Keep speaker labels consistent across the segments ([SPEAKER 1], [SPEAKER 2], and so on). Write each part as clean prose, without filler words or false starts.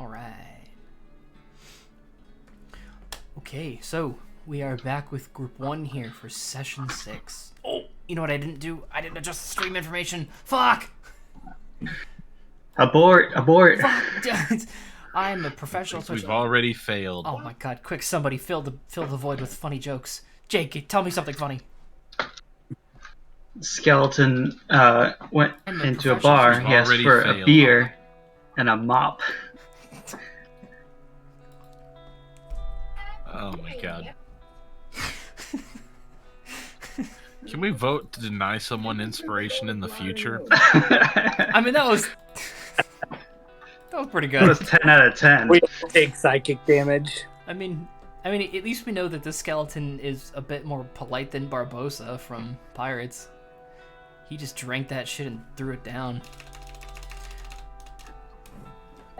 [SPEAKER 1] All right. Okay, so we are back with Group 1 here for Session 6. Oh, you know what I didn't do? I didn't adjust the stream information. Fuck!
[SPEAKER 2] Abort!
[SPEAKER 1] Fuck! I'm a professional switcher.
[SPEAKER 3] We've already failed.
[SPEAKER 1] Oh my god, quick, somebody fill the void with funny jokes. Jake, tell me something funny.
[SPEAKER 2] Skeleton went into a bar. He asked for a beer and a mop.
[SPEAKER 3] Oh my god. Can we vote to deny someone inspiration in the future?
[SPEAKER 1] I mean, that was pretty good.
[SPEAKER 2] That was 10 out of 10.
[SPEAKER 4] We take psychic damage.
[SPEAKER 1] I mean, at least we know that this skeleton is a bit more polite than Barbossa from Pirates. He just drank that shit and threw it down.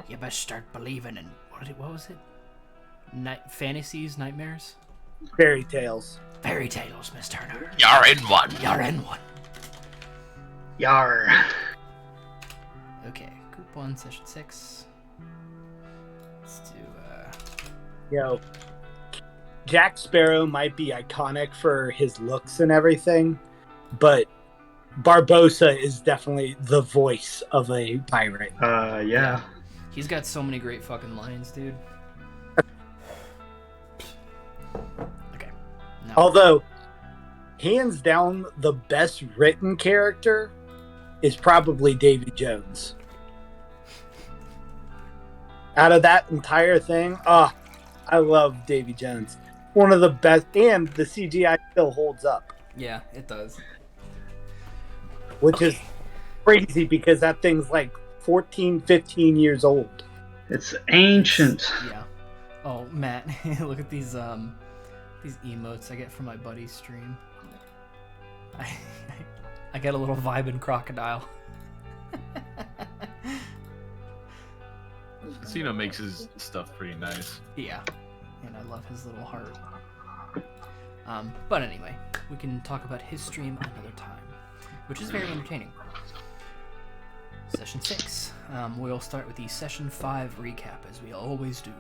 [SPEAKER 1] You best start believing in what was it? Fantasies, nightmares?
[SPEAKER 4] Fairy tales.
[SPEAKER 1] Fairy tales, Miss Turner.
[SPEAKER 3] You're in one.
[SPEAKER 1] You're in one.
[SPEAKER 2] Yar.
[SPEAKER 1] Okay, Group 1, Session 6. Let's do,
[SPEAKER 4] Yo, Jack Sparrow might be iconic for his looks and everything, but Barbossa is definitely the voice of a pirate.
[SPEAKER 2] Yeah.
[SPEAKER 1] He's got so many great fucking lines, dude. Okay. No.
[SPEAKER 4] Although, hands down, the best written character is probably Davy Jones. Out of that entire thing, I love Davy Jones. One of the best, and the CGI still holds up.
[SPEAKER 1] Yeah, it does.
[SPEAKER 4] Which is crazy because that thing's like 14, 15 years old.
[SPEAKER 2] It's ancient.
[SPEAKER 1] Yeah. Oh, Matt, look at these emotes I get from my buddy's stream. I get a little vibe in crocodile.
[SPEAKER 3] Cena makes his stuff pretty nice.
[SPEAKER 1] Yeah, and I love his little heart. But anyway, we can talk about his stream another time, which is very entertaining. Session 6. We'll start with the Session 5 recap, as we always do.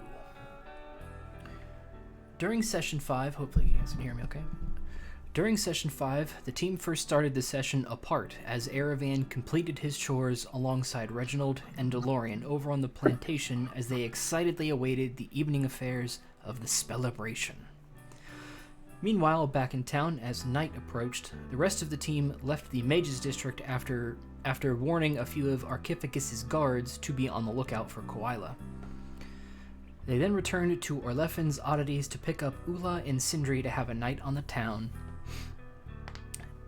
[SPEAKER 1] During Session 5, hopefully you guys can hear me okay. During Session 5, the team first started the session apart, as Erevan completed his chores alongside Reginald and DeLorean over on the plantation as they excitedly awaited the evening affairs of the Spellibration. Meanwhile, back in town, as night approached, the rest of the team left the Mage's district after warning a few of Archificus's guards to be on the lookout for Koila. They then returned to Orlefan's Oddities to pick up Ula and Sindri to have a night on the town.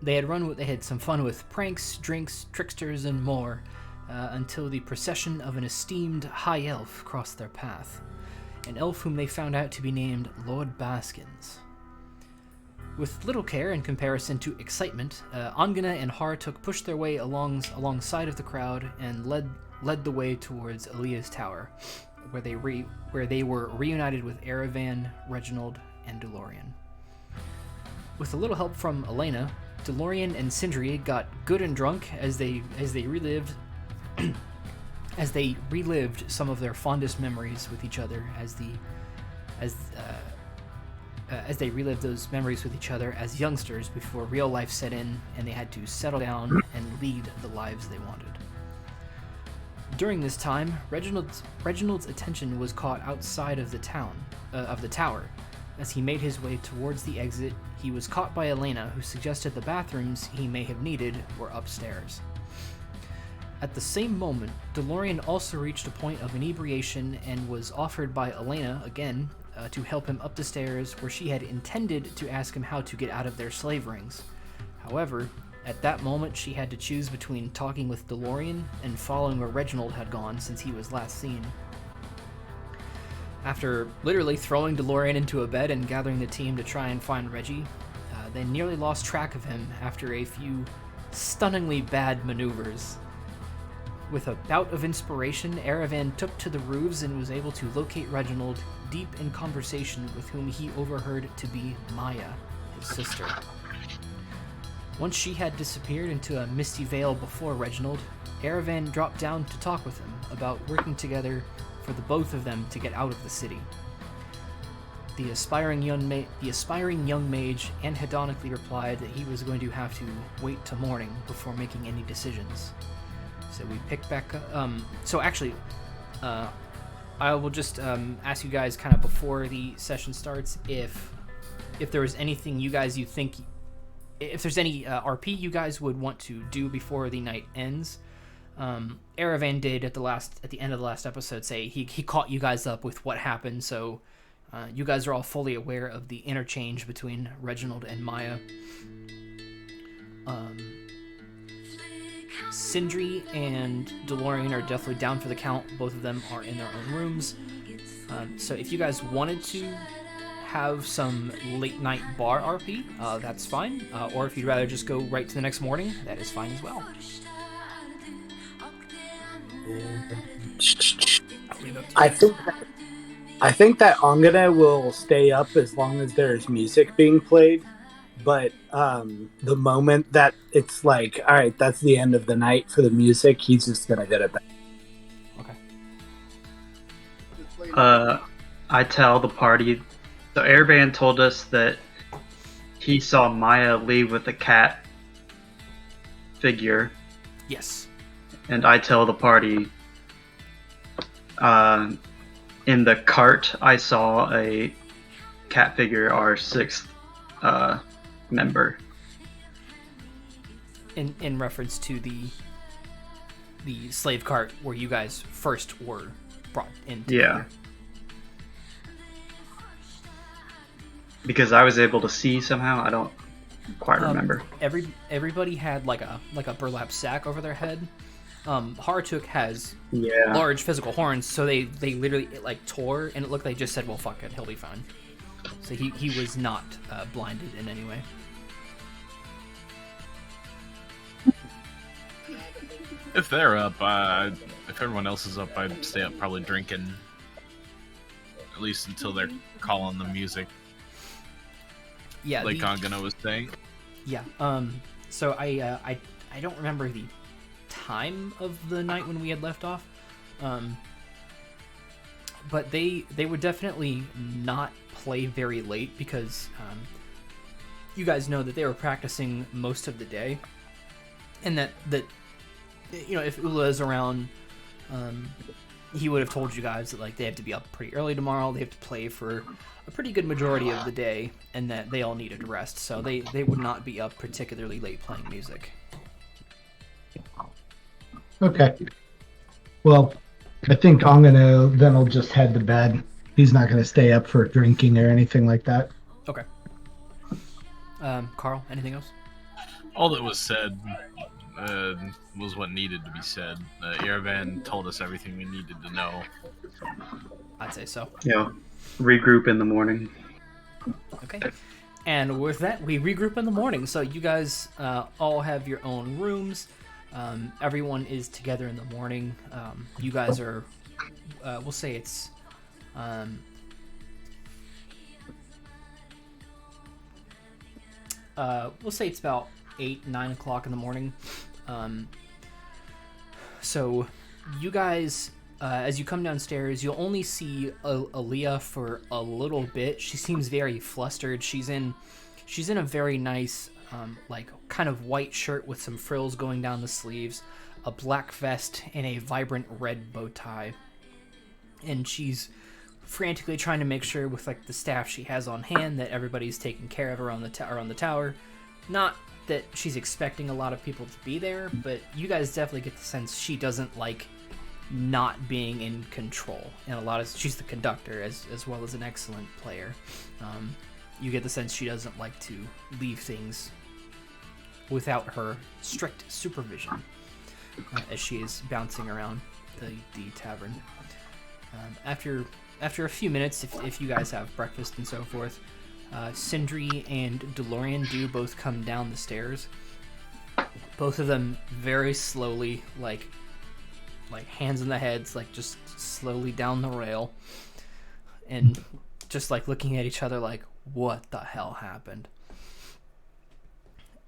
[SPEAKER 1] They had some fun with pranks, drinks, tricksters, and more, until the procession of an esteemed high elf crossed their path, an elf whom they found out to be named Lord Baskins. With little care in comparison to excitement, Angene and Harratuk pushed their way alongside of the crowd and led the way towards Elia's tower, where they were reunited with Erevan, Reginald, and DeLorean. With a little help from Alena, DeLorean and Sindri got good and drunk as they relived some of their fondest memories with each other as they relived those memories with each other as youngsters before real life set in and they had to settle down and lead the lives they wanted. During this time, Reginald's attention was caught outside of the tower. As he made his way towards the exit, he was caught by Alena, who suggested the bathrooms he may have needed were upstairs. At the same moment, DeLorean also reached a point of inebriation and was offered by Alena, again, to help him up the stairs where she had intended to ask him how to get out of their slave rings. However, at that moment she had to choose between talking with DeLorean and following where Reginald had gone since he was last seen. After literally throwing DeLorean into a bed and gathering the team to try and find Reggie, they nearly lost track of him after a few stunningly bad maneuvers. With a bout of inspiration, Erevan took to the roofs and was able to locate Reginald deep in conversation with whom he overheard to be Maya, his sister. Once she had disappeared into a misty veil before Reginald, Erevan dropped down to talk with him about working together for the both of them to get out of the city. The aspiring young mage anhedonically replied that he was going to have to wait till morning before making any decisions. So we pick back up. I will just ask you guys kind of before the session starts if there was anything you think, if there's any RP you guys would want to do before the night ends. Erevan did at the end of the last episode say he caught you guys up with what happened, so you guys are all fully aware of the interchange between Reginald and Maya. Sindri and DeLorean are definitely down for the count. Both of them are in their own rooms. So if you guys wanted to have some late night bar RP, that's fine. Or if you'd rather just go right to the next morning, that is fine as well.
[SPEAKER 4] I think that Angene will stay up as long as there's music being played. But the moment that it's like, all right, that's the end of the night for the music, he's just gonna go to bed.
[SPEAKER 1] Okay.
[SPEAKER 2] I tell the party. So Erevan told us that he saw Maya leave with a cat figure.
[SPEAKER 1] Yes.
[SPEAKER 2] And I tell the party, in the cart I saw a cat figure, our sixth member.
[SPEAKER 1] In reference to the slave cart where you guys first were brought into.
[SPEAKER 2] Yeah. Because I was able to see somehow. I don't quite remember.
[SPEAKER 1] Everybody had like a burlap sack over their head. Harratuk has
[SPEAKER 2] Yeah.
[SPEAKER 1] large physical horns, so they literally like tore, and it looked like they just said, "Well, fuck it, he'll be fine." So he was not blinded in any way.
[SPEAKER 3] If they're up, if everyone else is up, I'd stay up probably drinking, at least until they're calling the music.
[SPEAKER 1] Yeah,
[SPEAKER 3] like Angene was saying.
[SPEAKER 1] Yeah. So I don't remember the time of the night when we had left off. But they would definitely not play very late because you guys know that they were practicing most of the day, and that if Ula is around, he would have told you guys that like they have to be up pretty early tomorrow. They have to play for a pretty good majority of the day, and that they all needed rest. So they would not be up particularly late playing music.
[SPEAKER 5] Okay. Well, I think Angene then will just head to bed. He's not going to stay up for drinking or anything like that.
[SPEAKER 1] Okay. Karl, anything else?
[SPEAKER 3] All that was said was what needed to be said. Erevan told us everything we needed to know.
[SPEAKER 1] I'd say so.
[SPEAKER 2] Yeah. Regroup in the morning.
[SPEAKER 1] Okay. And with that, we regroup in the morning. So you guys all have your own rooms. Everyone is together in the morning. You guys are, we'll say it's, about 8-9 o'clock in the morning. So you guys, as you come downstairs, you'll only see Aaliyah for a little bit. She seems very flustered. She's in a very nice, kind of white shirt with some frills going down the sleeves, a black vest, and a vibrant red bow tie. And she's frantically trying to make sure with the staff she has on hand that everybody's taking care of her on the tower. Not that she's expecting a lot of people to be there, but you guys definitely get the sense she doesn't like not being in control. And she's the conductor as well as an excellent player. You get the sense she doesn't like to leave things without her strict supervision as she is bouncing around the tavern. After a few minutes, if you guys have breakfast and so forth, Sindri and DeLorean do both come down the stairs. Both of them very slowly, like hands in the heads, just slowly down the rail, and just looking at each other like, what the hell happened?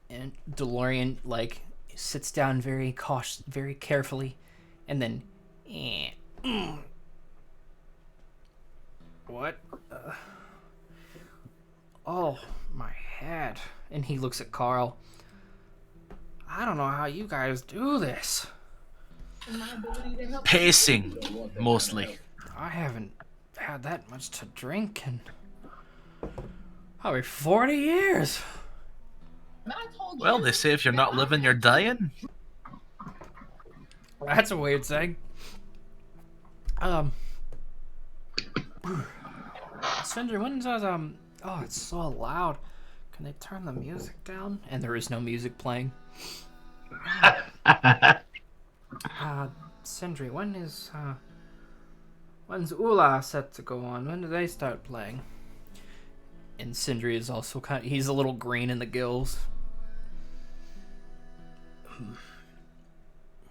[SPEAKER 1] And DeLorean sits down very carefully, and then What? Oh, my head. And he looks at Karl. I don't know how you guys do this.
[SPEAKER 3] Pacing, mostly.
[SPEAKER 1] I haven't had that much to drink in probably 40 years.
[SPEAKER 3] Well, they say if you're not living, you're dying.
[SPEAKER 1] That's a weird thing. Sindri, when does oh, it's so loud. Can they turn the music down? And there is no music playing. Sindri, when's Ula set to go on? When do they start playing? And Sindri is also he's a little green in the gills.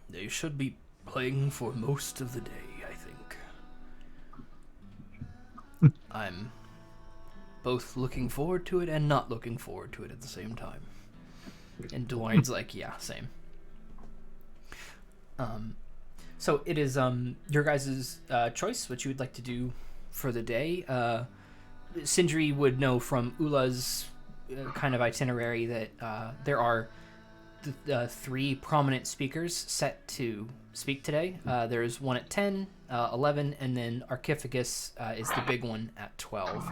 [SPEAKER 1] They should be playing for most of the day, I think. I'm both looking forward to it and not looking forward to it at the same time. And Dwayne's like, yeah, same. So it is your guys' choice what you would like to do for the day. Sindri would know from Ula's kind of itinerary that there are three prominent speakers set to speak today. There's one at 10, 11, and then Archificus is the big one at 12.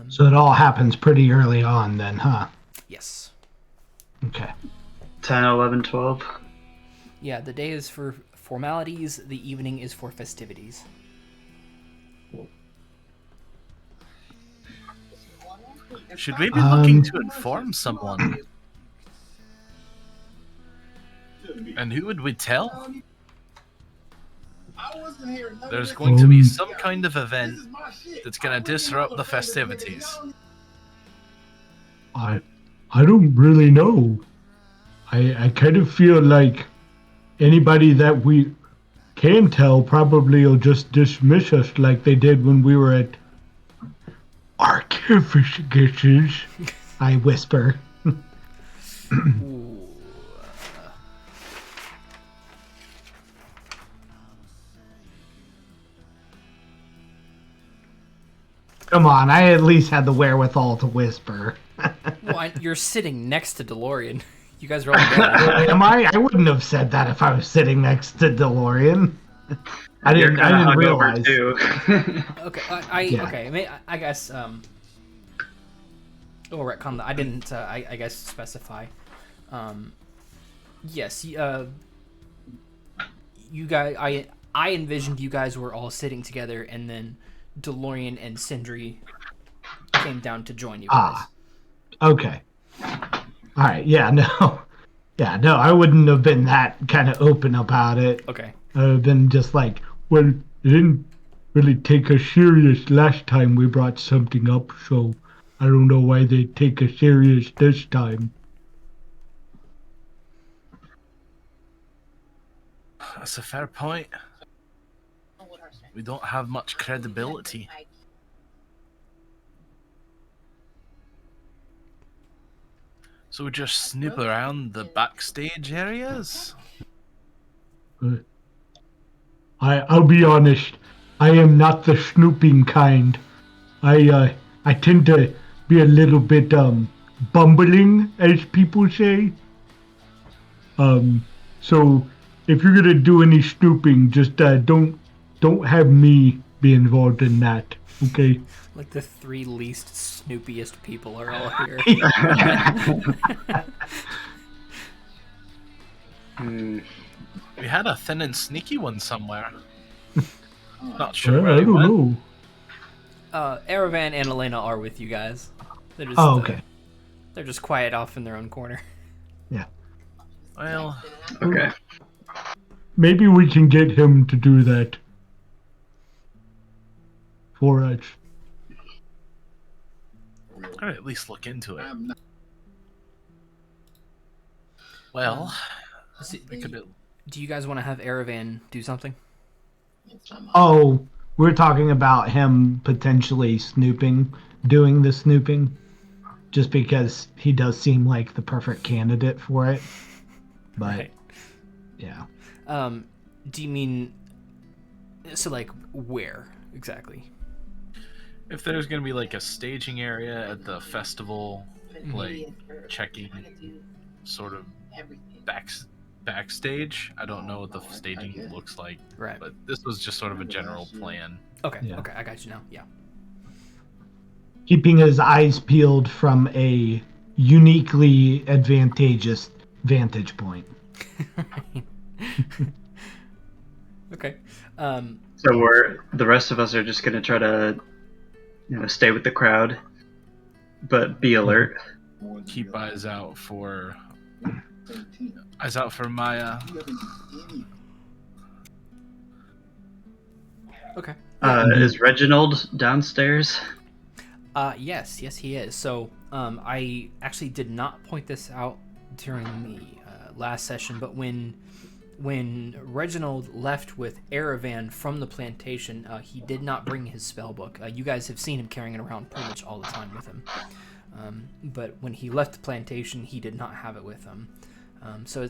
[SPEAKER 5] So it all happens pretty early on then, huh?
[SPEAKER 1] Yes.
[SPEAKER 5] Okay.
[SPEAKER 2] 10, 11, 12.
[SPEAKER 1] Yeah, the day is for formalities, the evening is for festivities.
[SPEAKER 3] Should we be looking to inform someone? And who would we tell? There's going to be some kind of event that's going to disrupt the festivities.
[SPEAKER 5] I don't really know. I kind of feel like anybody that we can tell probably will just dismiss us like they did when we were at Archificus's, I whisper.
[SPEAKER 1] Ooh.
[SPEAKER 5] Come on, I at least had the wherewithal to whisper.
[SPEAKER 1] Well, you're sitting next to DeLorean. You guys are all together.
[SPEAKER 5] Am I? I wouldn't have said that if I was sitting next to DeLorean. I didn't realize.
[SPEAKER 2] Too.
[SPEAKER 1] Okay,
[SPEAKER 5] Yeah.
[SPEAKER 1] okay. I guess oh, retcon. I didn't. I guess specify. Yes. You guys. I envisioned you guys were all sitting together, and then DeLorean and Sindri came down to join you guys.
[SPEAKER 5] Okay. All right. Yeah. No. Yeah. No. I wouldn't have been that kind of open about it.
[SPEAKER 1] Okay.
[SPEAKER 5] I would have been just like, well, it didn't really take us serious last time we brought something up, so I don't know why they take us serious this time.
[SPEAKER 3] That's a fair point. We don't have much credibility. So we just snoop around the backstage areas?
[SPEAKER 5] I'll be honest. I am not the snooping kind. I tend to be a little bit bumbling, as people say. So if you're gonna do any snooping, just don't have me be involved in that. Okay.
[SPEAKER 1] Like the three least snoopiest people are all here.
[SPEAKER 3] We had a thin and sneaky one somewhere. Not sure
[SPEAKER 5] Well,
[SPEAKER 3] where
[SPEAKER 5] I
[SPEAKER 3] he
[SPEAKER 5] don't
[SPEAKER 3] went.
[SPEAKER 5] know.
[SPEAKER 1] Erevan and Alena are with you guys. They're just,
[SPEAKER 5] Okay.
[SPEAKER 1] They're just quiet off in their own corner.
[SPEAKER 3] Well,
[SPEAKER 2] Okay.
[SPEAKER 5] Maybe we can get him to do that for us.
[SPEAKER 3] I'd at least look into it. Well, we could.
[SPEAKER 1] Do you guys want to have Erevan do something?
[SPEAKER 5] Oh, we're talking about him potentially doing the snooping, just because he does seem like the perfect candidate for it. But
[SPEAKER 1] Right.
[SPEAKER 5] yeah.
[SPEAKER 1] Do you mean So, like, where exactly?
[SPEAKER 3] If there's gonna be like a staging area at the festival, like checking sort of backstage. I don't know what the staging looks like,
[SPEAKER 1] Right.
[SPEAKER 3] but this was just sort of a general plan.
[SPEAKER 1] Okay.
[SPEAKER 5] Yeah.
[SPEAKER 1] Okay, I got you now. Yeah.
[SPEAKER 5] Keeping his eyes peeled from a uniquely advantageous vantage point.
[SPEAKER 1] Okay.
[SPEAKER 2] So the rest of us are just gonna try to, stay with the crowd, but be alert.
[SPEAKER 3] Keep eyes out for Maya.
[SPEAKER 1] Okay.
[SPEAKER 2] Is Reginald downstairs?
[SPEAKER 1] Yes, he is. So, I actually did not point this out during the last session, but when Reginald left with Erevan from the plantation, he did not bring his spellbook. You guys have seen him carrying it around pretty much all the time with him. But when he left the plantation, he did not have it with him. So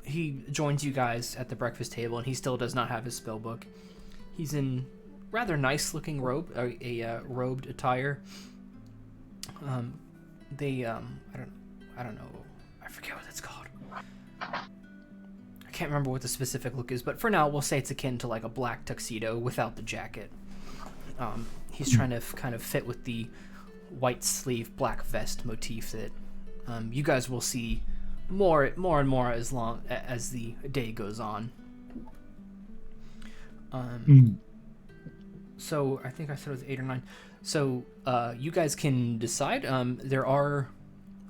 [SPEAKER 1] he joins you guys at the breakfast table, and he still does not have his spellbook. He's in rather nice looking robe, a robed attire. I don't know. I forget what it's called. I can't remember what the specific look is, but for now we'll say it's akin to like a black tuxedo without the jacket. He's trying to kind of fit with the white sleeve black vest motif that you guys will see more and more as long as the day goes on. So I think I said it was 8 or 9. So you guys can decide. There are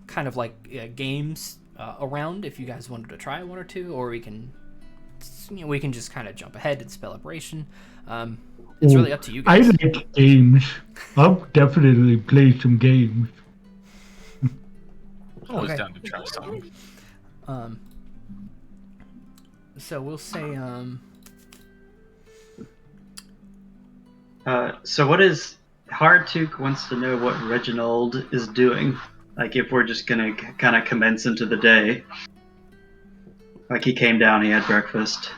[SPEAKER 1] kind of like games around if you guys wanted to try one or two, or we can just kind of jump ahead and celebration. It's really up to you guys.
[SPEAKER 5] I like games. I'll definitely play some games.
[SPEAKER 3] Always
[SPEAKER 1] Okay.
[SPEAKER 3] down to try something.
[SPEAKER 1] So we'll say
[SPEAKER 2] So what is Harratuk wants to know what Reginald is doing. Like if we're just gonna kind of commence into the day. Like he came down, he had breakfast.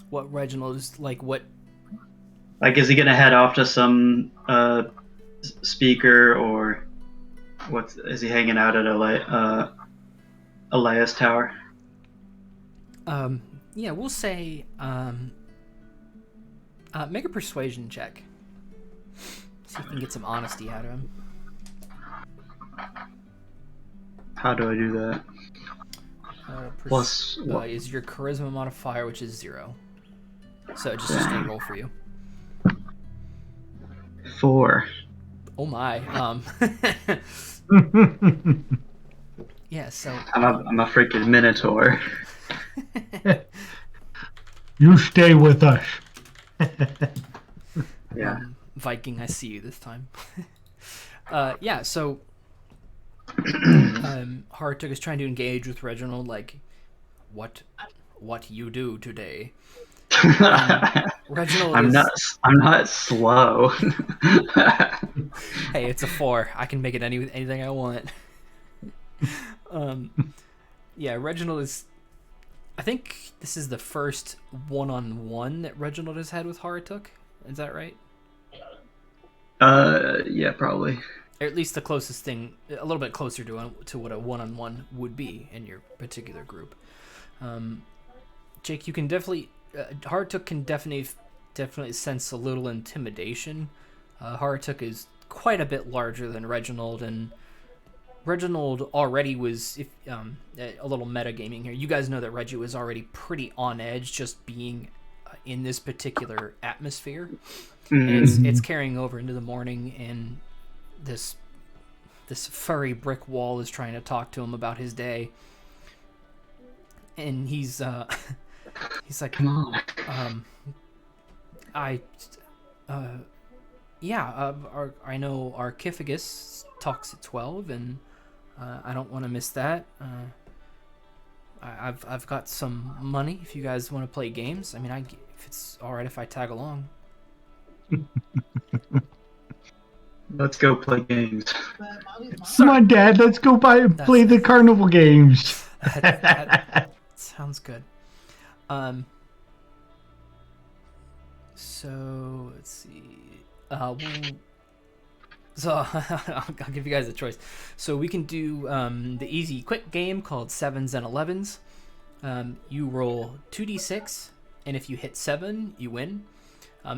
[SPEAKER 1] what Reginald is like. What?
[SPEAKER 2] Like is he gonna head off to some speaker, or is he hanging out at Elias Tower?
[SPEAKER 1] Yeah, we'll say make a persuasion check. See if we can get some honesty out of him.
[SPEAKER 2] How do I do that? Plus what?
[SPEAKER 1] Is your charisma modifier, which is 0. So just a straight roll for you.
[SPEAKER 2] 4.
[SPEAKER 1] Oh my. Yeah. So
[SPEAKER 2] I'm a freaking minotaur.
[SPEAKER 5] You stay with us.
[SPEAKER 2] Yeah.
[SPEAKER 1] Viking, I see you this time. Yeah. So Harratuk is trying to engage with Reginald, like, what you do today. Reginald
[SPEAKER 2] I'm not slow.
[SPEAKER 1] Hey, it's a 4. I can make it anything I want. Yeah, Reginald is. I think this is the first one-on-one that Reginald has had with Harratuk. Is that right?
[SPEAKER 2] Yeah, probably.
[SPEAKER 1] Or at least the closest thing, a little bit closer to what a one-on-one would be in your particular group. Jake, you can definitely. Harratuk can definitely sense a little intimidation. Harratuk is quite a bit larger than Reginald, and Reginald already was, a little metagaming here. You guys know that Reggie was already pretty on edge just being in this particular atmosphere.
[SPEAKER 2] Mm-hmm.
[SPEAKER 1] And it's carrying over into the morning, and this furry brick wall is trying to talk to him about his day. And he's like,
[SPEAKER 2] Come on.
[SPEAKER 1] I know Archifagus talks at 12, and I don't want to miss that. I've got some money if you guys want to play games. I mean, if it's all right if I tag along.
[SPEAKER 2] Let's go play games.
[SPEAKER 5] Come on, Dad. Let's go play the carnival games.
[SPEAKER 1] That sounds good. So let's see. So I'll give you guys a choice. So we can do the easy, quick game called 7s and 11s. You roll 2d6, and if you hit 7, you win.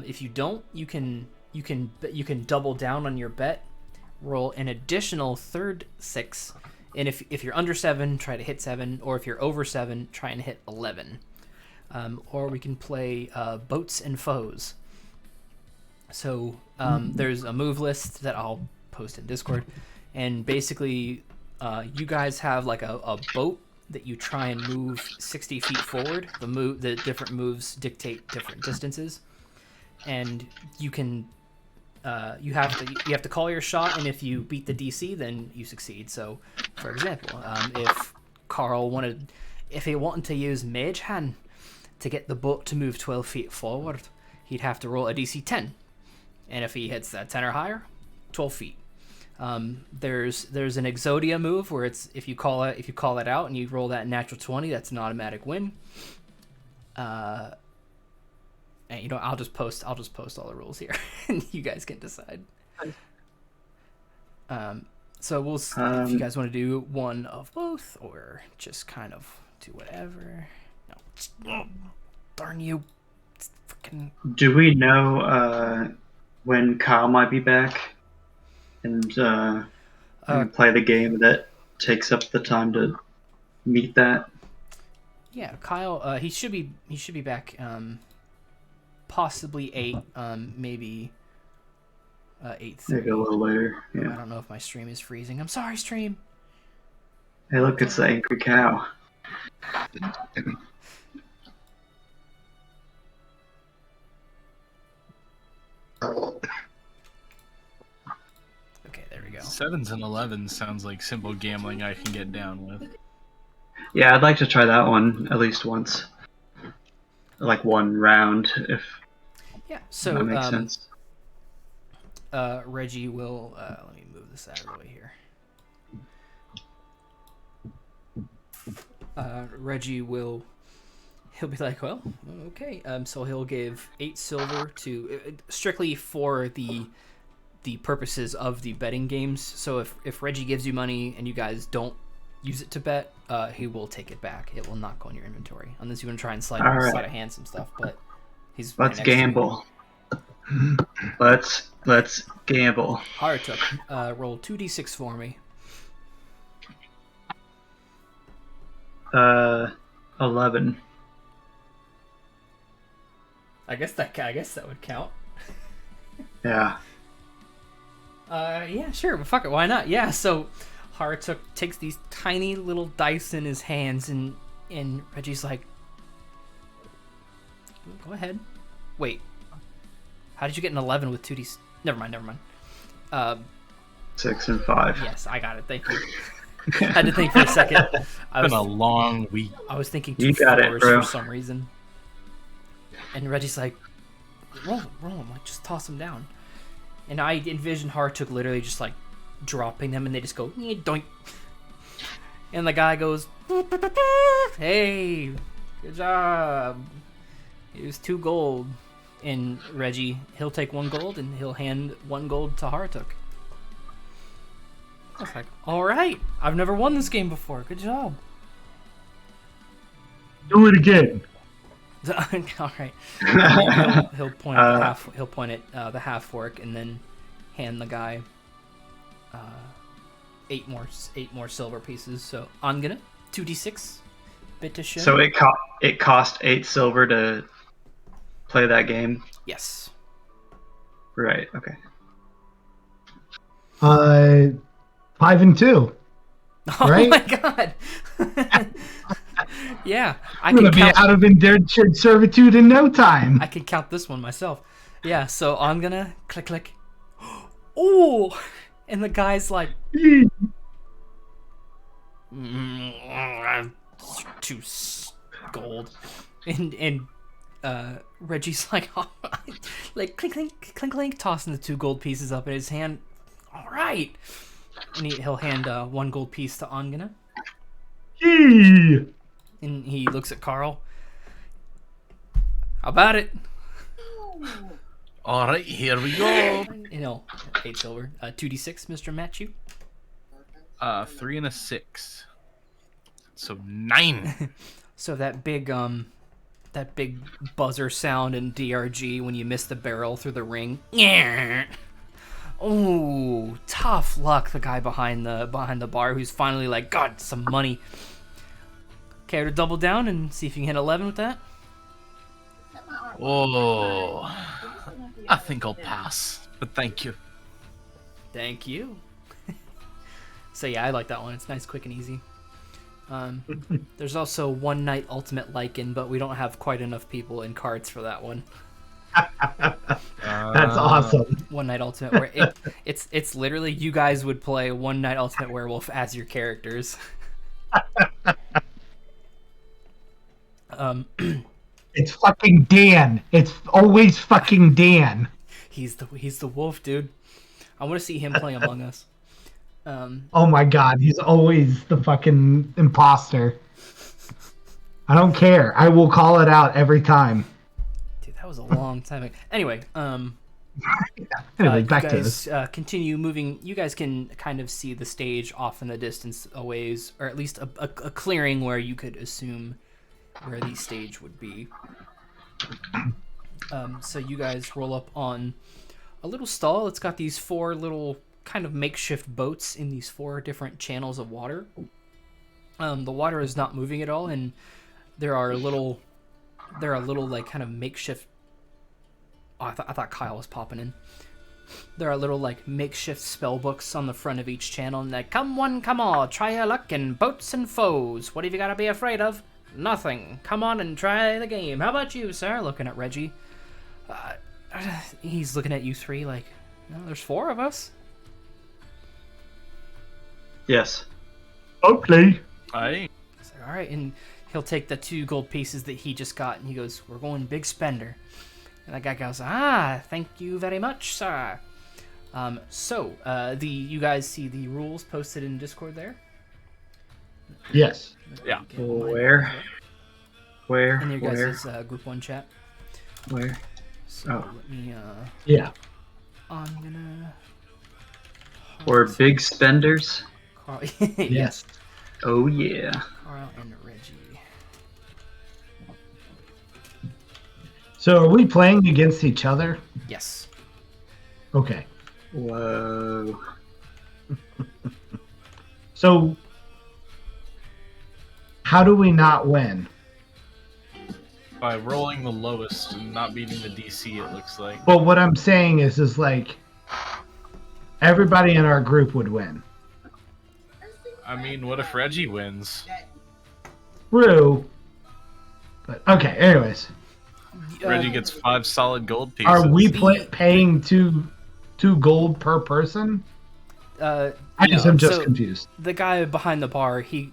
[SPEAKER 1] If you don't, you can double down on your bet. Roll an additional third 6, and if you're under 7, try to hit 7, or if you're over 7, try and hit 11. Or we can play boats and foes. So there's a move list that I'll post in Discord, and basically you guys have like a boat that you try and move 60 feet forward. The different moves dictate different distances, and you can you have to call your shot, and if you beat the DC, then you succeed. So, for example, if Karl wanted to use Mage Hand to get the boat to move 12 feet forward, he'd have to roll a DC 10. And if he hits that 10 or higher, 12 feet. There's an Exodia move where it's if you call it out and you roll that natural 20, that's an automatic win. And I'll just post all the rules here, and you guys can decide. So we'll see if you guys want to do one of both or just kind of do whatever. No, darn you! Freaking.
[SPEAKER 2] Do we know when Kyle might be back and play the game that takes up the time to meet that?
[SPEAKER 1] Yeah, Kyle. He should be back. Possibly 8. Maybe 8:30.
[SPEAKER 2] Maybe a little later. Yeah.
[SPEAKER 1] I don't know if my stream is freezing. I'm sorry, stream.
[SPEAKER 2] Hey, look, it's the angry cow.
[SPEAKER 1] Okay, there we go.
[SPEAKER 3] 7s and 11s sounds like simple gambling I can get down with.
[SPEAKER 2] Yeah, I'd like to try that one at least once. Like one round, if
[SPEAKER 1] So
[SPEAKER 2] that makes sense.
[SPEAKER 1] Reggie will let me move this out of the way here. Reggie he'll be like, well, okay. So he'll give 8 silver to strictly for the purposes of the betting games. So if Reggie gives you money and you guys don't use it to bet, he will take it back. It will not go in your inventory unless you want to try and slide a hand some stuff. But
[SPEAKER 2] let's gamble. Let's gamble.
[SPEAKER 1] Harratuk, roll 2d6 for me.
[SPEAKER 2] 11.
[SPEAKER 1] I guess that would count.
[SPEAKER 2] Yeah.
[SPEAKER 1] Yeah, sure, but fuck it, why not? Yeah, so Harratuk takes these tiny little dice in his hands, and Reggie's like, go ahead. Wait, how did you get an 11 with 2d? Never mind.
[SPEAKER 2] 6 and 5.
[SPEAKER 1] Yes, I got it. Thank you. I had to think for a second.
[SPEAKER 3] It's been a long week.
[SPEAKER 1] I was thinking
[SPEAKER 2] You
[SPEAKER 1] 2
[SPEAKER 2] got it,
[SPEAKER 1] 4s
[SPEAKER 2] bro.
[SPEAKER 1] for some reason. And Reggie's like, roll them, like just toss them down. And I envision Harratuk literally just like dropping them, and they just go doink. And the guy goes, hey, good job. It was 2 gold. And Reggie, he'll take 1 gold and he'll hand 1 gold to Harratuk. I was like, all right, I've never won this game before. Good job.
[SPEAKER 5] Do it again.
[SPEAKER 1] All right. He'll point at the half-orc and then hand the guy 8 more silver pieces. So Angene, 2d6, bitteschön.
[SPEAKER 2] So it cost 8 silver to play that game.
[SPEAKER 1] Yes.
[SPEAKER 2] Right. Okay.
[SPEAKER 5] 5 and 2.
[SPEAKER 1] Oh
[SPEAKER 5] Right?
[SPEAKER 1] my god. Yeah,
[SPEAKER 5] I'm gonna be out of indentured servitude in no time.
[SPEAKER 1] I can count this one myself. Yeah, so I'm gonna click. Oh, and the guy's like, 2 gold, and Reggie's like, all right. Like clink, tossing the 2 gold pieces up in his hand. All right, and he'll hand 1 gold piece to Angene. And he looks at Karl. How about it?
[SPEAKER 3] All right, here we go.
[SPEAKER 1] 8 silver. 2d6, Mr. Matthew.
[SPEAKER 3] 3 and a 6. So 9.
[SPEAKER 1] So that big buzzer sound in DRG when you miss the barrel through the ring. Oh, tough luck, the guy behind the bar who's finally like, got some money. Care to double down and see if you can hit 11 with that?
[SPEAKER 3] Oh, I think I'll pass, but thank you.
[SPEAKER 1] Thank you. So yeah, I like that one. It's nice, quick, and easy. There's also One Night Ultimate Lycan, but we don't have quite enough people in cards for that one.
[SPEAKER 5] That's awesome.
[SPEAKER 1] One Night Ultimate, where it's literally you guys would play One Night Ultimate Werewolf as your characters.
[SPEAKER 5] It's fucking Dan. It's always fucking Dan.
[SPEAKER 1] He's the wolf, dude. I want to see him play Among Us.
[SPEAKER 5] Oh my god, he's always the fucking imposter. I don't care. I will call it out every time.
[SPEAKER 1] Dude, that was a long time ago. Anyway,
[SPEAKER 5] Anyway, back
[SPEAKER 1] you
[SPEAKER 5] to
[SPEAKER 1] guys
[SPEAKER 5] this.
[SPEAKER 1] continue moving. You guys can kind of see the stage off in the distance a ways, or at least a clearing where you could assume where the stage would be. So you guys roll up on a little stall. It's got these 4 little kind of makeshift boats in these 4 different channels of water. The water is not moving at all, and there are little like kind of makeshift. Oh, I thought Kyle was popping in. There are little like makeshift spell books on the front of each channel, and like, come one, come all, try your luck in boats and foes. What have you got to be afraid of? Nothing. Come on and try the game. How about you, sir? Looking at Reggie. He's looking at you 3 like, no, there's 4 of us.
[SPEAKER 2] Yes.
[SPEAKER 5] Okay.
[SPEAKER 3] Aye.
[SPEAKER 1] He's like, all right, and he'll take the 2 gold pieces that he just got, and he goes, we're going big spender. And that guy goes, thank you very much, sir. You guys see the rules posted in Discord there?
[SPEAKER 5] Yes.
[SPEAKER 3] Yeah.
[SPEAKER 2] Where?
[SPEAKER 1] In your guys' group 1 chat.
[SPEAKER 2] Where?
[SPEAKER 1] So let me,
[SPEAKER 5] Yeah.
[SPEAKER 1] I'm gonna...
[SPEAKER 2] Or big spenders?
[SPEAKER 1] Carl,
[SPEAKER 5] Yes.
[SPEAKER 2] Oh yeah.
[SPEAKER 1] Carl and Reggie.
[SPEAKER 5] So are we playing against each other?
[SPEAKER 1] Yes.
[SPEAKER 5] Okay.
[SPEAKER 2] Whoa.
[SPEAKER 5] So how do we not win?
[SPEAKER 3] By rolling the lowest and not beating the DC, it looks like.
[SPEAKER 5] Well, what I'm saying is like everybody in our group would win.
[SPEAKER 3] I mean, what if Reggie wins?
[SPEAKER 5] True. But okay, anyways.
[SPEAKER 3] Reggie gets 5 solid gold pieces.
[SPEAKER 5] Are we paying two gold per person? I guess I'm just confused.
[SPEAKER 1] The guy behind the bar, he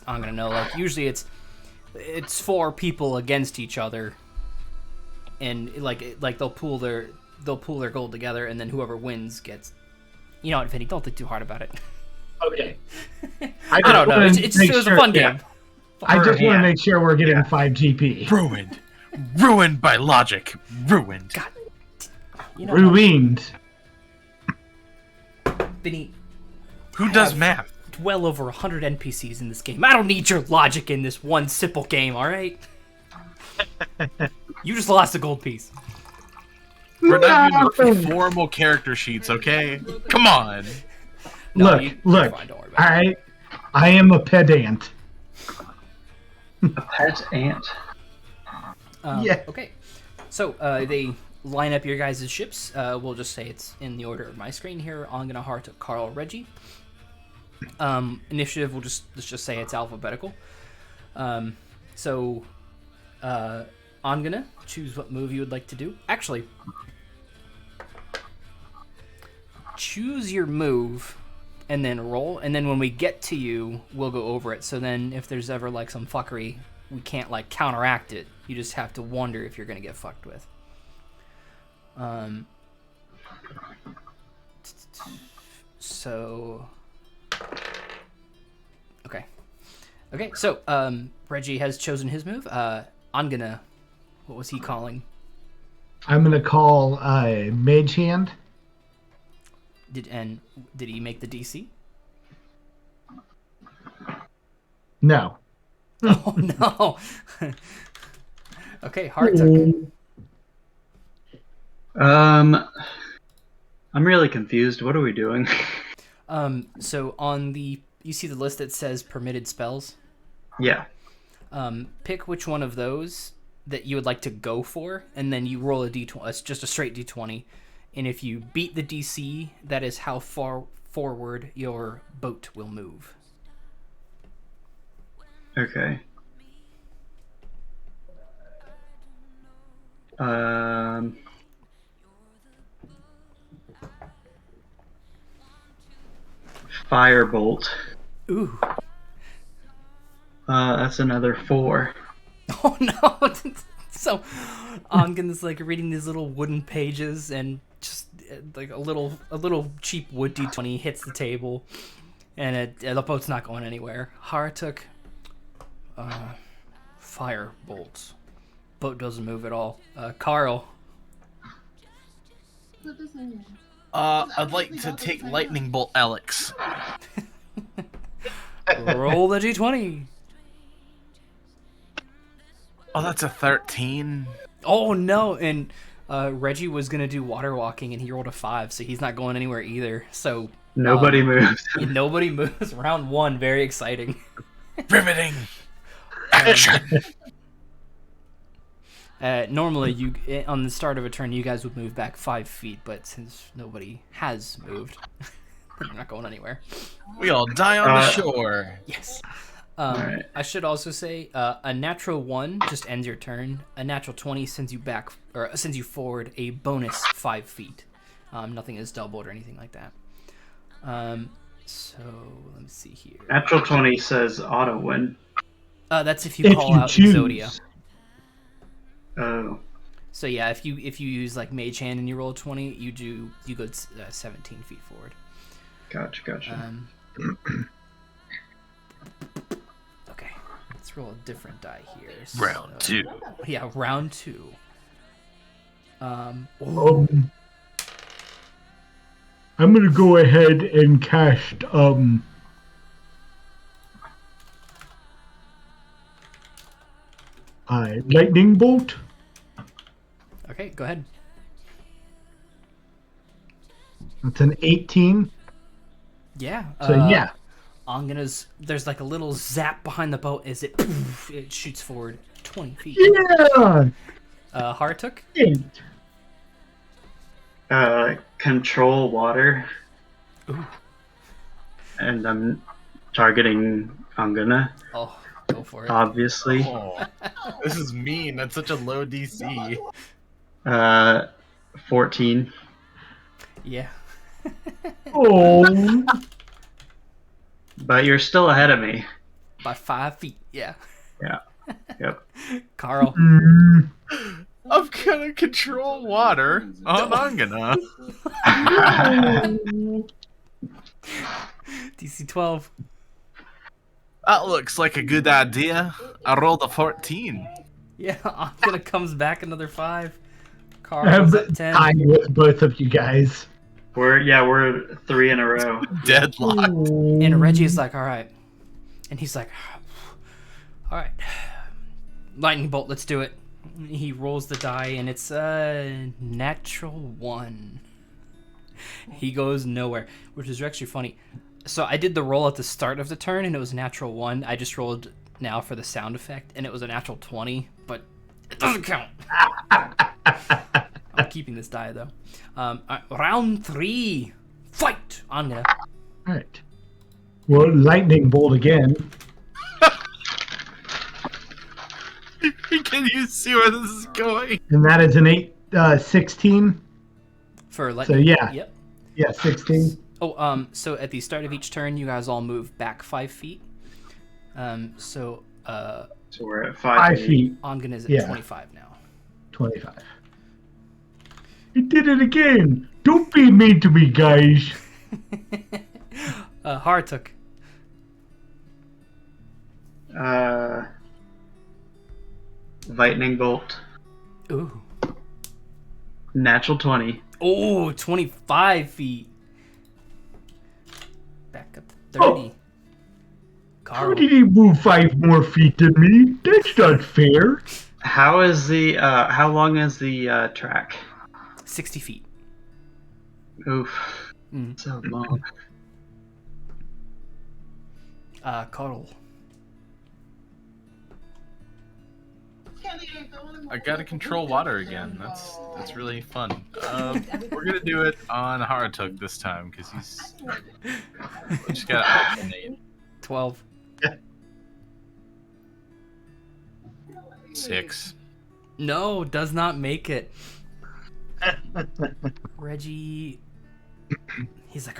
[SPEAKER 1] I'm gonna know, like, usually it's 4 people against each other, and like they'll pool their gold together, and then whoever wins gets. You know what, Vinny? Don't think too hard about it.
[SPEAKER 5] Okay.
[SPEAKER 1] I don't know. It was a fun game.
[SPEAKER 5] I just want to make sure we're getting 5 GP.
[SPEAKER 3] Ruined by logic. Ruined.
[SPEAKER 1] God. You know,
[SPEAKER 5] Ruined.
[SPEAKER 1] Vinny.
[SPEAKER 3] Who does math?
[SPEAKER 1] Well over 100 NPCs in this game. I don't need your logic in this one simple game, alright? You just lost a gold piece.
[SPEAKER 3] We're not using formal character sheets, okay? Come on.
[SPEAKER 5] Look.
[SPEAKER 1] You're fine, don't worry about it.
[SPEAKER 5] Alright. I am a pedant.
[SPEAKER 2] A pet ant.
[SPEAKER 5] Yeah.
[SPEAKER 1] Okay. So, they line up your guys' ships. We'll just say it's in the order of my screen here. Angene, Harratuk, Karl, Reggie. Initiative, let's just say it's alphabetical. Angene, choose what move you would like to do. Actually, choose your move and then roll, and then when we get to you, we'll go over it. So then if there's ever like some fuckery, we can't like counteract it. You just have to wonder if you're gonna get fucked with. Okay, so Reggie has chosen his move. Angene, what was he calling?
[SPEAKER 5] I'm gonna call Mage Hand.
[SPEAKER 1] Did he make the DC?
[SPEAKER 5] No.
[SPEAKER 1] Oh no. Okay, Harratuk.
[SPEAKER 2] I'm really confused. What are we doing?
[SPEAKER 1] So on you see the list that says permitted spells?
[SPEAKER 2] Yeah.
[SPEAKER 1] Pick which one of those that you would like to go for, and then you roll a d20. It's just a straight d20, and if you beat the DC, that is how far forward your boat will move.
[SPEAKER 2] Okay. Firebolt.
[SPEAKER 1] Ooh.
[SPEAKER 2] That's another 4.
[SPEAKER 1] Oh no! So Ongin's like reading these little wooden pages, and just like a little cheap wood d20 hits the table, and the boat's not going anywhere. Harratuk, firebolt. Boat doesn't move at all. Karl.
[SPEAKER 3] I'd like to take lightning bolt Alex.
[SPEAKER 1] Roll the d20.
[SPEAKER 3] Oh, that's a 13.
[SPEAKER 1] Oh no! And Reggie was gonna do water walking, and he rolled a 5, so he's not going anywhere either. So
[SPEAKER 2] Nobody moves.
[SPEAKER 1] Nobody moves. Round 1, very exciting.
[SPEAKER 3] Riveting. Action.
[SPEAKER 1] Normally, on the start of a turn, you guys would move back 5 feet, but since nobody has moved, they're not going anywhere.
[SPEAKER 3] We all die on the shore.
[SPEAKER 1] Yes.
[SPEAKER 2] Right.
[SPEAKER 1] I should also say a natural 1 just ends your turn. A natural 20 sends you back or sends you forward a bonus 5 feet. Nothing is doubled or anything like that. So let me see here.
[SPEAKER 2] Natural 20 says auto win.
[SPEAKER 1] That's if you call out Exodia.
[SPEAKER 2] Oh.
[SPEAKER 1] So yeah, if you use like Mage Hand and you roll a 20, you go 17 feet forward.
[SPEAKER 2] Gotcha.
[SPEAKER 1] Okay, let's roll a different die here.
[SPEAKER 3] Round 2.
[SPEAKER 1] Yeah, round 2.
[SPEAKER 5] I'm gonna go ahead and cast lightning bolt.
[SPEAKER 1] Okay, go ahead.
[SPEAKER 5] That's an 18.
[SPEAKER 1] Yeah.
[SPEAKER 5] So yeah.
[SPEAKER 1] There's like a little zap behind the boat as it shoots forward 20 feet.
[SPEAKER 5] Yeah.
[SPEAKER 1] Harratuk?
[SPEAKER 2] Control water.
[SPEAKER 1] Ooh.
[SPEAKER 2] And I'm targeting Angene,
[SPEAKER 1] Oh, go for it.
[SPEAKER 2] obviously.
[SPEAKER 3] Oh, this is mean. That's such a low DC.
[SPEAKER 2] 14.
[SPEAKER 1] Yeah.
[SPEAKER 5] Oh.
[SPEAKER 2] But you're still ahead of me.
[SPEAKER 1] By 5 feet, yeah.
[SPEAKER 2] Yeah. Yep.
[SPEAKER 1] Carl.
[SPEAKER 3] I'm gonna control water on Angana.
[SPEAKER 1] DC 12.
[SPEAKER 3] That looks like a good idea. I rolled a 14.
[SPEAKER 1] Yeah, Angana comes back another 5. Carl
[SPEAKER 5] I'm
[SPEAKER 1] goes at 10.
[SPEAKER 5] tying with both of you guys.
[SPEAKER 2] We're 3 in a row.
[SPEAKER 3] Deadlocked.
[SPEAKER 1] And Reggie's like, all right. And he's like, all right. Lightning bolt, let's do it. He rolls the die, and it's a natural 1. He goes nowhere, which is actually funny. So I did the roll at the start of the turn, and it was a natural 1. I just rolled now for the sound effect, and it was a natural 20, but it doesn't count. I'm keeping this die, though. Round 3. Fight! Anya.
[SPEAKER 5] Alright. Well, lightning bolt again.
[SPEAKER 3] Can you see where this is going?
[SPEAKER 5] And that is an 16.
[SPEAKER 1] For lightning.
[SPEAKER 5] So, yeah.
[SPEAKER 1] Yep.
[SPEAKER 5] Yeah, 16.
[SPEAKER 1] Oh, so at the start of each turn, you guys all move back 5 feet.
[SPEAKER 2] So we're at 5
[SPEAKER 5] feet.
[SPEAKER 1] Ongen is at 25 now.
[SPEAKER 5] 25. You did it again. Don't be mean to me, guys.
[SPEAKER 1] Harratuk.
[SPEAKER 2] Lightning bolt.
[SPEAKER 1] Ooh.
[SPEAKER 2] Natural 20.
[SPEAKER 1] Oh, 25 feet. Back up to 30.
[SPEAKER 5] How
[SPEAKER 1] Carl.
[SPEAKER 5] did he move 5 more feet than me? That's not fair.
[SPEAKER 2] How long is the track?
[SPEAKER 1] 60 feet.
[SPEAKER 2] Oof.
[SPEAKER 1] Mm.
[SPEAKER 2] So long.
[SPEAKER 1] Carl.
[SPEAKER 3] I gotta control water again. That's really fun. We're gonna do it on Harratuk this time because he's we just gotta alternate.
[SPEAKER 1] 12.
[SPEAKER 3] 6.
[SPEAKER 1] No, does not make it. Reggie. He's like,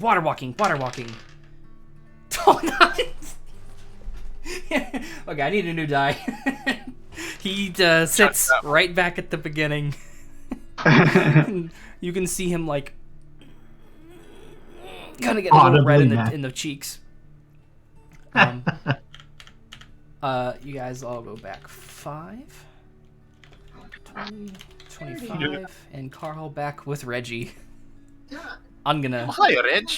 [SPEAKER 1] water walking. Oh, nice. Okay, I need a new die. He sits right back at the beginning. You can see him like kind of get a little red in the cheeks. You guys all go back 5, 20, 25, and Carl back with Reggie. I'm gonna.
[SPEAKER 3] Hi, Reg.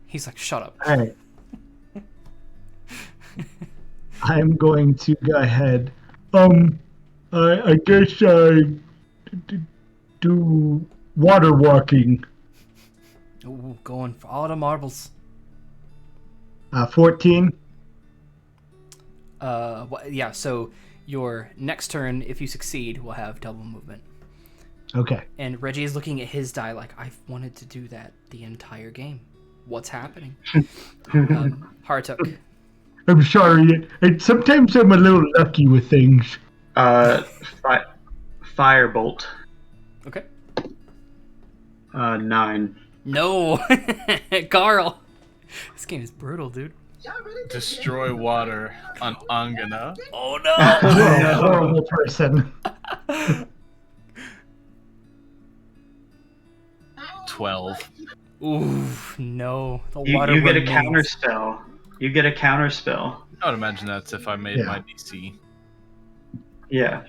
[SPEAKER 1] He's like, shut up.
[SPEAKER 5] All right. I'm going to go ahead. I guess I do water walking.
[SPEAKER 1] Ooh, going for all the marbles.
[SPEAKER 5] 14.
[SPEAKER 1] Yeah, so your next turn, if you succeed, will have double movement.
[SPEAKER 5] Okay.
[SPEAKER 1] And Reggie is looking at his die like, I've wanted to do that the entire game. What's happening? Harratuk.
[SPEAKER 5] I'm sorry. Sometimes I'm a little lucky with things.
[SPEAKER 2] Firebolt.
[SPEAKER 1] Okay.
[SPEAKER 2] 9.
[SPEAKER 1] No! Carl! This game is brutal, dude.
[SPEAKER 3] Destroy water on Angene.
[SPEAKER 1] Oh no!
[SPEAKER 5] What a horrible person.
[SPEAKER 3] 12.
[SPEAKER 1] Ooh, no. The
[SPEAKER 2] You
[SPEAKER 1] water
[SPEAKER 2] get a
[SPEAKER 1] remains.
[SPEAKER 2] counter spell. You get a counter spell.
[SPEAKER 3] I would imagine that's if I made my DC.
[SPEAKER 2] Yeah.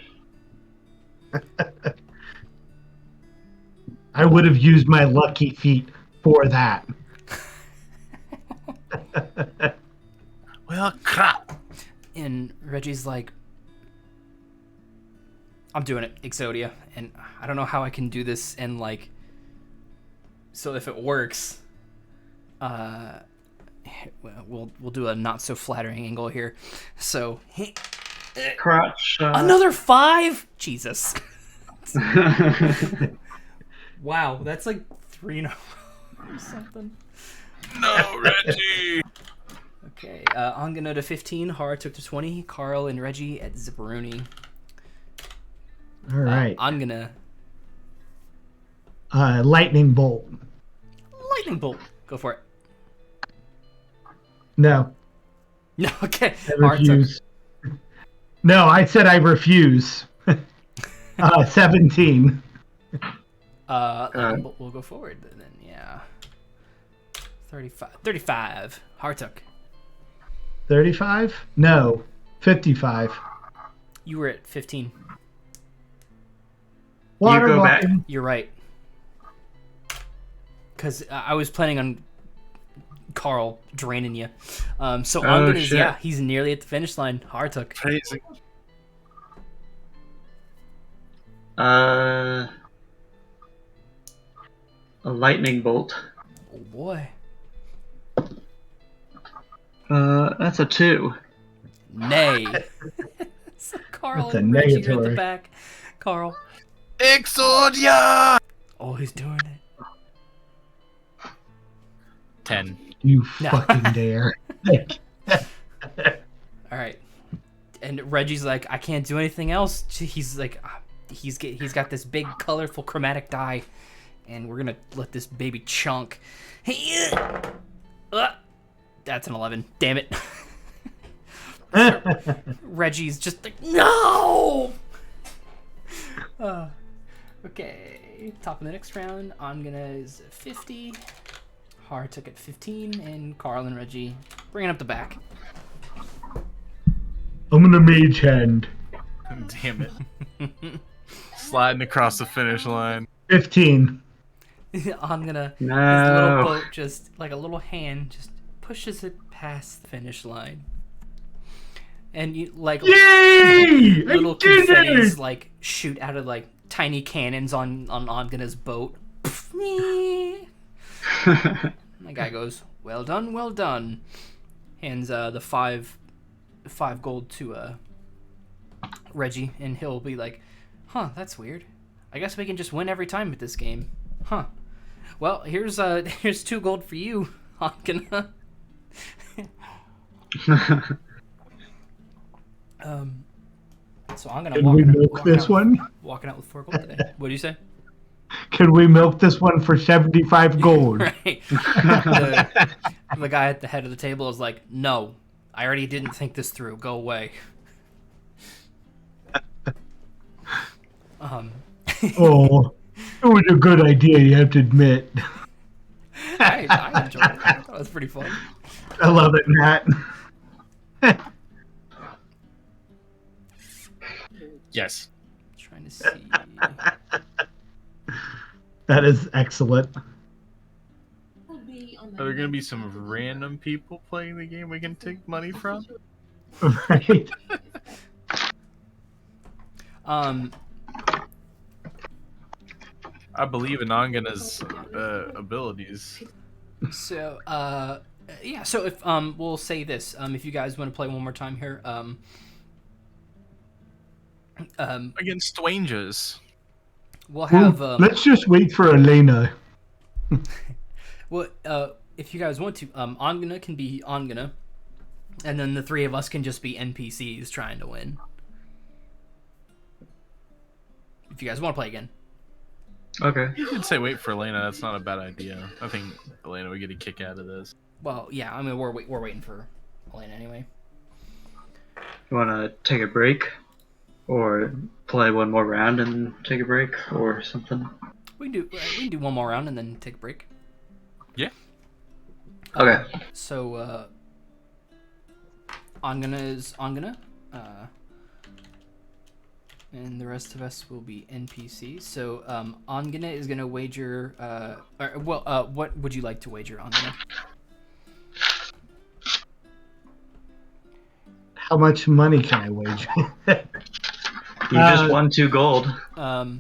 [SPEAKER 5] I would have used my lucky feet for that.
[SPEAKER 3] Well, crap.
[SPEAKER 1] And Reggie's like, I'm doing it, Exodia, and I don't know how I can do this and like, so if it works, we'll do a not so flattering angle here. So
[SPEAKER 2] Crotch.
[SPEAKER 1] another 5. Jesus. Wow, that's like 3 in a row or something.
[SPEAKER 3] No, Reggie.
[SPEAKER 1] Okay, Angene to 15, Harratuk to 20, Carl and Reggie at Zipperoni.
[SPEAKER 5] All right.
[SPEAKER 1] Angene.
[SPEAKER 5] Lightning bolt.
[SPEAKER 1] Lightning bolt. Go for it.
[SPEAKER 5] No.
[SPEAKER 1] No, okay.
[SPEAKER 5] I refuse. No, I said I refuse. 17.
[SPEAKER 1] We'll go forward then, yeah. 35. Harratuk.
[SPEAKER 5] 35? No. 55.
[SPEAKER 1] You were at 15.
[SPEAKER 5] Water
[SPEAKER 2] go back.
[SPEAKER 5] walking.
[SPEAKER 1] You're right. Because I was planning on Carl draining you. So Angene is, yeah, he's nearly at the finish line. Harratuk.
[SPEAKER 3] Crazy.
[SPEAKER 2] A lightning bolt.
[SPEAKER 1] Oh boy.
[SPEAKER 2] That's a 2.
[SPEAKER 1] Nay. So Carl
[SPEAKER 5] That's a
[SPEAKER 1] and Reggie are at the
[SPEAKER 5] negatory.
[SPEAKER 1] back. Carl.
[SPEAKER 3] Exodia!
[SPEAKER 1] Oh, he's doing it.
[SPEAKER 3] 10.
[SPEAKER 5] You
[SPEAKER 1] No.
[SPEAKER 5] fucking dare.
[SPEAKER 1] All right. And Reggie's like, I can't do anything else. He's like, he's got this big, colorful, chromatic die, and we're gonna let this baby chunk. Hey, that's an 11. Damn it. Reggie's just like, no. Okay. Top of the next round. Angene is 50. Harratuk at 15, and Carl and Reggie bringing up the back.
[SPEAKER 5] I'm gonna mage hand.
[SPEAKER 3] Damn it. Sliding across the finish line.
[SPEAKER 5] 15.
[SPEAKER 1] I'm gonna.
[SPEAKER 2] No.
[SPEAKER 1] His little boat just like a little hand just pushes it past the finish line, and you like
[SPEAKER 5] Yay!
[SPEAKER 1] little
[SPEAKER 5] I did
[SPEAKER 1] confettis
[SPEAKER 5] it!
[SPEAKER 1] like shoot out of like tiny cannons on Angana's boat. The guy goes, "Well done, well done." Hands the five gold to Reggie, and he'll be like, "Huh, that's weird. I guess we can just win every time with this game, huh? Well, here's 2 gold for you, Angana." So I'm gonna
[SPEAKER 5] Can we milk this one?
[SPEAKER 1] walking out with 4 gold today. What do you say?
[SPEAKER 5] Can we milk this one for 75 gold?
[SPEAKER 1] Right. The guy at the head of the table is like, "No, I already didn't think this through. Go away."
[SPEAKER 5] Oh, it was a good idea, you have to admit.
[SPEAKER 1] I enjoyed it. That was pretty fun.
[SPEAKER 5] I love it, Matt.
[SPEAKER 3] Yes.
[SPEAKER 1] Trying to see.
[SPEAKER 5] That is excellent.
[SPEAKER 3] Are there gonna be some random people playing the game we can take money from?
[SPEAKER 5] Right?
[SPEAKER 3] I believe in Angana's abilities.
[SPEAKER 1] So, yeah. So if we'll say this, if you guys want to play one more time here,
[SPEAKER 3] Against strangers.
[SPEAKER 1] we'll have
[SPEAKER 5] Let's just wait for Alena.
[SPEAKER 1] well, if you guys want to, Angana can be Angana, and then the 3 of us can just be NPCs trying to win. If you guys want to play again.
[SPEAKER 2] Okay.
[SPEAKER 3] You could say wait for Alena. That's not a bad idea. I think Alena would get a kick out of this.
[SPEAKER 1] Well, yeah. I mean, we're waiting for Alena anyway.
[SPEAKER 2] You want to take a break? Or play one more round and take a break? Or something?
[SPEAKER 1] We can do one more round and then take a break.
[SPEAKER 3] Yeah.
[SPEAKER 2] Okay.
[SPEAKER 1] So, Angana is Angana. And the rest of us will be NPCs. So, Angana is going to wager... what would you like to wager, Angana?
[SPEAKER 5] How much money can I wager?
[SPEAKER 2] You just won 2 gold.
[SPEAKER 1] I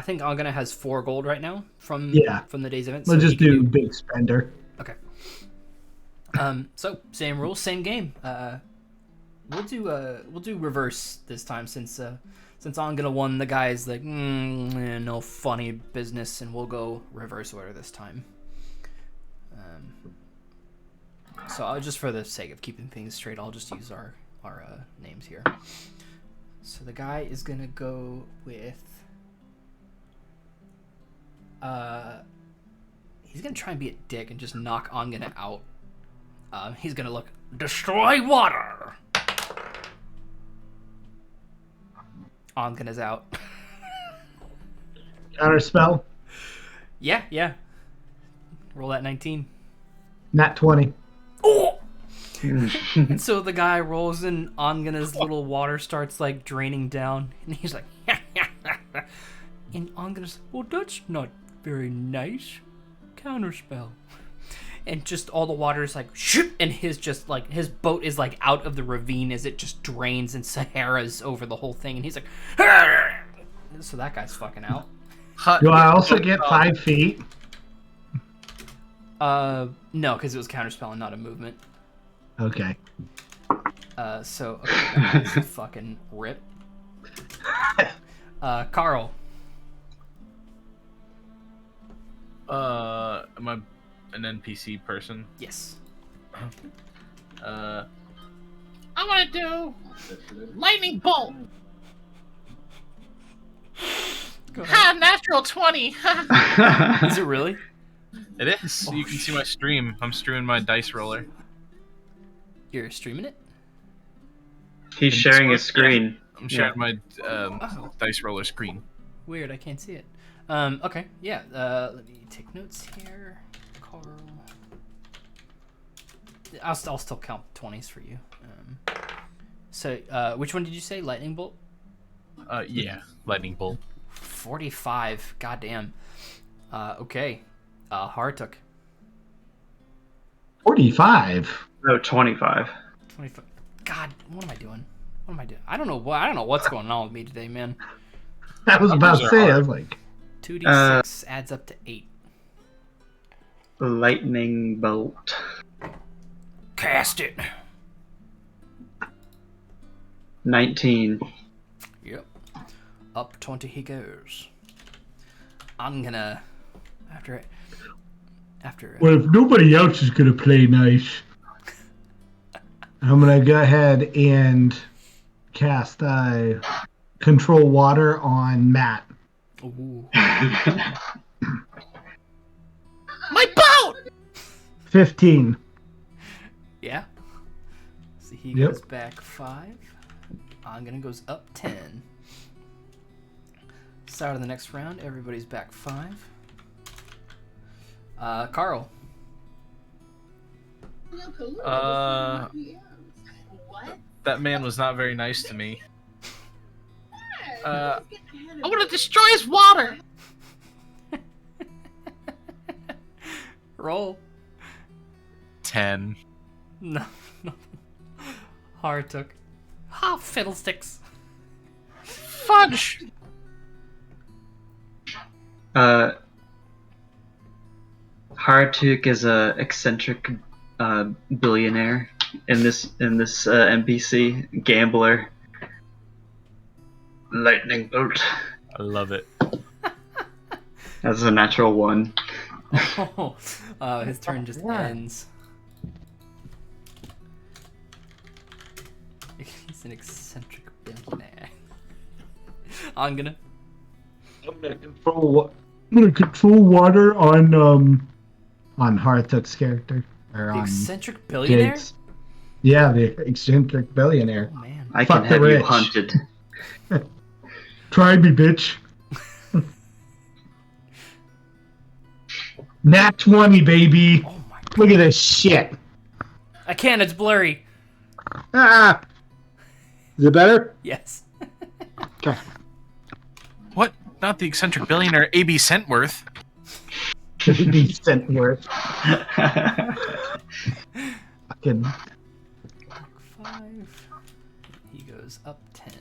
[SPEAKER 1] think Angana has 4 gold right now from the day's event.
[SPEAKER 5] We'll
[SPEAKER 1] so
[SPEAKER 5] just do big spender.
[SPEAKER 1] Okay. So same rules, same game. We'll do reverse this time since Angana won. The guy's like, no funny business, and we'll go reverse order this time. So I'll just for the sake of keeping things straight, I'll just use our names here. So the guy is gonna go with. He's gonna try and be a dick and just knock Angana out. He's gonna look destroy water. Angana's out.
[SPEAKER 5] Counter spell?
[SPEAKER 1] Yeah. Roll that 19.
[SPEAKER 5] Nat 20.
[SPEAKER 1] Oh! And so the guy rolls in, Angana's little water starts like draining down, and he's like, and Angana's like, well, that's not very nice. Counterspell. And just all the water is like, shoot, and his boat is like out of the ravine as it just drains and Sahara's over the whole thing, and he's like, Arr! So that guy's fucking out.
[SPEAKER 5] Do I also get 5 feet?
[SPEAKER 1] No, because it was counterspell and not a movement.
[SPEAKER 5] Okay.
[SPEAKER 1] So that guy's fucking rip. Karl.
[SPEAKER 3] Am I an NPC person?
[SPEAKER 1] Yes.
[SPEAKER 3] I want to do lightning bolt. Ha! Natural 20.
[SPEAKER 1] Is it really?
[SPEAKER 3] It is. You can see my stream. I'm streaming my dice roller.
[SPEAKER 1] You're streaming it?
[SPEAKER 2] He's sharing his screen.
[SPEAKER 3] I'm sharing my dice roller screen.
[SPEAKER 1] Weird, I can't see it. Okay, yeah. Let me take notes here. Karl. I'll still count 20s for you. So, which one did you say? Lightning bolt?
[SPEAKER 3] Yeah, lightning bolt.
[SPEAKER 1] 45. Goddamn. Okay. Harratuk.
[SPEAKER 5] 45.
[SPEAKER 2] No, 25.
[SPEAKER 1] 25. God, what am I doing? What am I doing? I don't know what's going on with me today, man.
[SPEAKER 5] I was about to say, I was like,
[SPEAKER 1] 2d6 adds up to 8.
[SPEAKER 2] Lightning bolt.
[SPEAKER 1] Cast it.
[SPEAKER 2] 19.
[SPEAKER 1] Yep. Up 20 he goes. I'm gonna after
[SPEAKER 5] well, if nobody else is gonna play nice, I'm gonna go ahead and cast control water on Matt.
[SPEAKER 1] Ooh.
[SPEAKER 3] My boat!
[SPEAKER 5] 15.
[SPEAKER 1] Yeah. So he
[SPEAKER 5] Yep.
[SPEAKER 1] goes back 5. Angene goes up 10. Start of the next round, everybody's back 5. Karl.
[SPEAKER 3] That man was not very nice to me. I want to destroy his water!
[SPEAKER 1] Roll.
[SPEAKER 3] 10.
[SPEAKER 1] No. Harratuk. Ha, fiddlesticks.
[SPEAKER 3] Fudge!
[SPEAKER 2] Harratuk is a eccentric billionaire in this NPC gambler. Lightning bolt.
[SPEAKER 3] I love it.
[SPEAKER 2] That's a natural 1.
[SPEAKER 1] Oh, his turn just ends. He's an eccentric billionaire. Angene.
[SPEAKER 5] I'm gonna control water on Harratuk's character. Or
[SPEAKER 1] The
[SPEAKER 5] on
[SPEAKER 1] eccentric billionaire?
[SPEAKER 5] Jake's. Yeah, the eccentric billionaire.
[SPEAKER 1] Oh, man.
[SPEAKER 2] I
[SPEAKER 5] Fuck
[SPEAKER 2] can
[SPEAKER 5] the
[SPEAKER 2] have you
[SPEAKER 5] rich.
[SPEAKER 2] hunted.
[SPEAKER 5] Try me, bitch. Nat 20, baby.
[SPEAKER 1] Oh, my God.
[SPEAKER 5] Look at this shit.
[SPEAKER 1] I can't, it's blurry.
[SPEAKER 5] Ah. Is it better?
[SPEAKER 1] Yes.
[SPEAKER 5] Okay.
[SPEAKER 3] What? Not the eccentric billionaire A.B. Centworth.
[SPEAKER 5] Decent worth. Fucking.
[SPEAKER 1] 5. He goes up 10.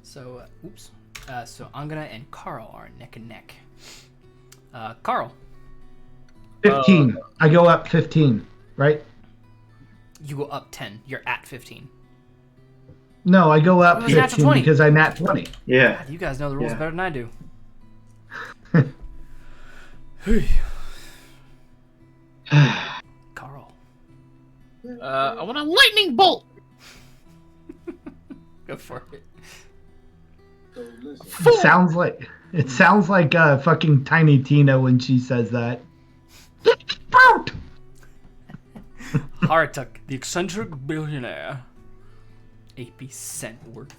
[SPEAKER 1] So, oops. So Angene and Karl are neck and neck. Karl,
[SPEAKER 5] 15. I go up 15, right?
[SPEAKER 1] you go up 10. You're at 15.
[SPEAKER 5] No, I go up
[SPEAKER 1] It was natural
[SPEAKER 5] 15
[SPEAKER 1] 20.
[SPEAKER 5] because I nat 20.
[SPEAKER 2] Yeah.
[SPEAKER 1] God, you guys know the rules
[SPEAKER 2] Yeah.
[SPEAKER 1] better than I do. Karl,
[SPEAKER 3] I want a lightning bolt!
[SPEAKER 1] go for it.
[SPEAKER 5] It sounds like fucking Tiny Tina when she says that. Out!
[SPEAKER 1] Harratuk, the eccentric billionaire. 8 cent worth.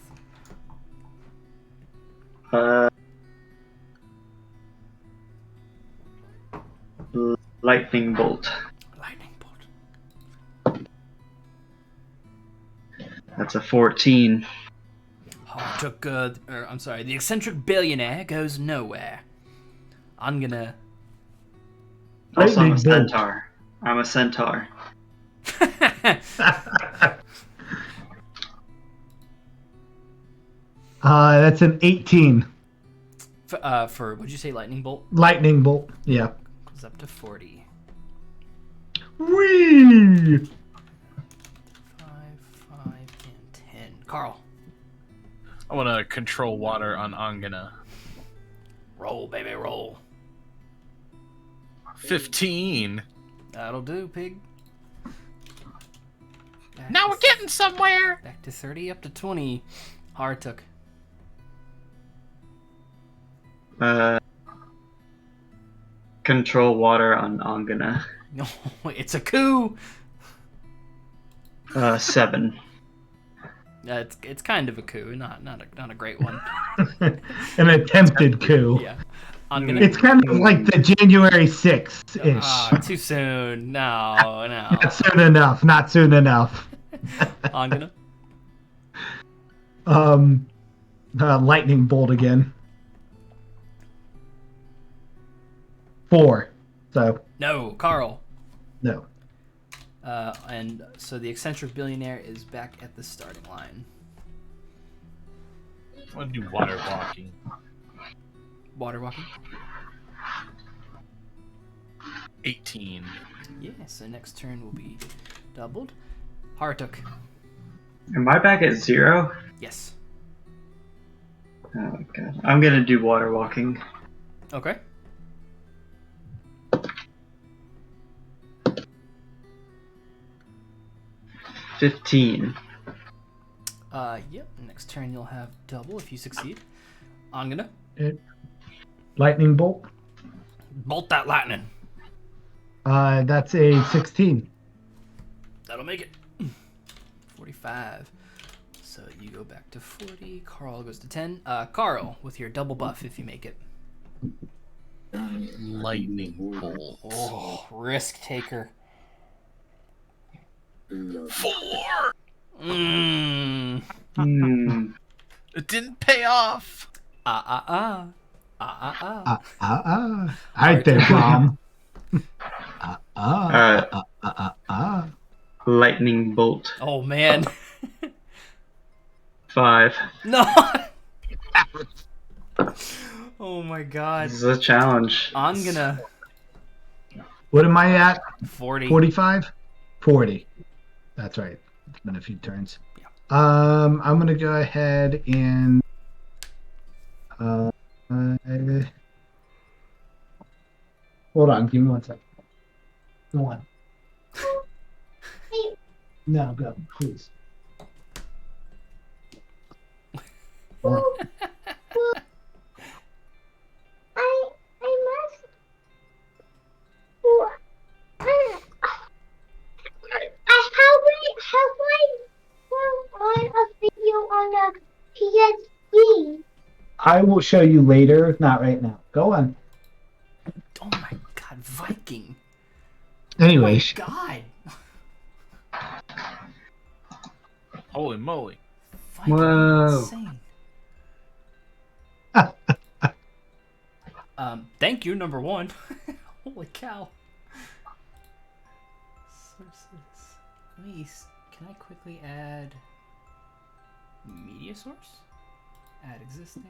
[SPEAKER 2] Lightning bolt.
[SPEAKER 1] Lightning bolt.
[SPEAKER 2] That's a 14.
[SPEAKER 1] Harratuk, I'm sorry, the eccentric billionaire goes nowhere. I'm gonna.
[SPEAKER 2] Also, I'm a
[SPEAKER 5] Lightning bolt.
[SPEAKER 2] centaur. I'm a centaur.
[SPEAKER 5] That's an 18.
[SPEAKER 1] For what'd you say, lightning bolt?
[SPEAKER 5] Lightning bolt. Yeah.
[SPEAKER 1] Goes up to 40.
[SPEAKER 5] Whee!
[SPEAKER 1] 5, 5, and 10. Karl,
[SPEAKER 3] I want to control water on Angene.
[SPEAKER 1] roll, baby, roll.
[SPEAKER 3] 15.
[SPEAKER 1] That'll do, pig. Back
[SPEAKER 3] Now
[SPEAKER 1] to
[SPEAKER 3] we're getting somewhere!
[SPEAKER 1] back to 30, up to 20. Harratuk.
[SPEAKER 2] Control water on Angana.
[SPEAKER 1] No, it's a coup.
[SPEAKER 2] 7.
[SPEAKER 1] It's kind of a coup, not a great one.
[SPEAKER 5] An attempted coup.
[SPEAKER 1] Yeah, I'm gonna.
[SPEAKER 5] It's kind of like the January 6th-ish.
[SPEAKER 1] Too soon. No.
[SPEAKER 5] Not soon enough. Not soon enough.
[SPEAKER 1] I'm gonna.
[SPEAKER 5] lightning bolt again. 4. So
[SPEAKER 1] No, Carl.
[SPEAKER 5] no.
[SPEAKER 1] And so the eccentric billionaire is back at the starting line.
[SPEAKER 3] I want to do water walking.
[SPEAKER 1] Water walking?
[SPEAKER 3] 18.
[SPEAKER 1] Yeah, so next turn will be doubled. Harratuk.
[SPEAKER 2] Am I back at 0?
[SPEAKER 1] Yes.
[SPEAKER 2] Oh god. I'm gonna do water walking.
[SPEAKER 1] Okay.
[SPEAKER 2] $15.
[SPEAKER 1] Yep. Next turn you'll have double if you succeed. Angene.
[SPEAKER 5] Lightning bolt.
[SPEAKER 1] Bolt that lightning.
[SPEAKER 5] That's a 16.
[SPEAKER 1] That'll make it. 45. So you go back to 40. Carl goes to 10. Carl, with your double buff if you make it.
[SPEAKER 3] Lightning bolt.
[SPEAKER 1] Oh, risk taker.
[SPEAKER 3] 4.
[SPEAKER 1] Mmm.
[SPEAKER 3] It didn't pay off.
[SPEAKER 1] Ah.
[SPEAKER 5] I think bomb.
[SPEAKER 2] Lightning bolt.
[SPEAKER 1] Oh man.
[SPEAKER 2] 5.
[SPEAKER 1] No. Oh my god.
[SPEAKER 2] This is a challenge.
[SPEAKER 1] I'm gonna
[SPEAKER 5] What am I at?
[SPEAKER 1] 40.
[SPEAKER 5] 45? 40. That's right. It's been a few turns.
[SPEAKER 1] Yeah.
[SPEAKER 5] I'm gonna go ahead and hold on, give me 1 second. Go on. No, go, please. I will show you later, not right now. Go on.
[SPEAKER 1] Oh my god, Viking.
[SPEAKER 5] Anyways,
[SPEAKER 1] Oh my god.
[SPEAKER 3] Holy moly.
[SPEAKER 1] Viking
[SPEAKER 2] Whoa.
[SPEAKER 1] insane. Thank you, number 1. Holy cow. Sources. Can I quickly add media source? Add existing.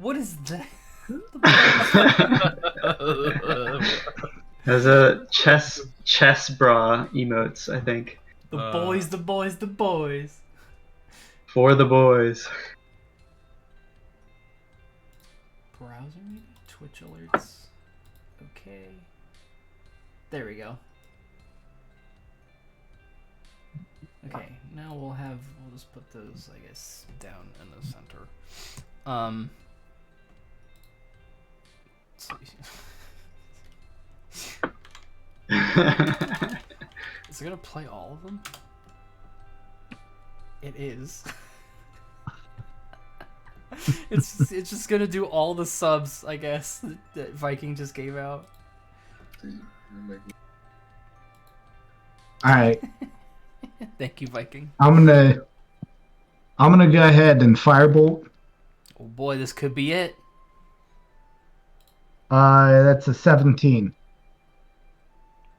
[SPEAKER 1] What is that?
[SPEAKER 2] There's a chess bra emotes, I think.
[SPEAKER 1] The boys.
[SPEAKER 2] For the boys.
[SPEAKER 1] Browser maybe? Twitch alerts. Okay. There we go. Okay, now we'll just put those, I guess, down in the center. Is it gonna play all of them? It is. It's just gonna do all the subs, I guess, that Viking just gave out.
[SPEAKER 5] all right.
[SPEAKER 1] Thank you, Viking.
[SPEAKER 5] I'm gonna go ahead and firebolt.
[SPEAKER 1] Oh boy, this could be it.
[SPEAKER 5] That's a 17.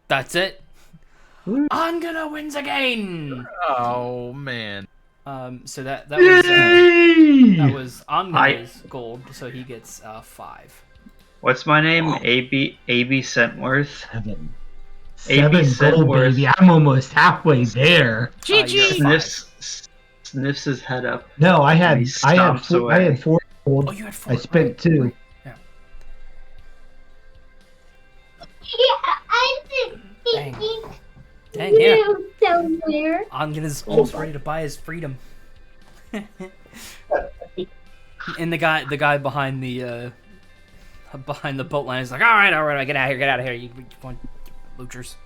[SPEAKER 1] That's it. Angene wins again.
[SPEAKER 3] Oh man.
[SPEAKER 1] So that
[SPEAKER 5] Yay!
[SPEAKER 1] was Angene's gold, so he gets 5.
[SPEAKER 2] What's my name? AB Centworth.
[SPEAKER 5] 7.
[SPEAKER 2] AB
[SPEAKER 5] 7 gold,
[SPEAKER 2] Centworth.
[SPEAKER 5] baby. I'm almost halfway there.
[SPEAKER 2] Sniffs his head up.
[SPEAKER 5] No, I
[SPEAKER 2] and
[SPEAKER 5] had
[SPEAKER 2] he stomps away.
[SPEAKER 5] I had 4 gold.
[SPEAKER 1] Oh, you had 4.
[SPEAKER 5] I spent 2.
[SPEAKER 1] Yeah.
[SPEAKER 6] Dang.
[SPEAKER 1] Dang, yeah.
[SPEAKER 6] Somewhere.
[SPEAKER 1] Angene's almost ready to buy his freedom. And the guy behind the boat line is like, all right, get out of here, you want loochers.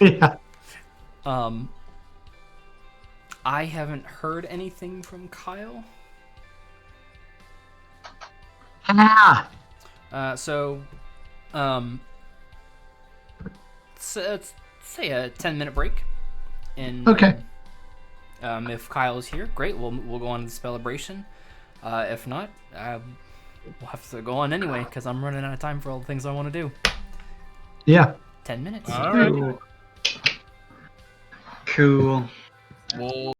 [SPEAKER 5] Yeah.
[SPEAKER 1] I haven't heard anything from Kyle.
[SPEAKER 5] Ah.
[SPEAKER 1] Let's say a 10-minute break. And
[SPEAKER 5] Okay.
[SPEAKER 1] If Kyle's here, great. We'll go on to the celebration. If not, we'll have to go on anyway because I'm running out of time for all the things I want to do.
[SPEAKER 5] Yeah.
[SPEAKER 1] 10 minutes.
[SPEAKER 3] All right.
[SPEAKER 2] Cool.
[SPEAKER 3] Well,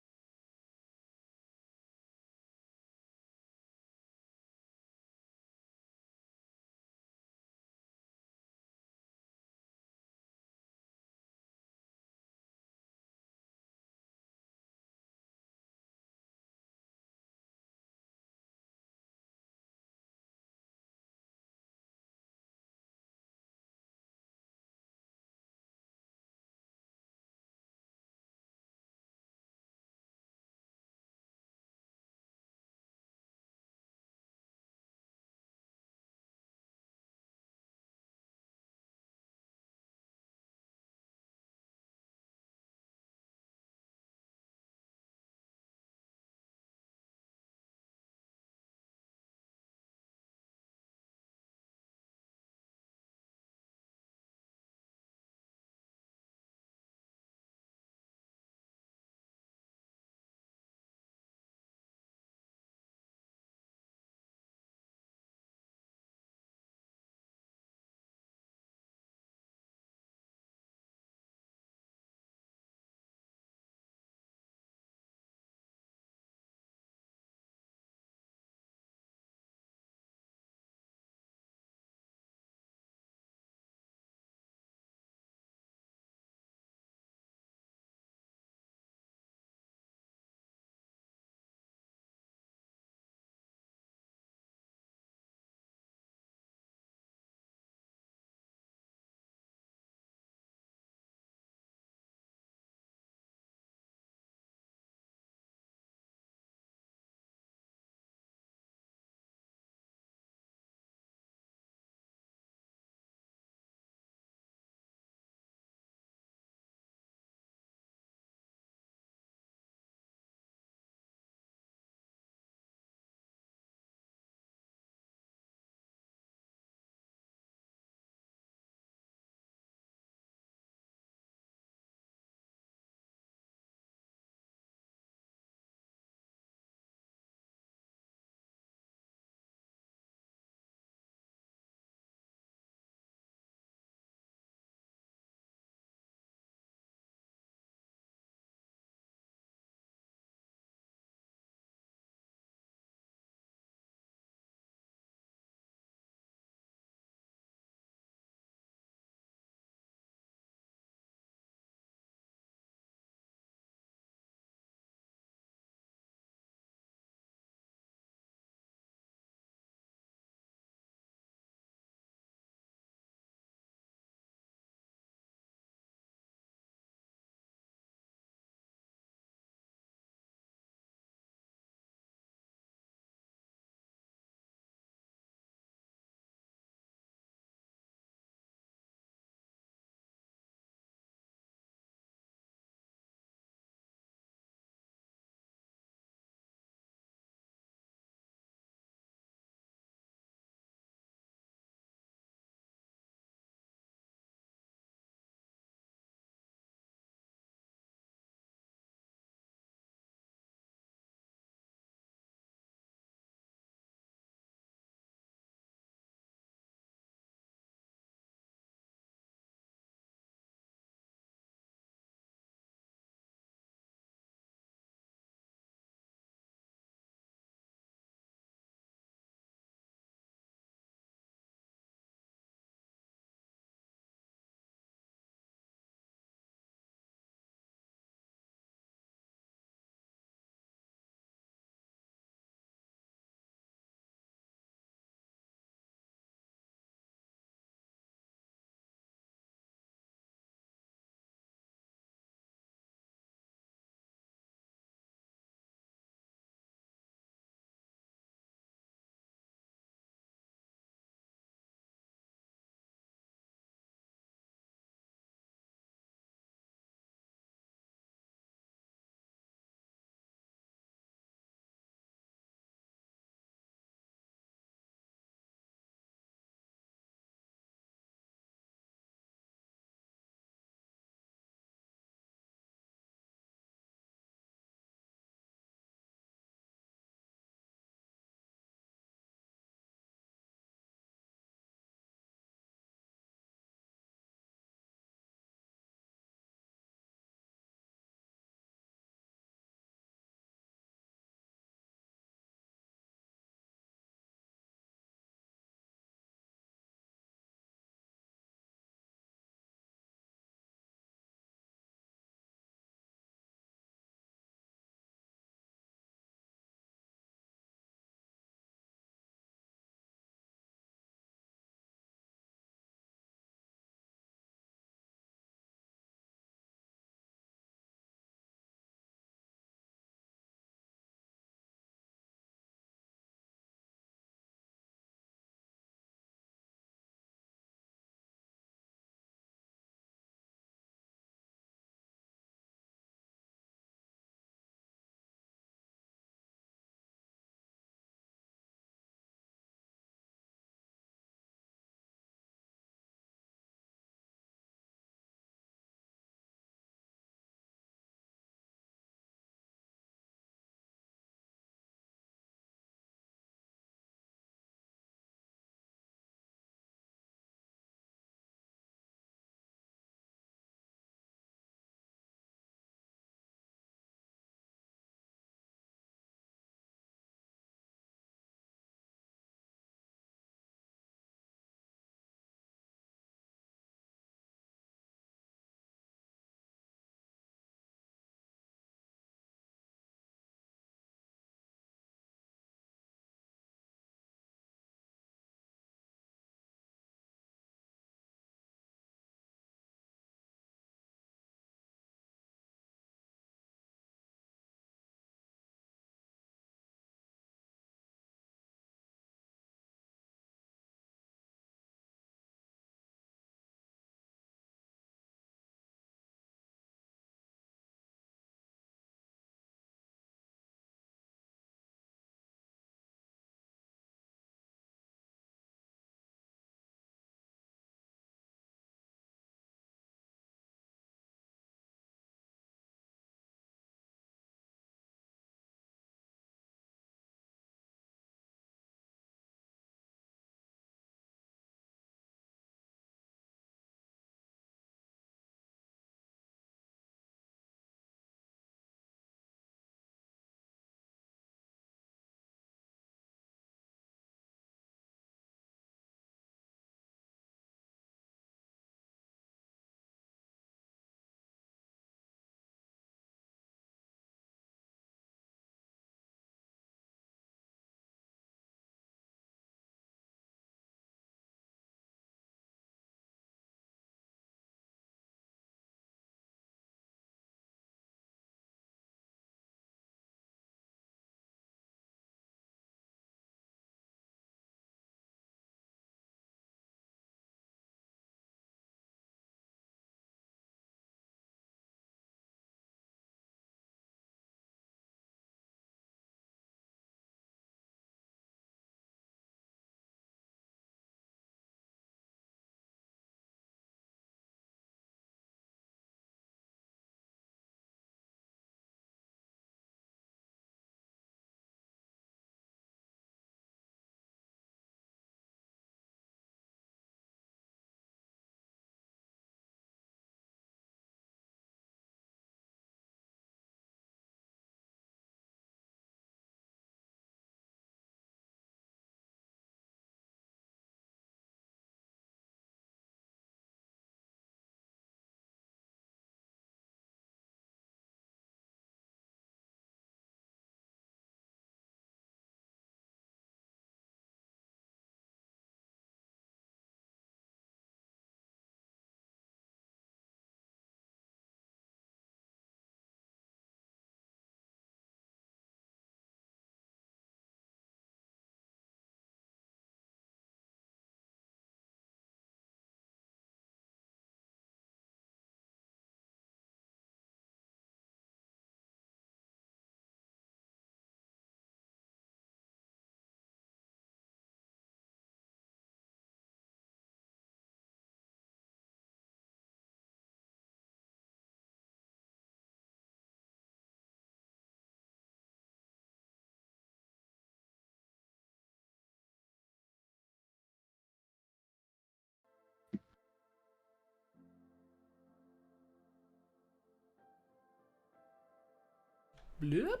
[SPEAKER 1] Bloop.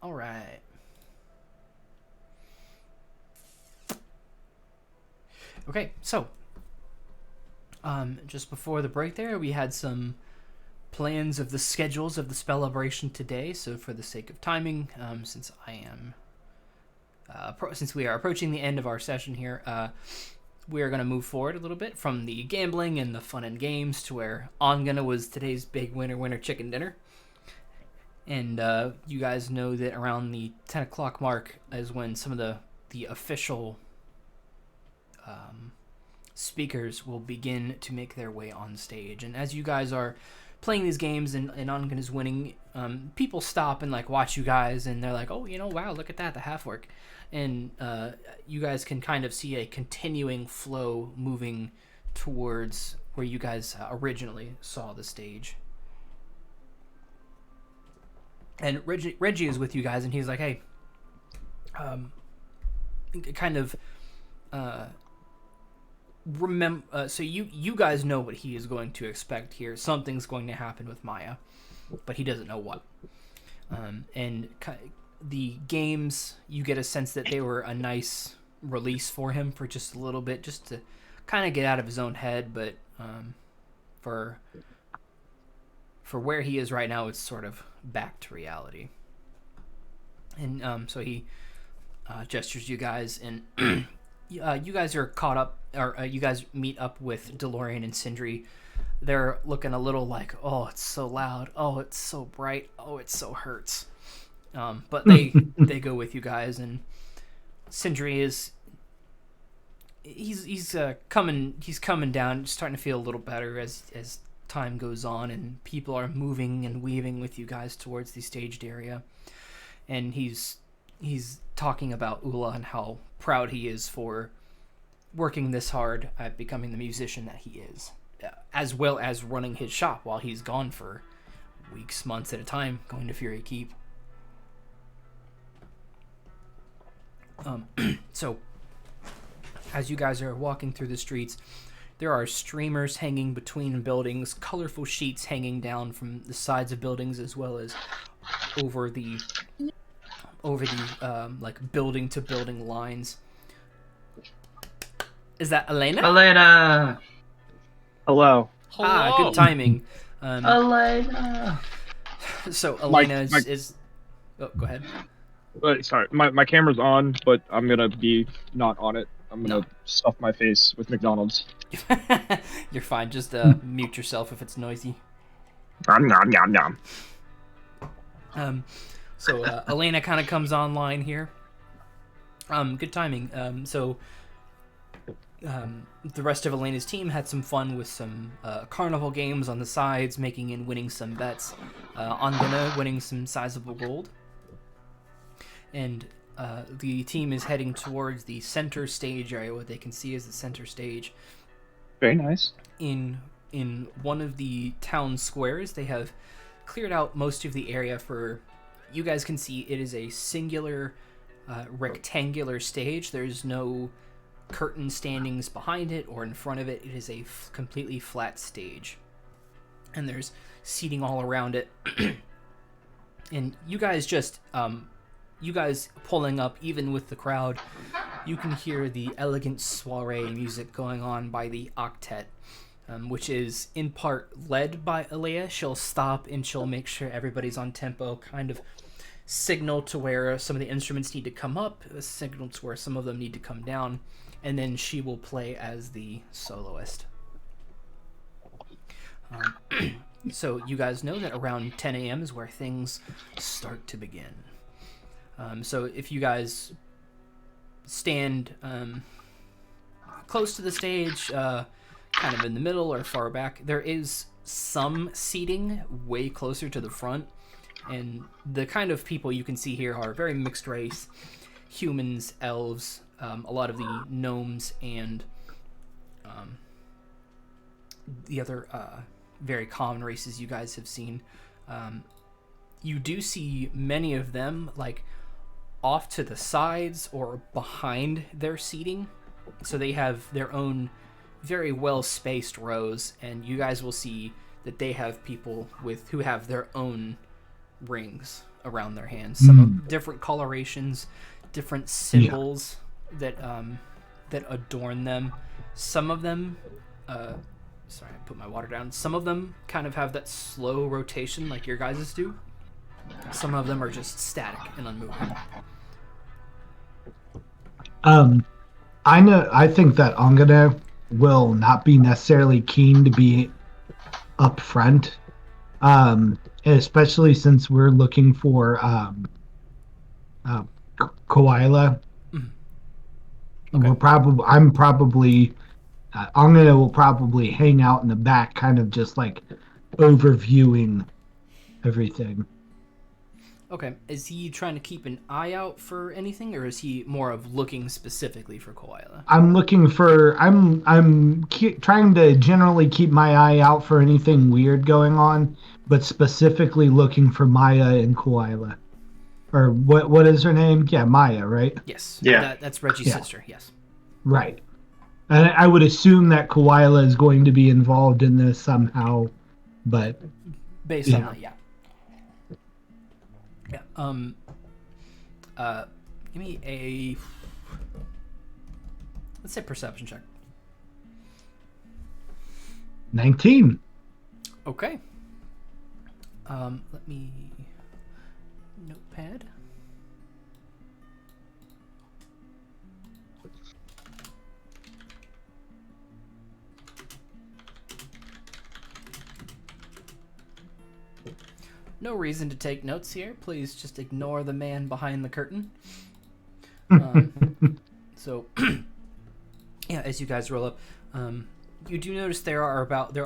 [SPEAKER 1] All right. Okay, so just before the break there, we had some plans of the schedules of the celebration today. So for the sake of timing, since we are approaching the end of our session here, we are going to move forward a little bit from the gambling and the fun and games to where Angene was today's big winner chicken dinner. And you guys know that around the 10 o'clock mark is when some of the official speakers will begin to make their way on stage. And as you guys are playing these games and Angene is winning, people stop and like watch you guys, and they're like, oh, wow, look at that, the half-orc. And you guys can kind of see a continuing flow moving towards where you guys originally saw the stage. And Reggie is with you guys, and he's like, hey, remember, so you guys know what he is going to expect here. Something's going to happen with Maya, but he doesn't know what. And the games, you get a sense that they were a nice release for him for just a little bit, just to kind of get out of his own head. But for where he is right now, it's sort of back to reality. And so he gestures you guys, and you guys are caught up, or you guys meet up with DeLorean and Sindri. They're looking a little like, oh, it's so loud, oh, it's so bright, oh, it so hurts. But they go with you guys, and Sindri is he's coming down, starting to feel a little better as time goes on, and people are moving and weaving with you guys towards the staged area. And he's talking about Ula and how proud he is for working this hard at becoming the musician that he is, as well as running his shop while he's gone for weeks, months at a time, going to Fury Keep. So as you guys are walking through the streets, there are streamers hanging between buildings, colorful sheets hanging down from the sides of buildings, as well as over the like building to building lines. Is that Alena?
[SPEAKER 2] Alena!
[SPEAKER 7] Hello.
[SPEAKER 1] Ah, good timing.
[SPEAKER 2] Alena!
[SPEAKER 1] So Alena is... Oh, go ahead.
[SPEAKER 7] Sorry, my camera's on, but I'm gonna be not on it. I'm gonna stuff my face with McDonald's.
[SPEAKER 1] You're fine. Just mute yourself if it's noisy.
[SPEAKER 7] Nom nom nom nom.
[SPEAKER 1] So Alena kind of comes online here. Good timing. So the rest of Elena's team had some fun with some carnival games on the sides, making and winning some bets. Angene winning some sizable gold. And the team is heading towards the center stage area, what they can see as the center stage.
[SPEAKER 7] Very nice.
[SPEAKER 1] In one of the town squares, they have cleared out most of the area for... You guys can see it is a singular rectangular stage. There's no curtain standings behind it or in front of it. It is a completely flat stage. And there's seating all around it. And you guys just... you guys pulling up, even with the crowd, you can hear the elegant soiree music going on by the octet, which is in part led by Alea. She'll stop and she'll make sure everybody's on tempo, kind of signal to where some of the instruments need to come up, a signal to where some of them need to come down, and then she will play as the soloist. So you guys know that around 10 a.m. is where things start to begin. So if you guys stand close to the stage, kind of in the middle or far back, there is some seating way closer to the front. And the kind of people you can see here are very mixed race, humans, elves, a lot of the gnomes, and the other very common races you guys have seen. You do see many of them, like, off to the sides or behind their seating, so they have their own very well spaced rows, and you guys will see that they have people who have their own rings around their hands. Some of different colorations, different symbols that adorn them. Some of them, sorry, I put my water down. Some of them kind of have that slow rotation like your guys' do. Some of them are just static and unmoving.
[SPEAKER 5] I think that Angene will not be necessarily keen to be up front, especially since we're looking for Koila.
[SPEAKER 1] Okay.
[SPEAKER 5] Angene will probably hang out in the back, kind of just like overviewing everything.
[SPEAKER 1] Okay, is he trying to keep an eye out for anything, or is he more of looking specifically for Koila?
[SPEAKER 5] Trying to generally keep my eye out for anything weird going on, but specifically looking for Maya and Koila. Or what is her name? Yeah, Maya, right?
[SPEAKER 1] Yes.
[SPEAKER 2] Yeah.
[SPEAKER 1] That's Reggie's sister, yes.
[SPEAKER 5] Right. And I would assume that Koila is going to be involved in this somehow, but
[SPEAKER 1] Based on that, yeah. Yeah. Give me a, let's say, perception check.
[SPEAKER 5] 19.
[SPEAKER 1] Okay. Let me notepad. No reason to take notes here. Please just ignore the man behind the curtain. So, yeah, as you guys roll up, you do notice there are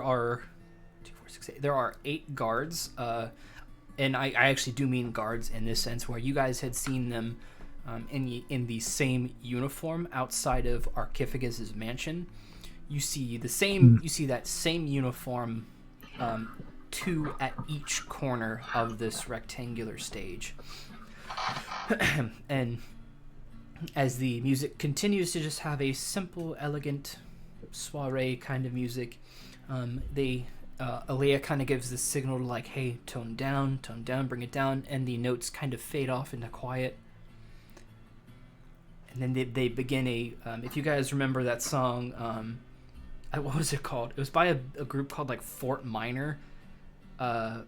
[SPEAKER 1] 8 guards, and I actually do mean guards in this sense, where you guys had seen them in the same uniform outside of Archifagus' mansion. You see that same uniform. 2 at each corner of this rectangular stage. And as the music continues to just have a simple, elegant soiree kind of music, Alea kind of gives this signal to like, hey, tone down, bring it down, and the notes kind of fade off into quiet. And then they begin if you guys remember that song, what was it called? It was by a group called like Fort Minor. I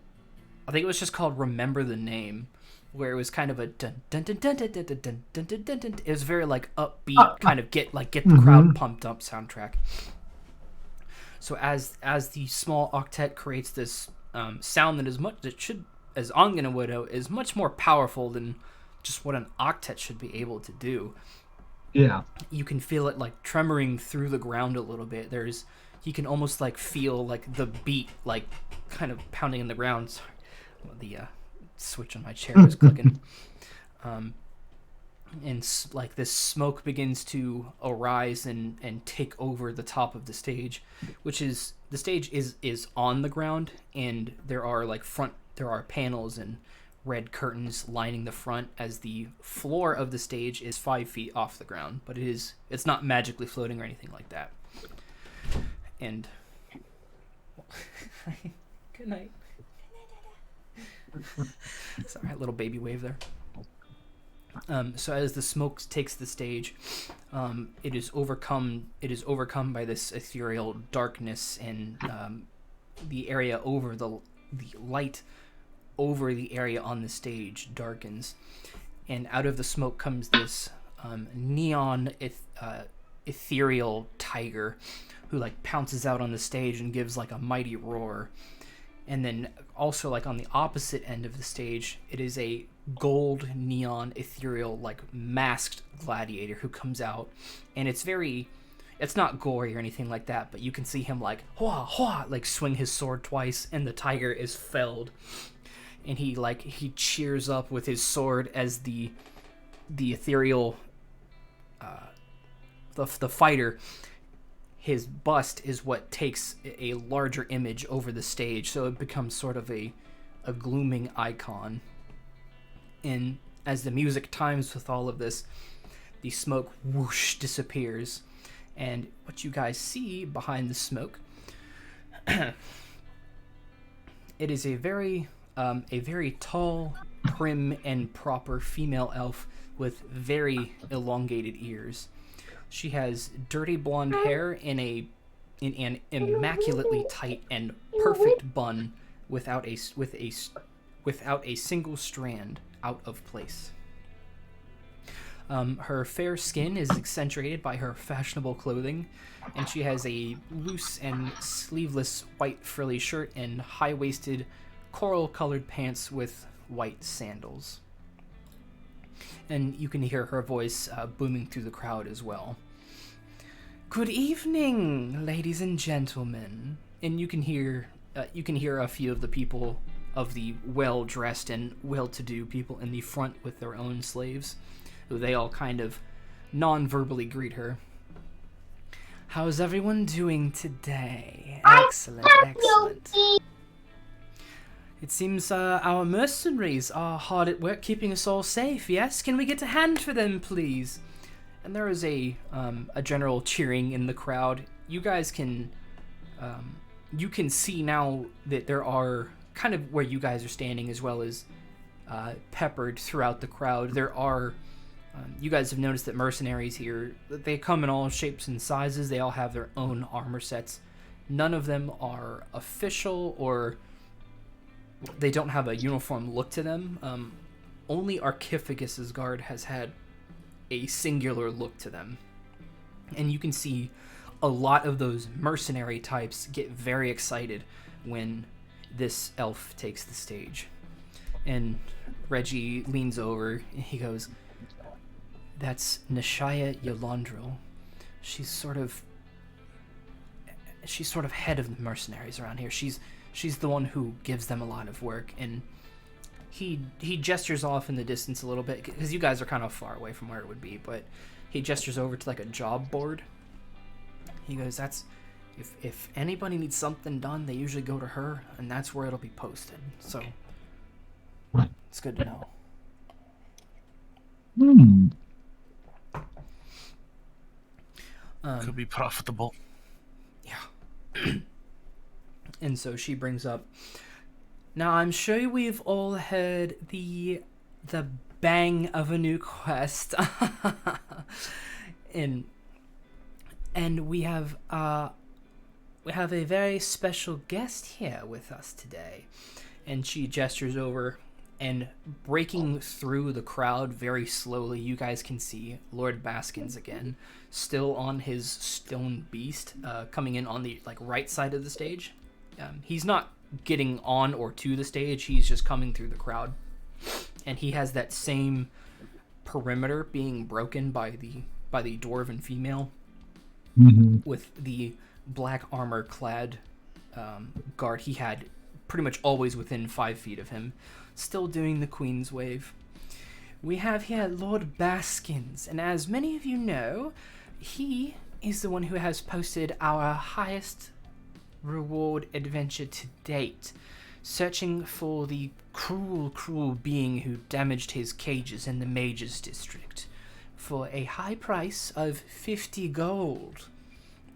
[SPEAKER 1] think it was just called Remember the Name, where it was kind of a dun dun dun dun dun dun dun dun dun dun dun dun. It was very like upbeat, kind of get the crowd pumped up soundtrack. So as the small octet creates this sound that as Angene would know, is much more powerful than just what an octet should be able to do.
[SPEAKER 5] Yeah.
[SPEAKER 1] You can feel it like tremoring through the ground a little bit. You can almost like feel like the beat like kind of pounding in the ground. Sorry. The switch on my chair is clicking. And like this smoke begins to arise and take over the top of the stage, the stage is on the ground, and there are panels and red curtains lining the front, as the floor of the stage is 5 feet off the ground, but it's not magically floating or anything like that. And good night. Sorry, a little baby wave there. So as the smoke takes the stage, it is overcome by this ethereal darkness, and the area over the light over the area on the stage darkens, and out of the smoke comes this neon ethereal tiger who like pounces out on the stage and gives like a mighty roar. And then also like on the opposite end of the stage, it is a gold neon ethereal like masked gladiator who comes out, and it's not gory or anything like that, but you can see him like hua hua like swing his sword twice, and the tiger is felled, and he cheers up with his sword as the ethereal the fighter, his bust is what takes a larger image over the stage, so it becomes sort of a glooming icon. And as the music times with all of this, the smoke whoosh disappears, and what you guys see behind the smoke, it is a very tall, prim and proper female elf with very elongated ears. She has dirty blonde hair in an immaculately tight and perfect bun without a single strand out of place. Her fair skin is accentuated by her fashionable clothing, and she has a loose and sleeveless white frilly shirt and high-waisted coral-colored pants with white sandals. And you can hear her voice booming through the crowd as well. Good evening, ladies and gentlemen. And you can hear a few of the people, of the well-dressed and well-to-do people in the front with their own slaves, who they all kind of non-verbally greet her. How's everyone doing today? Excellent, excellent. It seems our mercenaries are hard at work keeping us all safe, yes? Can we get a hand for them, please? And there is a general cheering in the crowd. You guys can see now that there are, kind of where you guys are standing, as well as peppered throughout the crowd, there are, you guys have noticed that mercenaries here, they come in all shapes and sizes. They all have their own armor sets. None of them are official, or they don't have a uniform look to them. Only Archificus's guard has had a singular look to them. And you can see a lot of those mercenary types get very excited when this elf takes the stage. And Reggie leans over and he goes, "That's Nishaya Yolandril. She's sort of head of the mercenaries around here. She's the one who gives them a lot of work." And he gestures off in the distance a little bit, because you guys are kind of far away from where it would be, but he gestures over to like a job board. He goes, "That's if anybody needs something done, they usually go to her, and that's where it'll be posted. So it's good to know."
[SPEAKER 3] Could be profitable.
[SPEAKER 1] Yeah. And so she brings up, "Now I'm sure we've all heard the bang of a new quest." and we have a very special guest here with us today. And she gestures over, and breaking through the crowd very slowly, you guys can see Lord Baskins again, still on his stone beast, coming in on the right side of the stage. He's not getting on or to the stage, he's just coming through the crowd. And he has that same perimeter being broken by the dwarven female, with the black armor clad guard he had pretty much always within 5 feet of him, still doing the Queen's Wave. We have here Lord Baskins, and as many of you know, he is the one who has posted our highest reward adventure to date, searching for the cruel being who damaged his cages in the Mage's district, for a high price of 50 gold.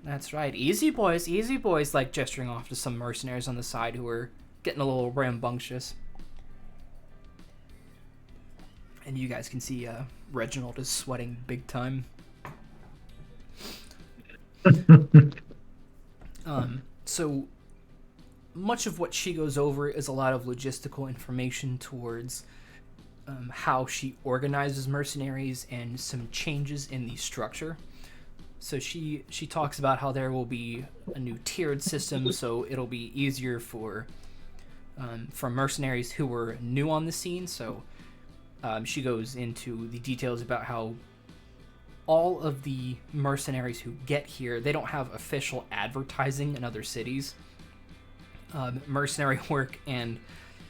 [SPEAKER 1] That's right, easy boys, like gesturing off to some mercenaries on the side who are getting a little rambunctious. And you guys can see Reginald is sweating big time. So much of what she goes over is a lot of logistical information towards how she organizes mercenaries and some changes in the structure. So she talks about how there will be a new tiered system, so it'll be easier for mercenaries who were new on the scene. So she goes into the details about how all of the mercenaries who get here, they don't have official advertising in other cities. Mercenary work and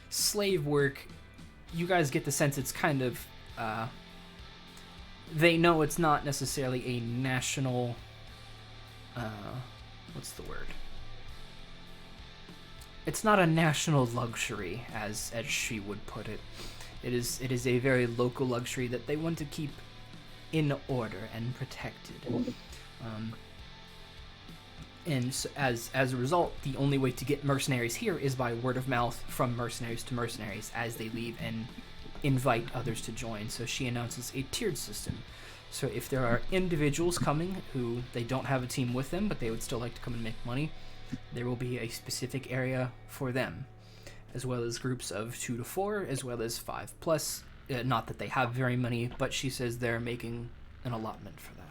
[SPEAKER 1] slave work, you guys get the sense it's kind of, they know it's not necessarily a national, what's the word? It's not a national luxury, as she would put it. It is a very local luxury that they want to keep in order and protected. And so as a result, the only way to get mercenaries here is by word of mouth from mercenaries to mercenaries as they leave and invite others to join. So she announces a tiered system. So if there are individuals coming who they don't have a team with them, but they would still like to come and make money, there will be a specific area for them, as well as groups of 2 to 4, as well as 5+. Not that they have very many, but she says they're making an allotment for that.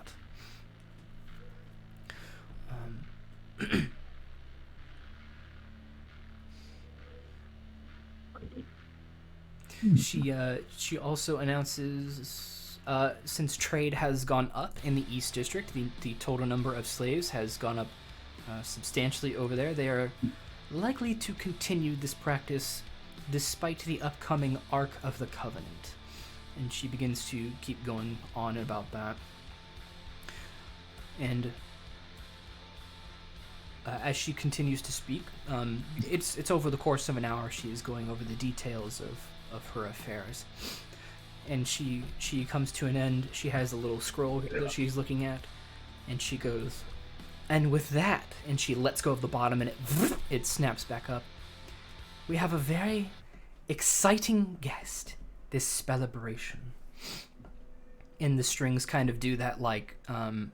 [SPEAKER 1] She also announces, since trade has gone up in the East District, the total number of slaves has gone up substantially over there. They are likely to continue this practice despite the upcoming Ark of the Covenant. And she begins to keep going on about that. And as she continues to speak, it's over the course of an hour. She is going over the details of her affairs, and she comes to an end. She has a little scroll that she's looking at, and she goes, and with that, and she lets go of the bottom, and it snaps back up. We have a very exciting guest this celebration. And the strings kind of do that, like, do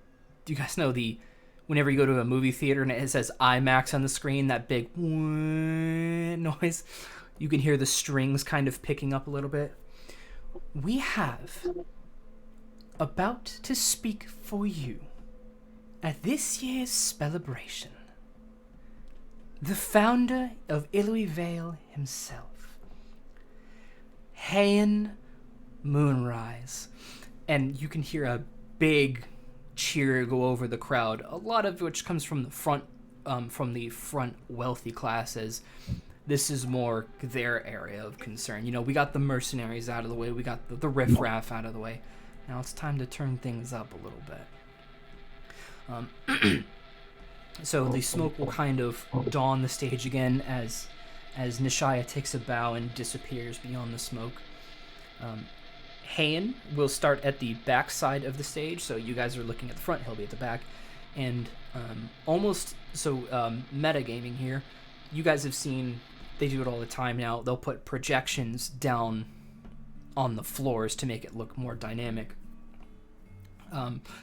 [SPEAKER 1] you guys know whenever you go to a movie theater and it says IMAX on the screen, that big noise? You can hear the strings kind of picking up a little bit. We have about to speak for you at this year's celebration the founder of Ilui Vale himself, Hayan Moonrise. And you can hear a big cheer go over the crowd, a lot of which comes from the front wealthy classes. This is more their area of concern. You know, we got the mercenaries out of the way, we got the riffraff out of the way. Now it's time to turn things up a little bit. So the smoke will kind of dawn the stage again as Nishaya takes a bow and disappears beyond the smoke. Hayan will start at the back side of the stage, so you guys are looking at the front, he'll be at the back. And metagaming here, you guys have seen, they do it all the time now, they'll put projections down on the floors to make it look more dynamic.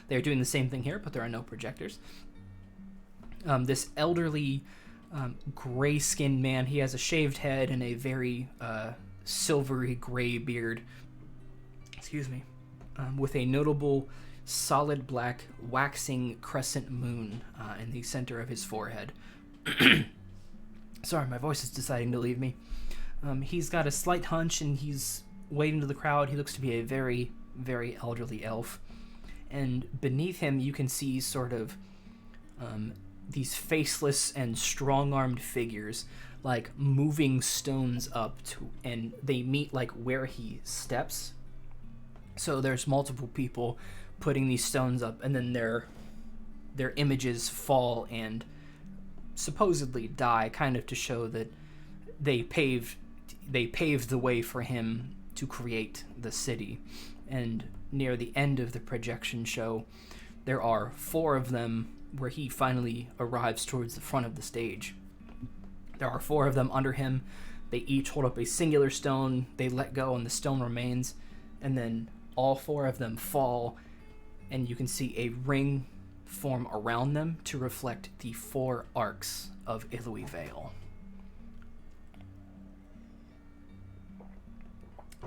[SPEAKER 1] They're doing the same thing here, but there are no projectors. This elderly, gray-skinned man, he has a shaved head and a very silvery gray beard, with a notable solid black waxing crescent moon in the center of his forehead. Sorry, my voice is deciding to leave me. He's got a slight hunch and he's waving to the crowd. He looks to be a very, very elderly elf. And beneath him you can see sort of these faceless and strong-armed figures, like moving stones up to, and they meet like where he steps. So there's multiple people putting these stones up, and then their images fall and supposedly die, kind of to show that they paved the way for him to create the city. And near the end of the projection show, there are 4 of them where he finally arrives towards the front of the stage. There are 4 of them under him. They each hold up a singular stone. They let go and the stone remains, and then all 4 of them fall, and you can see a ring form around them to reflect the 4 arcs of Ilui Vale.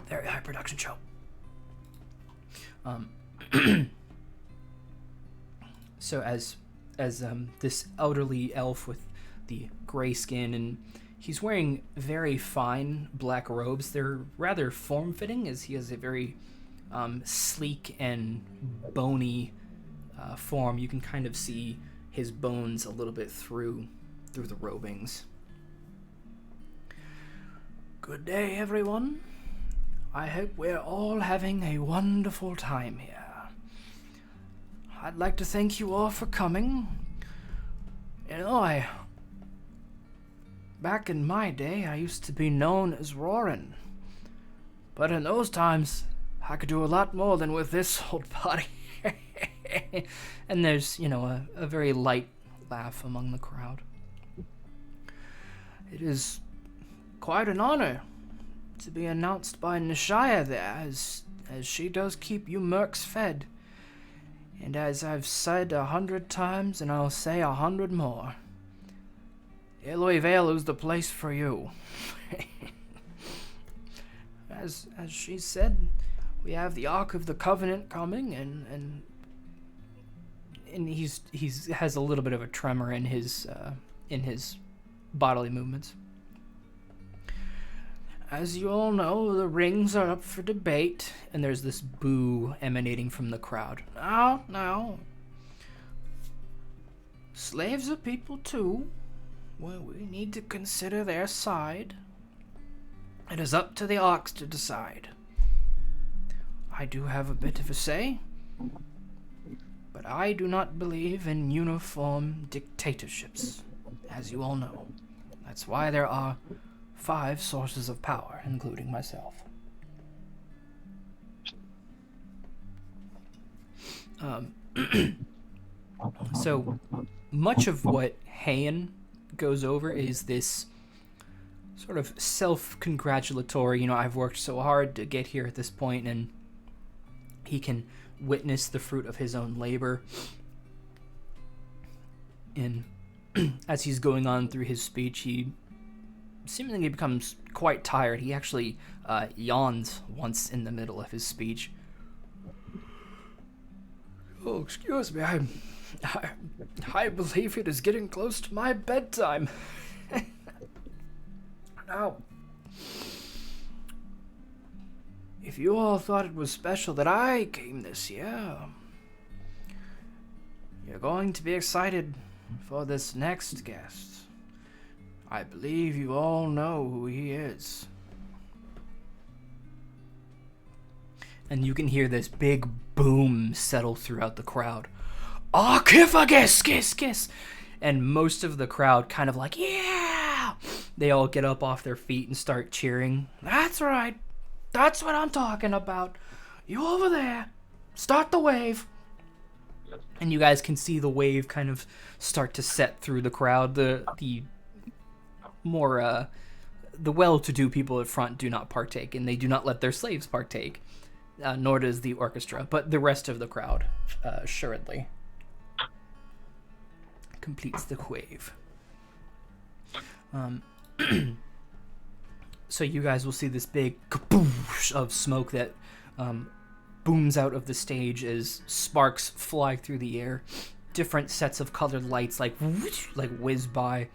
[SPEAKER 1] Very high production show. So as this elderly elf with the gray skin, and he's wearing very fine black robes. They're rather form-fitting, as he has a very sleek and bony form. You can kind of see his bones a little bit through the robings. Good day, everyone. I hope we're all having a wonderful time here. I'd like to thank you all for coming. You know, back in my day, I used to be known as Roarin'. But in those times, I could do a lot more than with this old body. And there's, a very light laugh among the crowd. It is quite an honor to be announced by Nishaya there, as she does keep you mercs fed. And as I've said 100 times, and I'll say 100 more, Eloi Vale is the place for you. As she said, we have the Ark of the Covenant coming, and he has a little bit of a tremor in his bodily movements. As you all know, the rings are up for debate, and there's this boo emanating from the crowd. Now, slaves are people too. Well, we need to consider their side. It is up to the orcs to decide. I do have a bit of a say, but I do not believe in uniform dictatorships, as you all know. That's why there are 5 sources of power, including myself. So, much of what Hayan goes over is this sort of self-congratulatory, I've worked so hard to get here at this point, and he can witness the fruit of his own labor. And as he's going on through his speech, he seemingly becomes quite tired. He actually yawns once in the middle of his speech. Oh, excuse me, I believe it is getting close to my bedtime. Now, if you all thought it was special that I came this year, you're going to be excited for this next guest. I believe you all know who he is. And you can hear this big boom settle throughout the crowd. Archifagus! And most of the crowd kind of like, yeah! They all get up off their feet and start cheering. That's right. That's what I'm talking about. You over there. Start the wave. And you guys can see the wave kind of start to set through the crowd. The more, the well-to-do people at front do not partake, and they do not let their slaves partake. Nor does the orchestra, but the rest of the crowd, assuredly, completes the wave. So you guys will see this big kaboosh of smoke that booms out of the stage as sparks fly through the air. Different sets of colored lights like whiz by.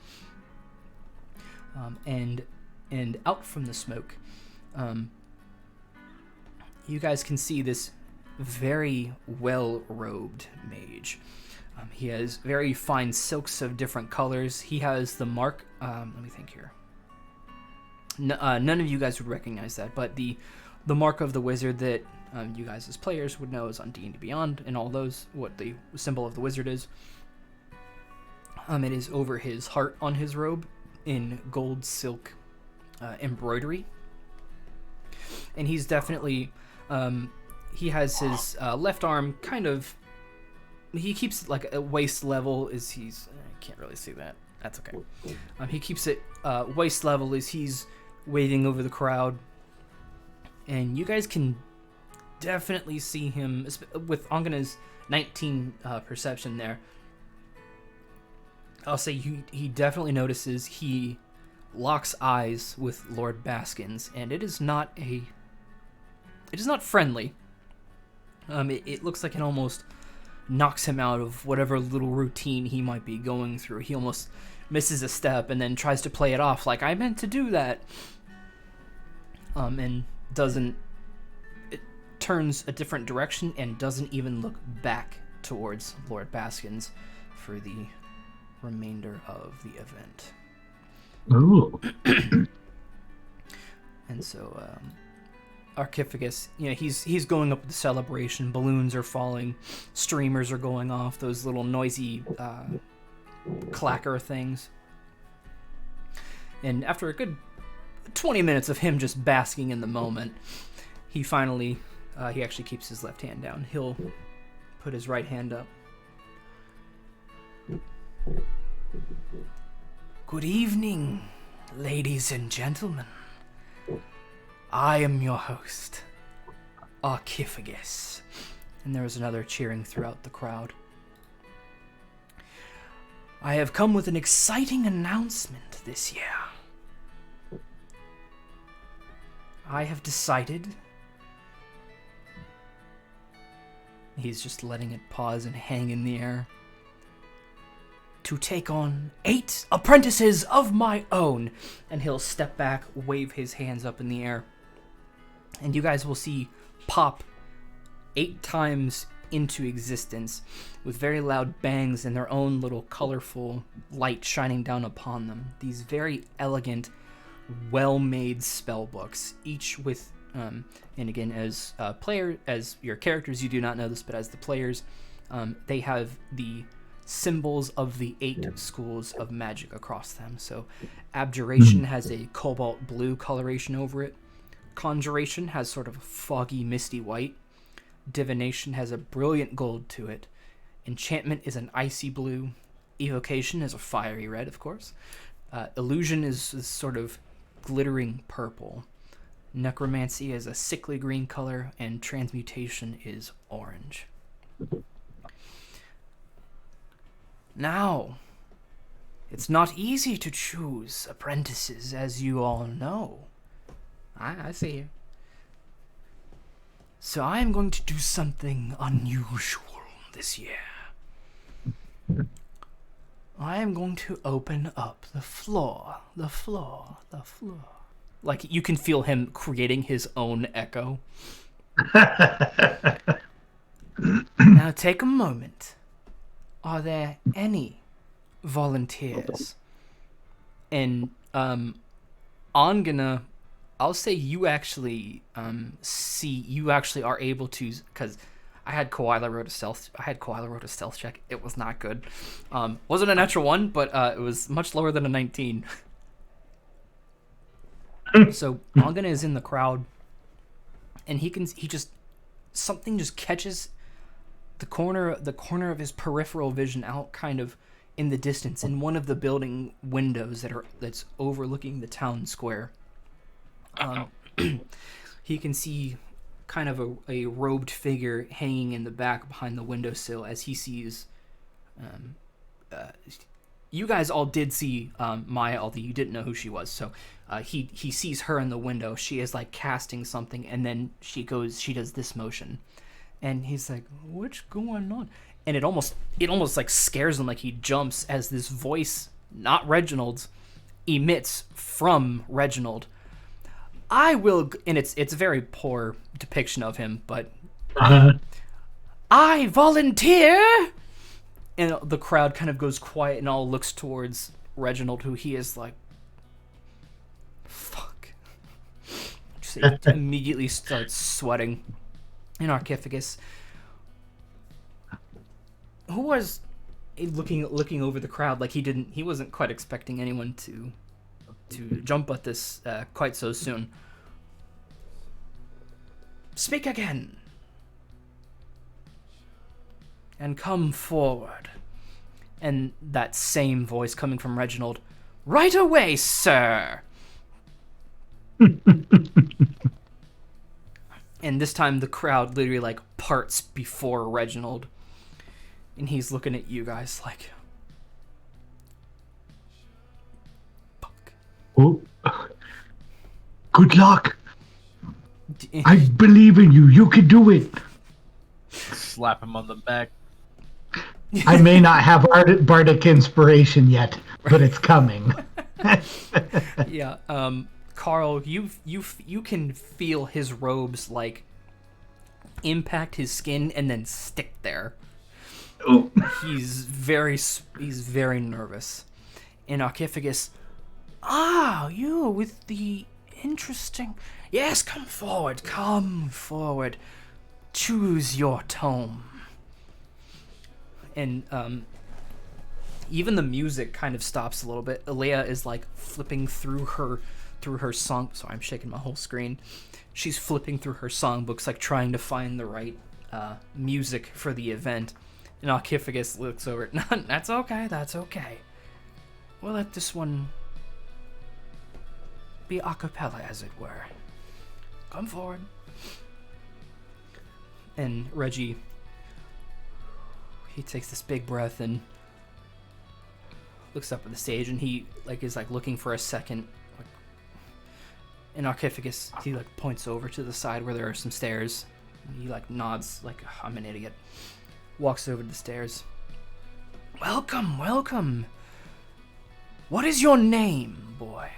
[SPEAKER 1] And out from the smoke, you guys can see this very well-robed mage. He has very fine silks of different colors. He has the mark. Let me think here. None of you guys would recognize that, but the mark of the wizard that you guys as players would know is on D&D Beyond and all those, what the symbol of the wizard is. It is over his heart on his robe in gold silk embroidery. And he's definitely, he has his left arm kind of, he keeps it like a waist level as he's, I can't really see that. That's okay. He keeps it waist level as he's waving over the crowd. And you guys can definitely see him, with Angene's 19 perception there. I'll say he definitely notices he locks eyes with Lord Baskins, and it is not friendly. It looks like it almost knocks him out of whatever little routine he might be going through. He almost misses a step and then tries to play it off like, I meant to do that. And doesn't, it turns a different direction and doesn't even look back towards Lord Baskins for the remainder of the event.
[SPEAKER 5] Ooh.
[SPEAKER 1] And so, Archifagus, he's going up with the celebration. Balloons are falling, streamers are going off, those little noisy clacker things. And after a good 20 minutes of him just basking in the moment, he finally, he actually keeps his left hand down. He'll put his right hand up. Good evening, ladies and gentlemen. I am your host, Archifagus. And there was another cheering throughout the crowd. I have come with an exciting announcement this year. I have decided... He's just letting it pause and hang in the air. To take on 8 apprentices of my own. And he'll step back, wave his hands up in the air. And you guys will see pop 8 times into existence with very loud bangs and their own little colorful light shining down upon them. These very elegant, well-made spell books, each with, and again, as as your characters, you do not know this, but as the players, they have the symbols of the 8 schools of magic across them. So, Abjuration has a cobalt blue coloration over it. Conjuration has sort of a foggy, misty white. Divination has a brilliant gold to it. Enchantment is an icy blue. Evocation is a fiery red, of course. Illusion is sort of glittering purple. Necromancy is a sickly green color, and Transmutation is orange. Now, it's not easy to choose apprentices, as you all know. I see you. So I am going to do something unusual this year. I am going to open up the floor. Like, you can feel him creating his own echo. Now take a moment. Are there any volunteers? And, Angene, I'll say you actually you actually are able to, because I had Koala wrote a stealth check. It was not good. Wasn't a natural 1, but it was much lower than a 19. So Angene is in the crowd, and something just catches the corner of his peripheral vision out kind of in the distance in one of the building windows that's overlooking the town square. He can see kind of a robed figure hanging in the back behind the windowsill as he sees you guys all did see Maya, although you didn't know who she was. So he sees her in the window. She is like casting something, and then she does this motion, and he's like, "What's going on?" And it almost like scares him, like he jumps as this voice, not Reginald's, emits from Reginald. I will, and it's a very poor depiction of him, but I volunteer. And the crowd kind of goes quiet and all looks towards Reginald, who he is like, fuck. Just immediately starts sweating. And Archifagus, who was looking over the crowd like he wasn't quite expecting anyone to jump at this quite so soon. Speak again. And come forward. And that same voice coming from Reginald. Right away, sir! And this time the crowd literally like parts before Reginald. And he's looking at you guys like... Fuck.
[SPEAKER 5] Oh. Good luck. I believe in you. You can do it.
[SPEAKER 3] Slap him on the back.
[SPEAKER 5] I may not have bardic inspiration yet, but it's coming.
[SPEAKER 1] Yeah, Karl, you can feel his robes like impact his skin and then stick there.
[SPEAKER 5] Oh.
[SPEAKER 1] He's very nervous. And Archifagus, you with the interesting. Yes, come forward. Choose your tome. And even the music kind of stops a little bit. Alea is like flipping through her song. Sorry, I'm shaking my whole screen. She's flipping through her songbooks, like trying to find the right music for the event. And Archifagus looks over. That's okay. We'll let this one be a cappella, as it were. Come forward. And Reggie, he takes this big breath and looks up at the stage, and he is looking for a second. And Archificus, he points over to the side where there are some stairs. He nods like I'm an idiot. Walks over to the stairs. Welcome, welcome. What is your name, boy?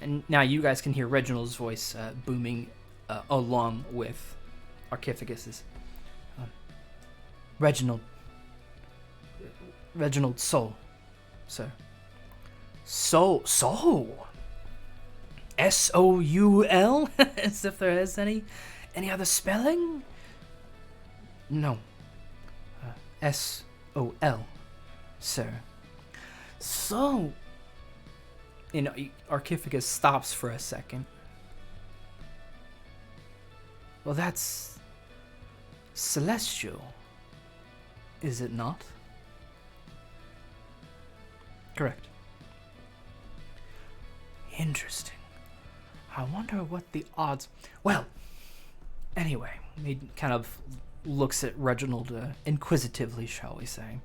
[SPEAKER 1] And now you guys can hear Reginald's voice booming along with Archificus's. Reginald Soul, sir. Soul? S-O-U-L? As if there is any other spelling? No. S-O-L, sir. So... Archificus stops for a second. Well, that's... celestial, is it not? Correct. Interesting. I wonder what the odds... Well, anyway, he kind of looks at Reginald inquisitively, shall we say.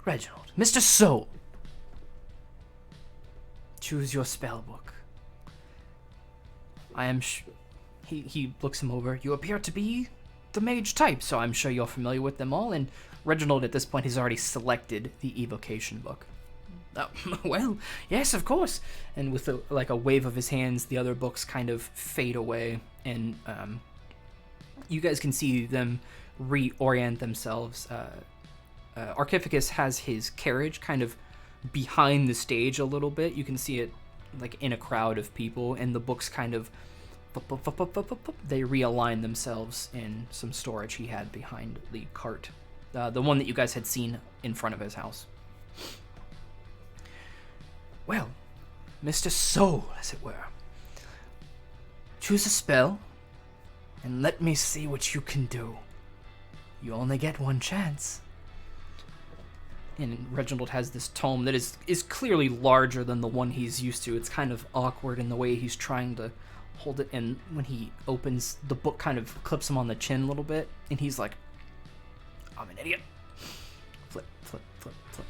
[SPEAKER 1] Reginald, Mr. Soul, choose your spell book. I am he looks him over. You appear to be the mage type, so I'm sure you're familiar with them all, and Reginald at this point has already selected the evocation book. Well, yes, of course. And with a wave of his hands, the other books kind of fade away, and you guys can see them reorient themselves. Archificus has his carriage kind of behind the stage a little bit. You can see it in a crowd of people, and the books kind of they realign themselves in some storage he had behind the cart, the one that you guys had seen in front of his house. Well, Mr. Soul, as it were, choose a spell, and let me see what you can do. You only get one chance. And Reginald has this tome that is clearly larger than the one he's used to. It's kind of awkward in the way he's trying to hold it, and when he opens, the book kind of clips him on the chin a little bit, and he's like, I'm an idiot. Flip, flip, flip, flip.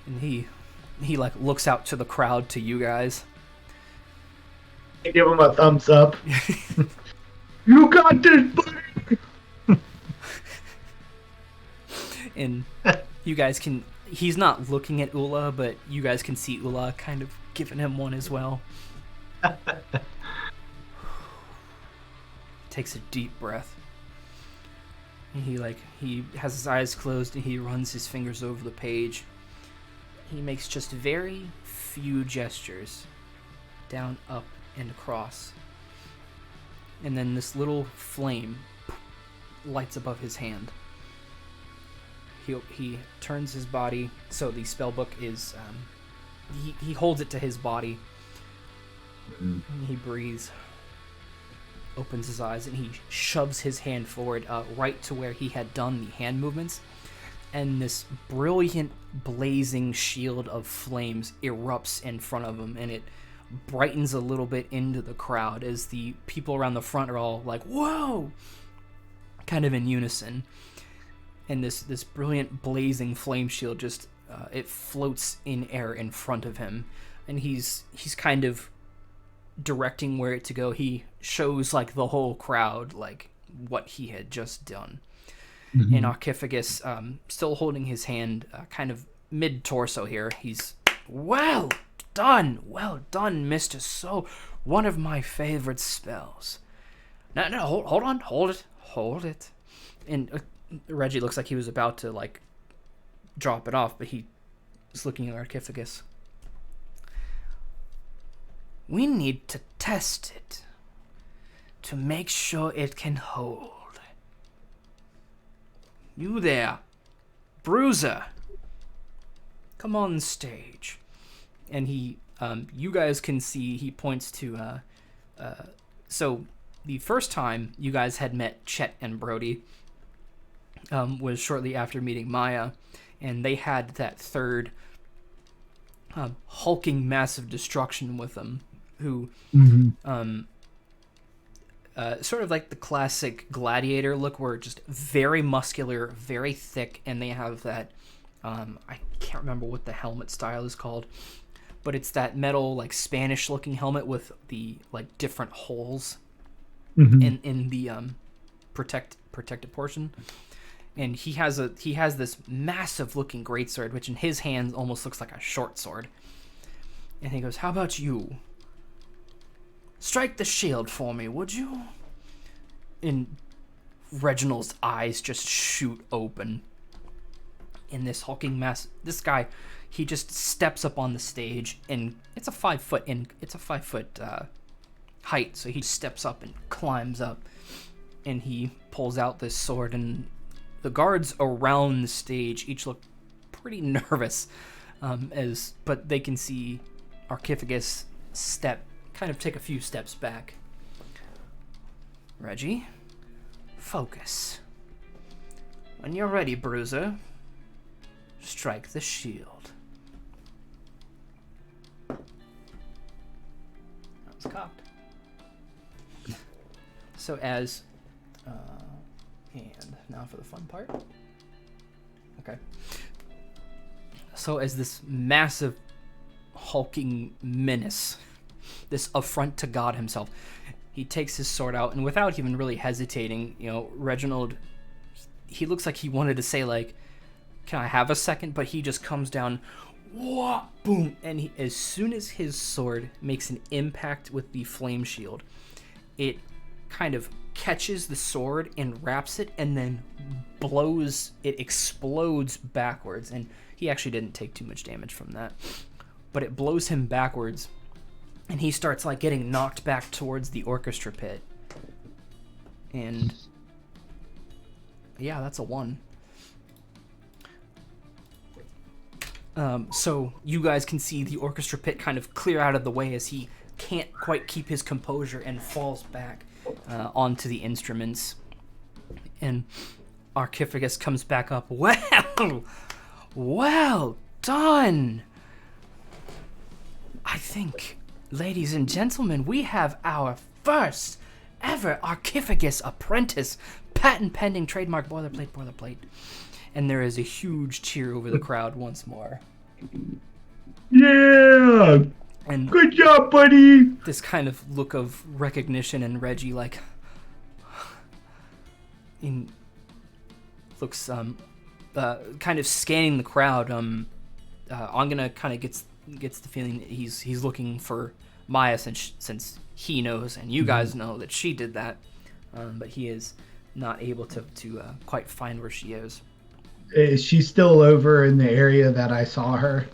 [SPEAKER 1] And he looks out to the crowd, to you guys.
[SPEAKER 5] I give him a thumbs up. You got this, buddy!
[SPEAKER 1] And you guys can... He's not looking at Ula, but you guys can see Ula kind of giving him one as well. Takes a deep breath. And he has his eyes closed, and he runs his fingers over the page. He makes just very few gestures. Down, up, and across. And then this flame lights above his hand. He turns his body, so the spellbook is, he holds it to his body. And he breathes, opens his eyes, and he shoves his hand forward, right to where he had done the hand movements. And this brilliant, blazing shield of flames erupts in front of him, and it brightens a little bit into the crowd as the people around the front are all like, whoa! Kind of in unison. And this brilliant blazing flame shield just it floats in air in front of him, and he's kind of directing where it to go. He shows the whole crowd what he had just done. Mm-hmm. And Archificus, still holding his hand kind of mid torso here, he's well done, Mr. Soul. One of my favorite spells. No, hold it. And Reggie looks like he was about to drop it off, but he was looking at Archificus. We need to test it to make sure it can hold. You there, Bruiser, come on stage. And he, you guys can see, he points to, so the first time you guys had met Chet and Brody was shortly after meeting Maya, and they had that third hulking massive destruction with them, who sort of like the classic gladiator look, where just very muscular, very thick, and they have that I can't remember what the helmet style is called, but it's that metal, like, Spanish looking helmet with the, like, different holes in the protective portion. And he has this massive looking greatsword, which in his hands almost looks like a short sword. And he goes, "How about you? Strike the shield for me, would you?" And Reginald's eyes just shoot open. In this hulking mass, this guy, he just steps up on the stage, and it's a 5 foot height, so he steps up and climbs up, and he pulls out this sword, and the guards around the stage each look pretty nervous, but they can see Archifagus take a few steps back. "Reggie, focus. When you're ready, Bruiser, strike the shield." That was cocked. So and now for the fun part. Okay. So as this massive hulking menace, this affront to God himself, he takes his sword out, and without even really hesitating, Reginald, he looks like he wanted to say, like, "Can I have a second?" But he just comes down, whoa, boom, and as soon as his sword makes an impact with the flame shield, it kind of catches the sword and wraps it, and then explodes backwards. And he actually didn't take too much damage from that, but it blows him backwards, and he starts, like, getting knocked back towards the orchestra pit. And yeah, that's a 1. So you guys can see the orchestra pit kind of clear out of the way as he can't quite keep his composure and falls back onto the instruments. And Archifagus comes back up. Well done! I think, ladies and gentlemen, we have our first ever Archifagus apprentice. Patent pending, trademark, boilerplate. And there is a huge cheer over the crowd once more.
[SPEAKER 5] Yeah!
[SPEAKER 1] And
[SPEAKER 5] good job, buddy!
[SPEAKER 1] This kind of look of recognition, and Reggie, like, looks kind of scanning the crowd. Angene kind of gets the feeling that he's looking for Maya, since he knows and you guys know that she did that, but he is not able to quite find where she is.
[SPEAKER 8] Is she still over in the area that I saw her?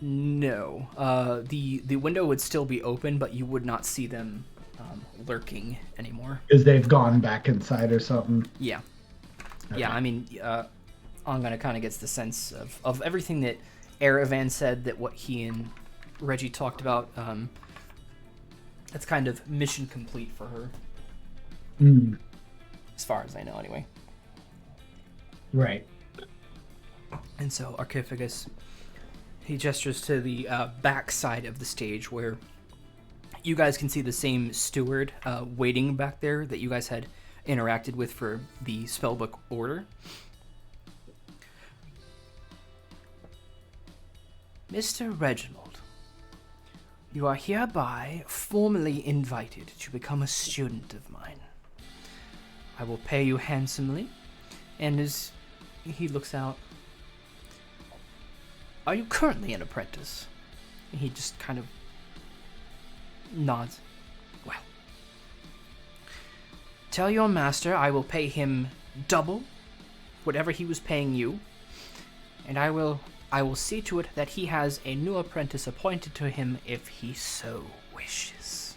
[SPEAKER 1] No. The window would still be open, but you would not see them lurking anymore.
[SPEAKER 8] Because they've gone back inside or something?
[SPEAKER 1] Yeah.
[SPEAKER 8] Okay.
[SPEAKER 1] Yeah, I mean, Angene kind of gets the sense of everything that Erevan said, that what he and Reggie talked about. That's kind of mission complete for her. As far as I know, anyway.
[SPEAKER 8] Right.
[SPEAKER 1] And so Archifagus, he gestures to the back side of the stage, where you guys can see the same steward waiting back there that you guys had interacted with for the spellbook order. Mr. Reginald, you are hereby formally invited to become a student of mine. I will pay you handsomely, and as he looks out, are you currently an apprentice? And he just kind of nods. Well, tell your master I will pay him double whatever he was paying you, and I will see to it that he has a new apprentice appointed to him if he so wishes.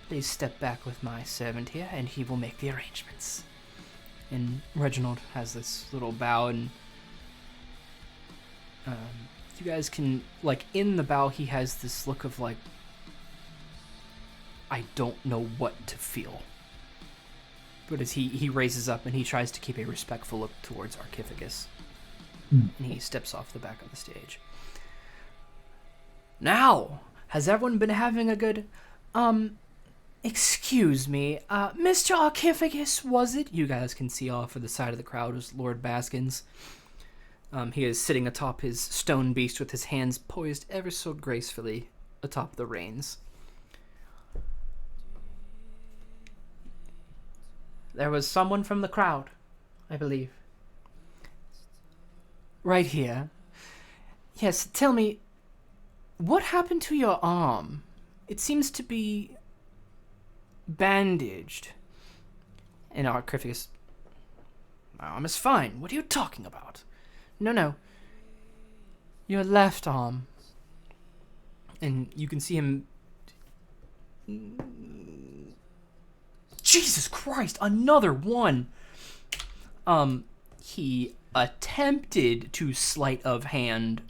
[SPEAKER 1] Please step back with my servant here, and he will make the arrangements. And Reginald has this little bow, and you guys can, like, in the bow, he has this look of, like, I don't know what to feel. But as he raises up and he tries to keep a respectful look towards Archifagus. And he steps off the back of the stage. Now, has everyone been having a good, excuse me, Mr. Archifagus, was it? You guys can see off of the side of the crowd is Lord Baskins. He is sitting atop his stone beast with his hands poised ever so gracefully atop the reins. There was someone from the crowd, I believe. Right here. Yes, tell me, what happened to your arm? It seems to be bandaged. And Archifagus, my arm is fine. What are you talking about? No. Your left arm. And you can see him... Jesus Christ, another one! He attempted to sleight of hand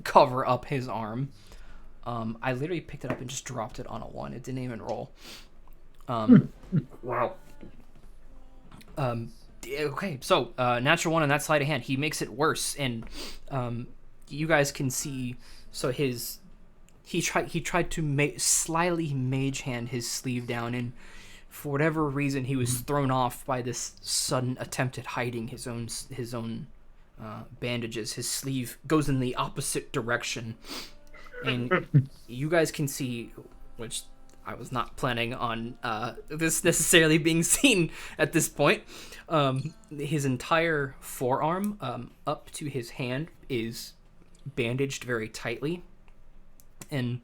[SPEAKER 1] cover up his arm. I literally picked it up and just dropped it on a 1. It didn't even roll. Wow. Okay, so natural 1 on that sleight of hand. He makes it worse, and you guys can see. So he tried to slyly mage hand his sleeve down, and for whatever reason, he was thrown off by this sudden attempt at hiding his own bandages. His sleeve goes in the opposite direction, and you guys can see, which I was not planning on this necessarily being seen at this point. His entire forearm up to his hand is bandaged very tightly, and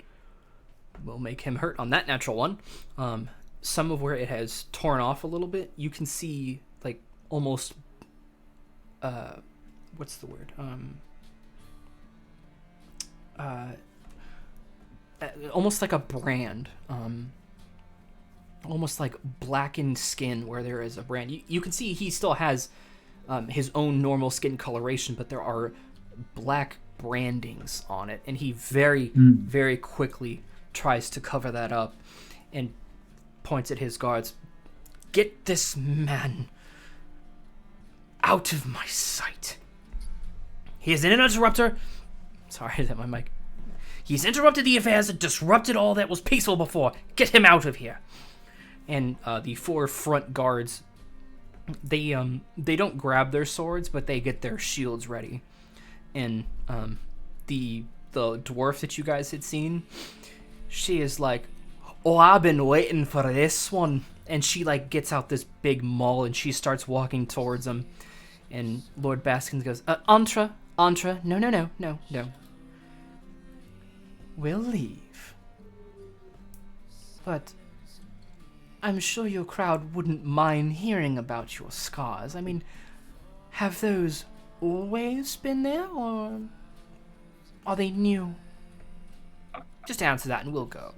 [SPEAKER 1] will make him hurt on that natural 1. Some of where it has torn off a little bit, you can see like almost what's the word? Almost like a brand. Almost like blackened skin where there is a brand. You can see he still has his own normal skin coloration, but there are black brandings on it, and he very quickly tries to cover that up and points at his guards. Get this man out of my sight. He is an interrupter. Sorry, is that my mic? He's interrupted the affairs and disrupted all that was peaceful before. Get him out of here. And the 4 front guards, they don't grab their swords, but they get their shields ready. And the dwarf that you guys had seen, she is like, oh, I've been waiting for this one. And she like gets out this big maul and she starts walking towards him. And Lord Baskins goes, Antra, no. We'll leave. But I'm sure your crowd wouldn't mind hearing about your scars. I mean, have those always been there, or are they new? Just answer that and we'll go.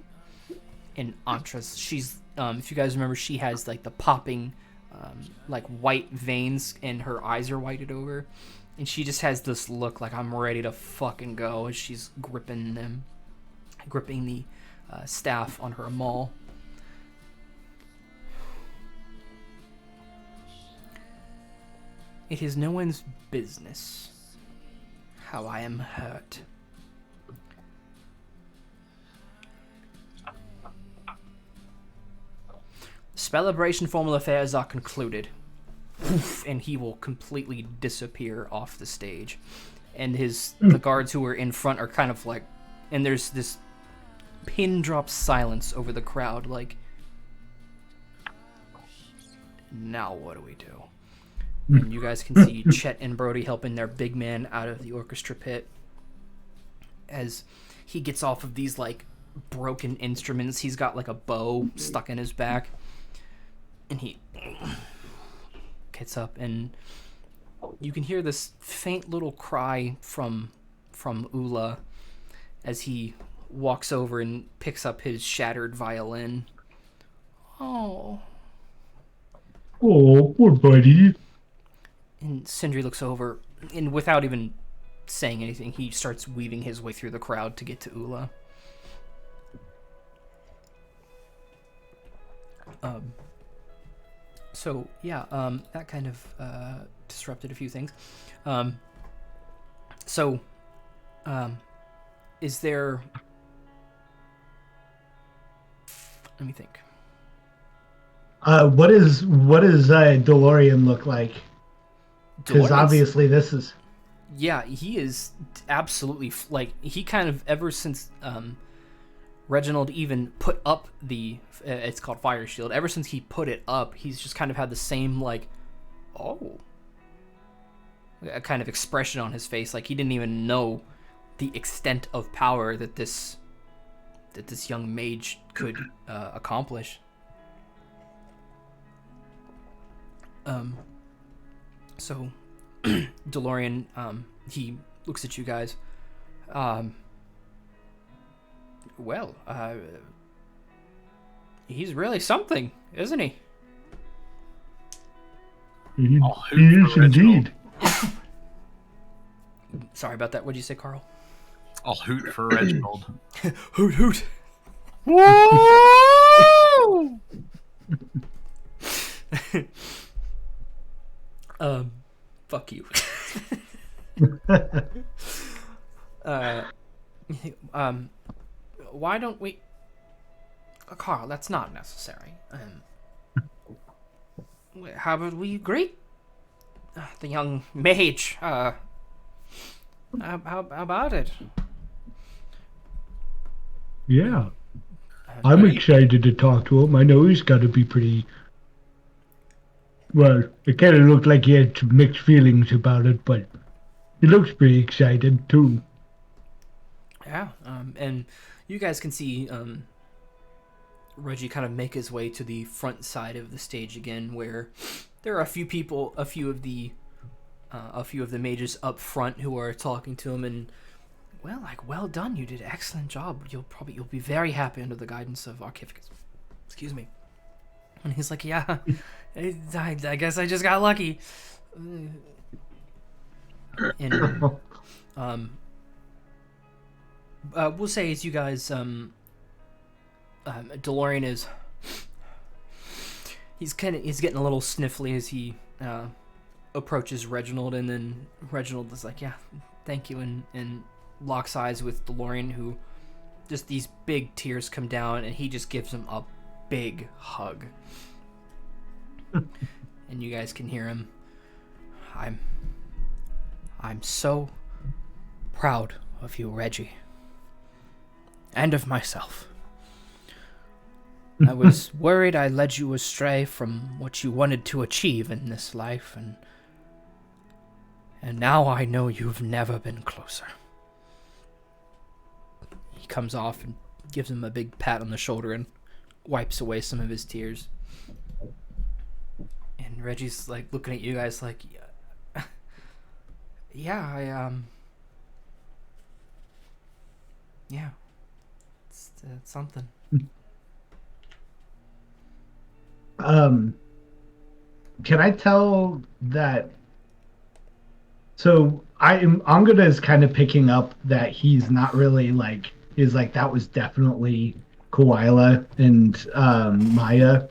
[SPEAKER 1] And Antras, she's, if you guys remember, she has like the popping, like white veins and her eyes are whited over. And she just has this look like I'm ready to fucking go as she's gripping the staff on her maul. It is no one's business how I am hurt. Celebration formal affairs are concluded. And he will completely disappear off the stage. And the guards who are in front are kind of like, and there's this pin drop silence over the crowd, like, now what do we do? And you guys can see Chet and Brody helping their big man out of the orchestra pit as he gets off of these like broken instruments. He's got like a bow stuck in his back, and he gets up, and you can hear this faint little cry from Ula as he walks over and picks up his shattered violin. Oh,
[SPEAKER 5] poor buddy.
[SPEAKER 1] And Sindri looks over, and without even saying anything, he starts weaving his way through the crowd to get to Ula. So yeah, that kind of disrupted a few things. Is there? Let me think.
[SPEAKER 8] What does DeLorean look like? Because
[SPEAKER 1] DeLorean's-
[SPEAKER 8] obviously this is.
[SPEAKER 1] Yeah, he is absolutely like he kind of ever since Reginald even put up the it's called Fire Shield. Ever since he put it up, he's just kind of had the same like, oh, a kind of expression on his face, like he didn't even know the extent of power that this young mage could accomplish. So DeLorean, he looks at you guys. Well, he's really something, isn't he?
[SPEAKER 5] He
[SPEAKER 3] I'll hoot
[SPEAKER 5] is
[SPEAKER 3] for Reginald.
[SPEAKER 5] indeed.
[SPEAKER 1] Sorry about that. What'd you say, Carl?
[SPEAKER 3] I'll hoot for Reginald.
[SPEAKER 1] Hoot hoot. Fuck you. Why don't we... Carl, that's not necessary. How about we greet the young mage? How about it?
[SPEAKER 5] Yeah. I'm excited to talk to him. I know he's got to be pretty... Well, it kind of looked like he had some mixed feelings about it, but he looks pretty excited, too.
[SPEAKER 1] Yeah, and you guys can see Reggie kind of make his way to the front side of the stage again, where there are a few people, a few of the mages up front who are talking to him, and well done, you did an excellent job. You'll be very happy under the guidance of Archificus. Excuse me. And he's like, yeah, I guess I just got lucky. And we'll say as you guys, DeLorean is, he's getting a little sniffly as he approaches Reginald, and then Reginald is like, yeah, thank you, and locks eyes with DeLorean, who just these big tears come down, and he just gives him a big hug. And you guys can hear him. I'm so proud of you, Reggie. And of myself. I was worried I led you astray from what you wanted to achieve in this life, and now I know you've never been closer. He comes off and gives him a big pat on the shoulder and wipes away some of his tears. And Reggie's like looking at you guys like, yeah, yeah, it's something.
[SPEAKER 8] Can I tell that? So Angada is kind of picking up that he's not really is like that was definitely Koila and Maya.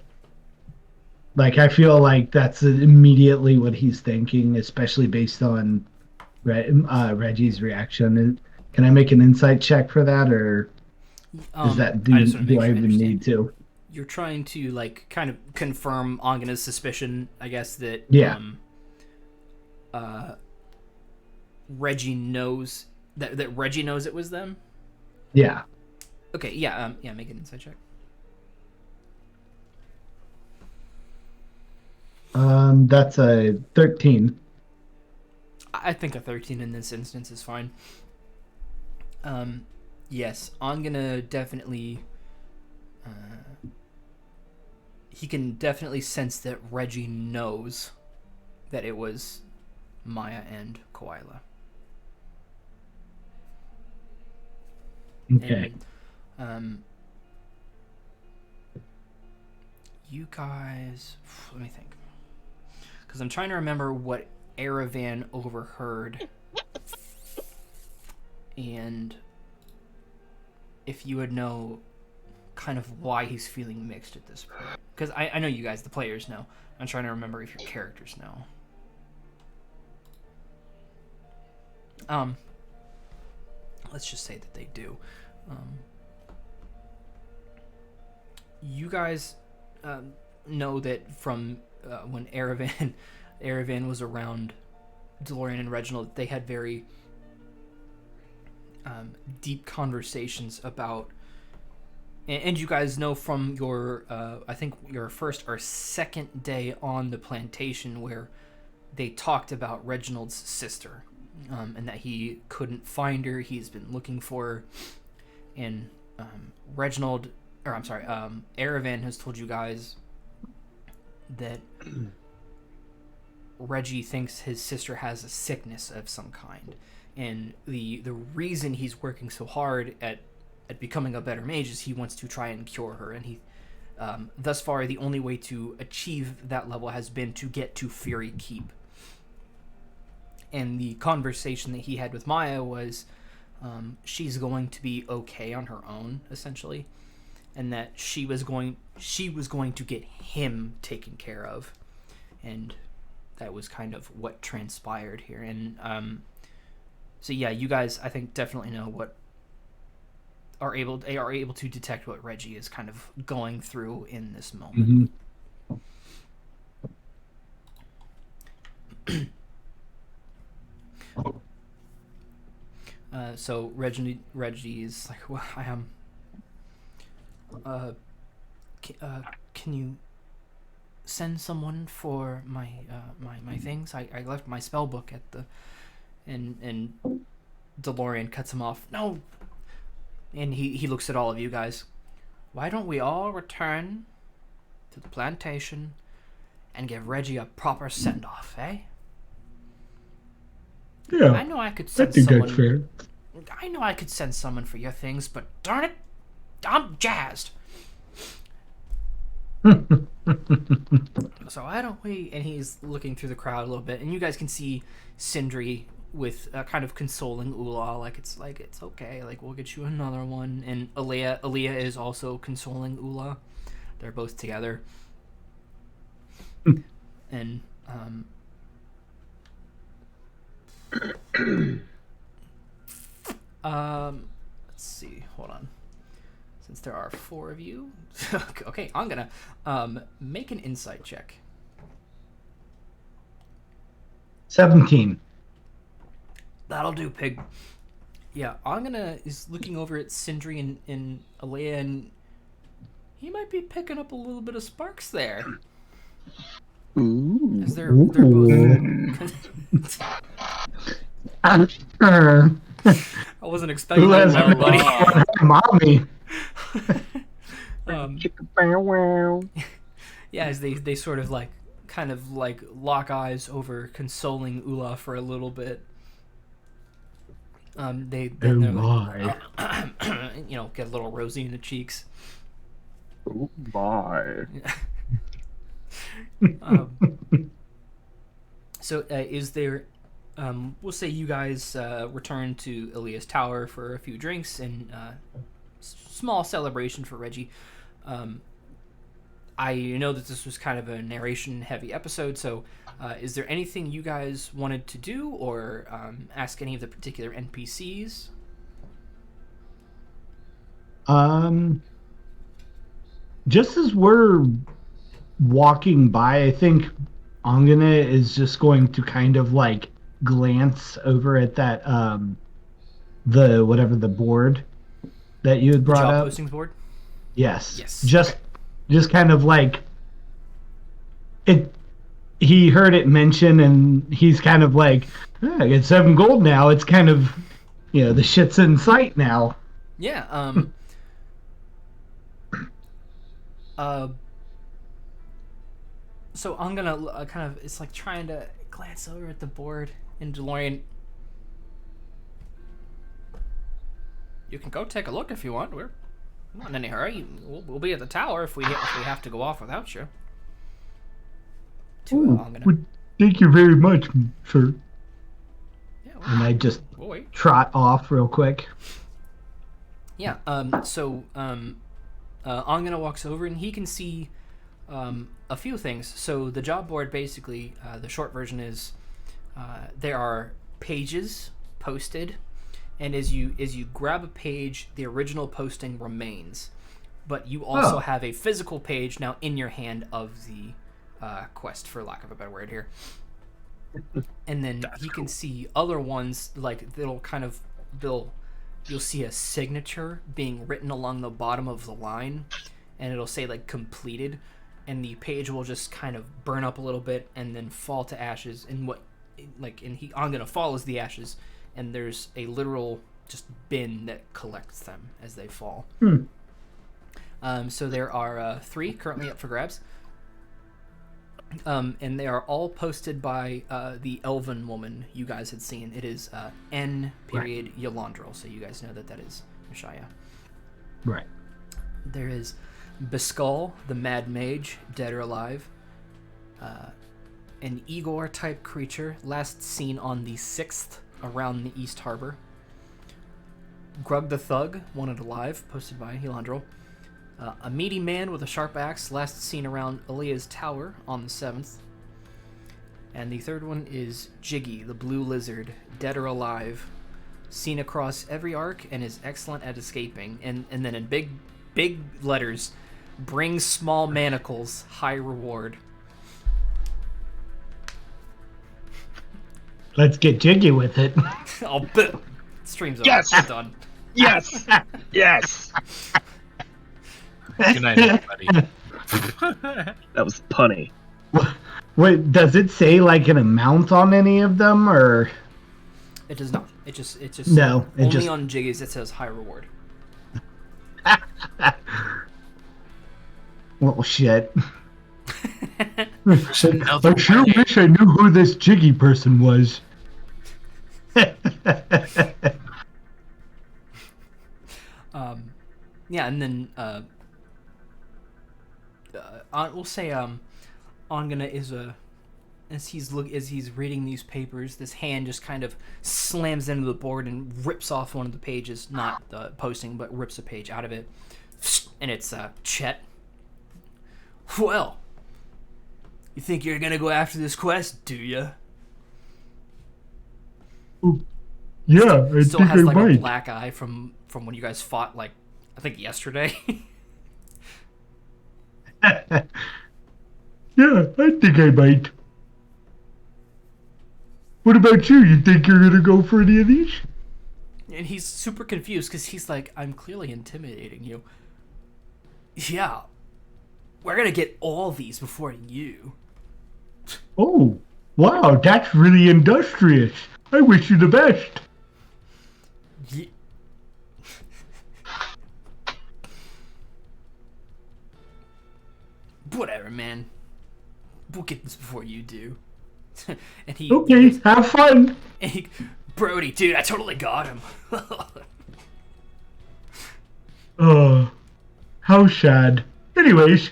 [SPEAKER 8] Like, I feel like that's immediately what he's thinking, especially based on Reggie's reaction. Can I make an insight check for that, or is that do I even need to?
[SPEAKER 1] You're trying to like kind of confirm Angana's suspicion, I guess, that Reggie knows that Reggie knows it was them.
[SPEAKER 8] Yeah.
[SPEAKER 1] Okay. Yeah. Make an insight check.
[SPEAKER 8] That's a 13.
[SPEAKER 1] I think a 13 in this instance is fine. Yes, Angana definitely. He can definitely sense that Reggie knows that it was Maya and Koila.
[SPEAKER 8] Okay.
[SPEAKER 1] And, you guys, let me think, because I'm trying to remember what Erevan overheard, and if you would know kind of why he's feeling mixed at this point. Because I know you guys, the players, know. I'm trying to remember if your characters know. Let's just say that they do. You guys know that from when Erevan was around DeLorean and Reginald, they had very deep conversations about, and you guys know from your I think your first or second day on the plantation where they talked about Reginald's sister, and that he couldn't find her. He's been looking for her, and Erevan has told you guys that Reggie thinks his sister has a sickness of some kind, and the reason he's working so hard at becoming a better mage is he wants to try and cure her, and he thus far the only way to achieve that level has been to get to Fury Keep. And the conversation that he had with Maya was she's going to be okay on her own, essentially, and that she was going to get him taken care of, and that was kind of what transpired here. And so yeah, you guys I think definitely know what they are able to detect what Reggie is kind of going through in this moment. So Reggie is like, well, I am. Can you send someone for my my things? I left my spell book at the, and DeLorean cuts him off. No. And he looks at all of you guys. Why don't we all return to the plantation and give Reggie a proper send off, eh?
[SPEAKER 5] Yeah,
[SPEAKER 1] I know I could
[SPEAKER 5] I
[SPEAKER 1] send
[SPEAKER 5] think
[SPEAKER 1] someone.
[SPEAKER 5] that's fair.
[SPEAKER 1] I know I could send someone for your things, but darn it, I'm jazzed. So why don't we? And he's looking through the crowd a little bit, and you guys can see Sindri with a kind of consoling Ula, like it's okay, like we'll get you another one. And Alea is also consoling Ula. They're both together. And let's see, hold on. Since there are 4 of you, okay, I'm gonna make an insight check.
[SPEAKER 8] 17.
[SPEAKER 1] That'll do, pig. Yeah, is looking over at Sindri and Alea, and he might be picking up a little bit of sparks there.
[SPEAKER 9] Ooh.
[SPEAKER 1] As they're both. I wasn't expecting
[SPEAKER 8] Who has
[SPEAKER 1] that, buddy.
[SPEAKER 8] Mommy.
[SPEAKER 1] Yeah, as they sort of kind of lock eyes over consoling Ula for a little bit. They're
[SPEAKER 5] my.
[SPEAKER 1] Get a little rosy in the cheeks.
[SPEAKER 9] Oh my.
[SPEAKER 1] So is there? We'll say you guys return to Ilia's tower for a few drinks and small celebration for Reggie. I know that this was kind of a narration-heavy episode, so is there anything you guys wanted to do or ask any of the particular NPCs?
[SPEAKER 8] Just as we're walking by, I think Angene is just going to kind of glance over at that the board that you had brought
[SPEAKER 1] Job
[SPEAKER 8] up.
[SPEAKER 1] postings board?
[SPEAKER 8] Yes.
[SPEAKER 1] Yes.
[SPEAKER 8] Just kind of it. He heard it mentioned, and he's kind of I get 7 gold now. It's kind of, the shit's in sight now.
[SPEAKER 1] Yeah. So I'm gonna kind of, it's trying to glance over at the board, and DeLorean, you can go take a look if you want. We're not in any hurry. We'll be at the tower if we have to go off without you.
[SPEAKER 5] Thank you very much, sir.
[SPEAKER 1] Yeah,
[SPEAKER 8] And I just
[SPEAKER 1] we'll wait.
[SPEAKER 8] trot off real quick.
[SPEAKER 1] Yeah. So Angena walks over and he can see a few things. So the job board, basically, the short version is there are pages posted, and as you grab a page, the original posting remains, but you also have a physical page now in your hand of the quest, for lack of a better word here. And then he can see other ones, like you'll see a signature being written along the bottom of the line, and it'll say like completed, and the page will just kind of burn up a little bit and then fall to ashes. And Angena follows the ashes, and there's a literal just bin that collects them as they fall. So there are 3 currently up for grabs. And they are all posted by the elven woman you guys had seen. It is N. Yolandril, so you guys know that is Mishaya.
[SPEAKER 8] Right.
[SPEAKER 1] There is Biskull, the Mad Mage, dead or alive. An Igor-type creature, last seen on the 6th around the East Harbor. Grug the Thug, wanted alive, posted by Yolandril. A meaty man with a sharp axe, last seen around Alea's tower on the 7th. And the third one is Jiggy, the blue lizard, dead or alive, seen across every arc and is excellent at escaping. And then in big letters, bring small manacles, high reward.
[SPEAKER 8] Let's get jiggy with it.
[SPEAKER 1] I'll bet. Stream's over.
[SPEAKER 7] Yes!
[SPEAKER 1] It's done.
[SPEAKER 7] Yes! Yes!
[SPEAKER 3] Good night, everybody.
[SPEAKER 7] That was punny.
[SPEAKER 8] Wait, does it say like an amount on any of them, or?
[SPEAKER 1] It does not. It just
[SPEAKER 8] no. It
[SPEAKER 1] only
[SPEAKER 8] just
[SPEAKER 1] on Jiggies it says high reward.
[SPEAKER 8] Well, shit.
[SPEAKER 3] Another
[SPEAKER 8] I sure
[SPEAKER 3] way.
[SPEAKER 8] wish I knew who this jiggy person was.
[SPEAKER 1] Yeah, and then we'll say Angena is as he's reading these papers, this hand just kind of slams into the board and rips off one of the pages, not the posting, but rips a page out of it, and it's Chet. Well, you think you're gonna go after this quest, do you?
[SPEAKER 5] Yeah, I
[SPEAKER 1] Still
[SPEAKER 5] think
[SPEAKER 1] has
[SPEAKER 5] I
[SPEAKER 1] like a
[SPEAKER 5] might.
[SPEAKER 1] black eye from when you guys fought, like I think yesterday.
[SPEAKER 5] Yeah, I think I might. What about you? You think you're gonna go for any of these?
[SPEAKER 1] And he's super confused because he's like, I'm clearly intimidating you. Yeah, we're gonna get all these before you.
[SPEAKER 5] Oh, wow, that's really industrious. I wish you the best.
[SPEAKER 1] Whatever, man. We'll get this before you do. And he
[SPEAKER 5] Okay, have fun.
[SPEAKER 1] And he, Brody, dude, I totally got him.
[SPEAKER 5] How sad. Anyways,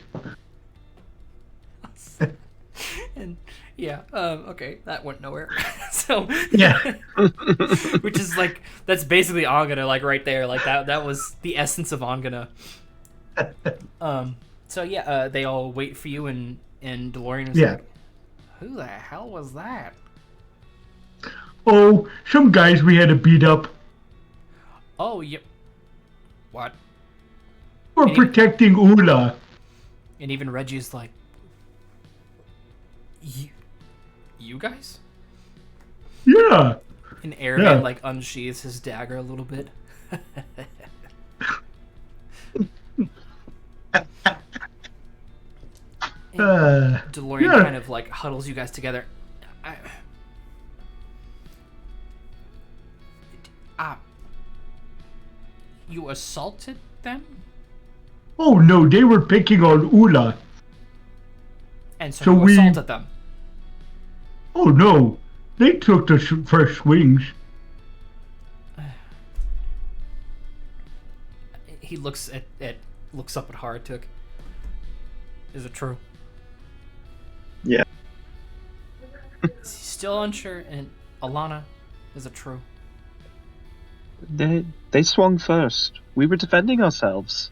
[SPEAKER 1] And yeah, okay, that went nowhere. So
[SPEAKER 8] Yeah.
[SPEAKER 1] which is like, that's basically Angena, like right there, like that was the essence of Angena. So yeah, they all wait for you, and DeLorean is
[SPEAKER 8] Yeah.
[SPEAKER 1] like, who the hell was that?
[SPEAKER 5] oh, some guys we had to beat up.
[SPEAKER 1] Oh, yep. What?
[SPEAKER 5] We're
[SPEAKER 1] Any-
[SPEAKER 5] protecting Ula.
[SPEAKER 1] And even Reggie's like, you guys?
[SPEAKER 5] Yeah.
[SPEAKER 1] And Erevan
[SPEAKER 5] Yeah.
[SPEAKER 1] like unsheathes his dagger a little bit. DeLorean
[SPEAKER 5] Yeah.
[SPEAKER 1] kind of like huddles you guys together. You assaulted them?
[SPEAKER 5] Oh no, they were picking on Ula.
[SPEAKER 1] And so,
[SPEAKER 5] So
[SPEAKER 1] you
[SPEAKER 5] we-
[SPEAKER 1] assaulted them.
[SPEAKER 5] Oh no, they took the first swings.
[SPEAKER 1] He looks looks up at Harratuk. Is it true?
[SPEAKER 2] Yeah.
[SPEAKER 1] Is he still unsure? And Alana, is it true?
[SPEAKER 9] They swung first. We were defending ourselves.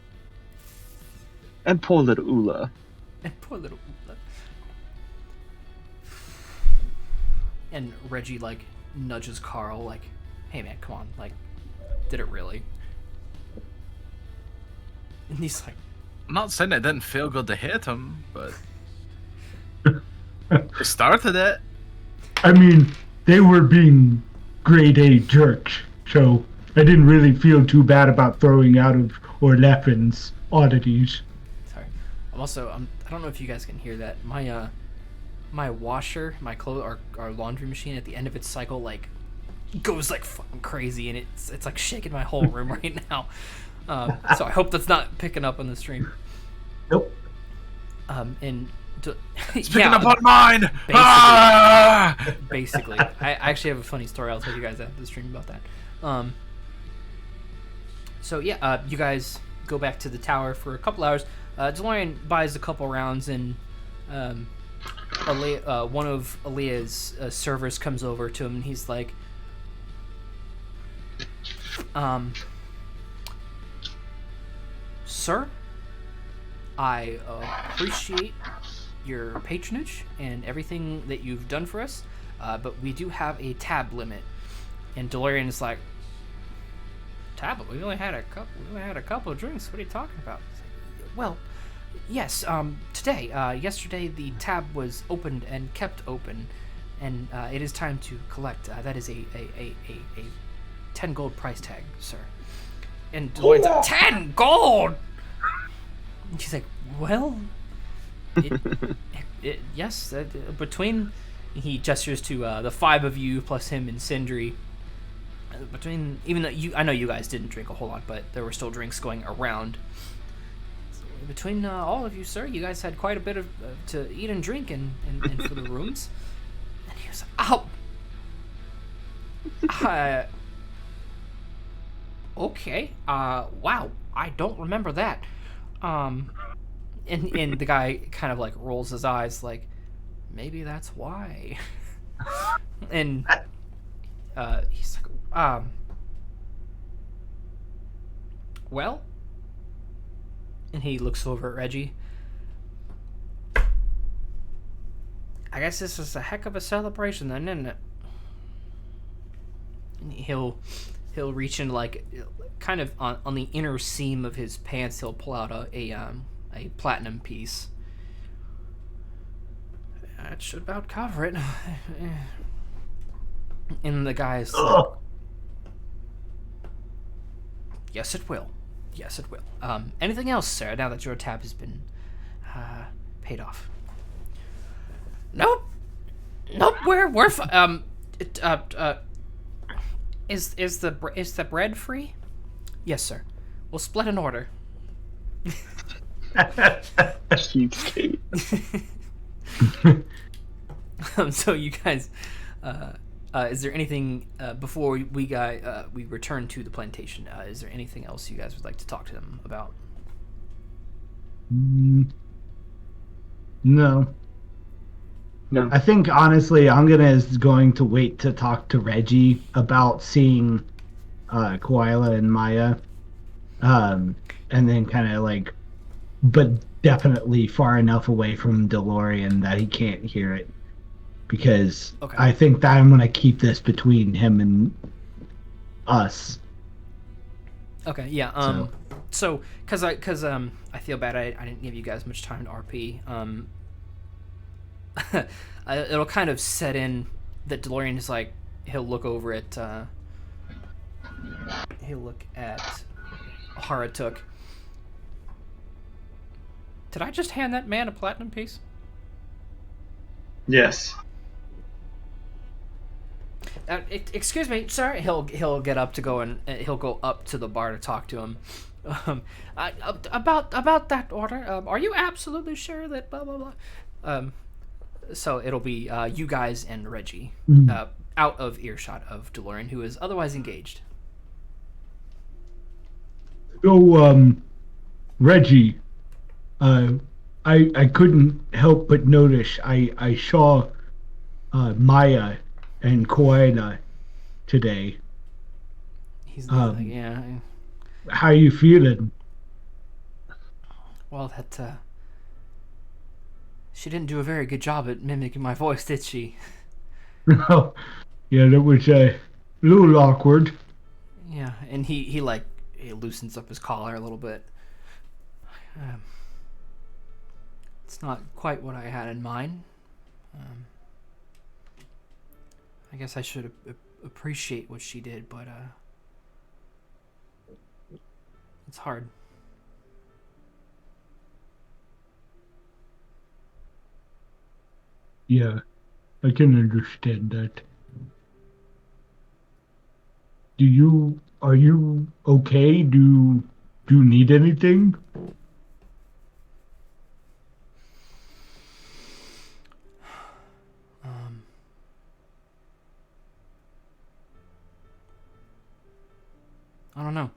[SPEAKER 9] And poor little Ula.
[SPEAKER 1] And poor little Ula. And Reggie, like, nudges Karl, like, hey man, come on, like, did it really? And he's like,
[SPEAKER 3] I'm not saying it didn't feel good to hit him, but it started it.
[SPEAKER 5] I mean, they were being grade A jerks, so I didn't really feel too bad about throwing out of Orlephan's oddities.
[SPEAKER 1] sorry. I don't know if you guys can hear that. My washer, my our laundry machine at the end of its cycle, like, goes like fucking crazy, and it's like shaking my whole room right now. So I hope that's not picking up on the stream.
[SPEAKER 5] Nope.
[SPEAKER 3] It's picking up on mine!
[SPEAKER 1] Basically. I actually have a funny story I'll tell you guys after the stream about that. So yeah, you guys go back to the tower for a couple hours. DeLorean buys a couple rounds, and one of Alea's servers comes over to him, and he's like, Sir, I appreciate your patronage and everything that you've done for us, but we do have a tab limit. And DeLorean is like, tab? We only had a couple of drinks. What are you talking about? Well, yes. Yesterday the tab was opened and kept open, and it is time to collect. That is a 10 gold price tag, sir. And DeLorean's like, 10 gold. And she's like, well, yes. Between, he gestures to the 5 of you plus him and Sindri. Even though I know you guys didn't drink a whole lot, but there were still drinks going around. So between all of you, sir, you guys had quite a bit of to eat and drink, and for the rooms. And he was like, oh, okay. Wow, I don't remember that. And the guy kind of like rolls his eyes, like, maybe that's why. And he's like, well, and he looks over at Reggie. I guess this is a heck of a celebration then, isn't it? And he'll reach in, like, kind of on the inner seam of his pants, he'll pull out a platinum piece. That should about cover it. And the guy's like, yes, it will. Yes, it will. Anything else, sir, now that your tab has been paid off? Nope. We're is the bread free? Yes, sir. We'll split an order.
[SPEAKER 9] Cheapskate.
[SPEAKER 1] So you guys, is there anything before we return to the plantation? Is there anything else you guys would like to talk to them about?
[SPEAKER 8] No. I think, honestly, Angene is going to wait to talk to Reggie about seeing Koala and Maya, and then kind of like, but definitely far enough away from DeLorean that he can't hear it, because I think that I'm going to keep this between him and us.
[SPEAKER 1] Okay, yeah. So, cause I feel bad I didn't give you guys much time to RP. It'll kind of set in that DeLorean is like, he'll look over at Harratuk. Did I just hand that man a platinum piece?
[SPEAKER 2] Yes.
[SPEAKER 1] Excuse me, sir. He'll get up to go and he'll go up to the bar to talk to him. About that order. Are you absolutely sure that blah blah blah? So it'll be you guys and Reggie out of earshot of DeLorean, who is otherwise engaged.
[SPEAKER 5] So, Reggie, I couldn't help but notice I saw Maya and Koala today.
[SPEAKER 1] He's like, yeah.
[SPEAKER 5] How you feeling?
[SPEAKER 1] Well, she didn't do a very good job at mimicking my voice, did she?
[SPEAKER 5] No. Yeah, that was a little awkward.
[SPEAKER 1] Yeah, and he loosens up his collar a little bit. It's not quite what I had in mind. I guess I should appreciate what she did, but it's hard.
[SPEAKER 5] Yeah, I can understand that. Are you okay? Do you need anything?
[SPEAKER 1] I don't know.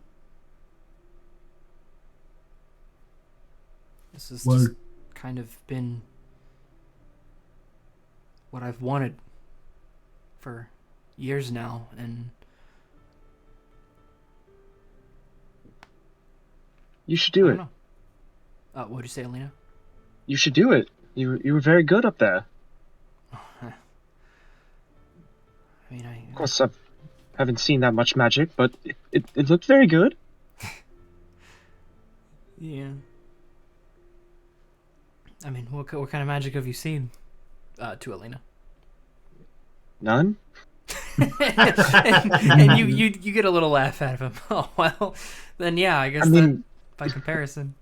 [SPEAKER 1] This has
[SPEAKER 5] Well,
[SPEAKER 1] just kind of been what I've wanted for years now, and
[SPEAKER 9] You should
[SPEAKER 1] I
[SPEAKER 9] do
[SPEAKER 1] don't
[SPEAKER 9] it.
[SPEAKER 1] know. What'd you say, Alena?
[SPEAKER 9] You should do it. You were very good up there.
[SPEAKER 1] I mean,
[SPEAKER 9] Of course, I haven't seen that much magic, but it looked very good.
[SPEAKER 1] yeah. I mean, what kind of magic have you seen? To Alena.
[SPEAKER 9] None?
[SPEAKER 1] and you get a little laugh out of him. Oh well, then yeah, I guess that by comparison.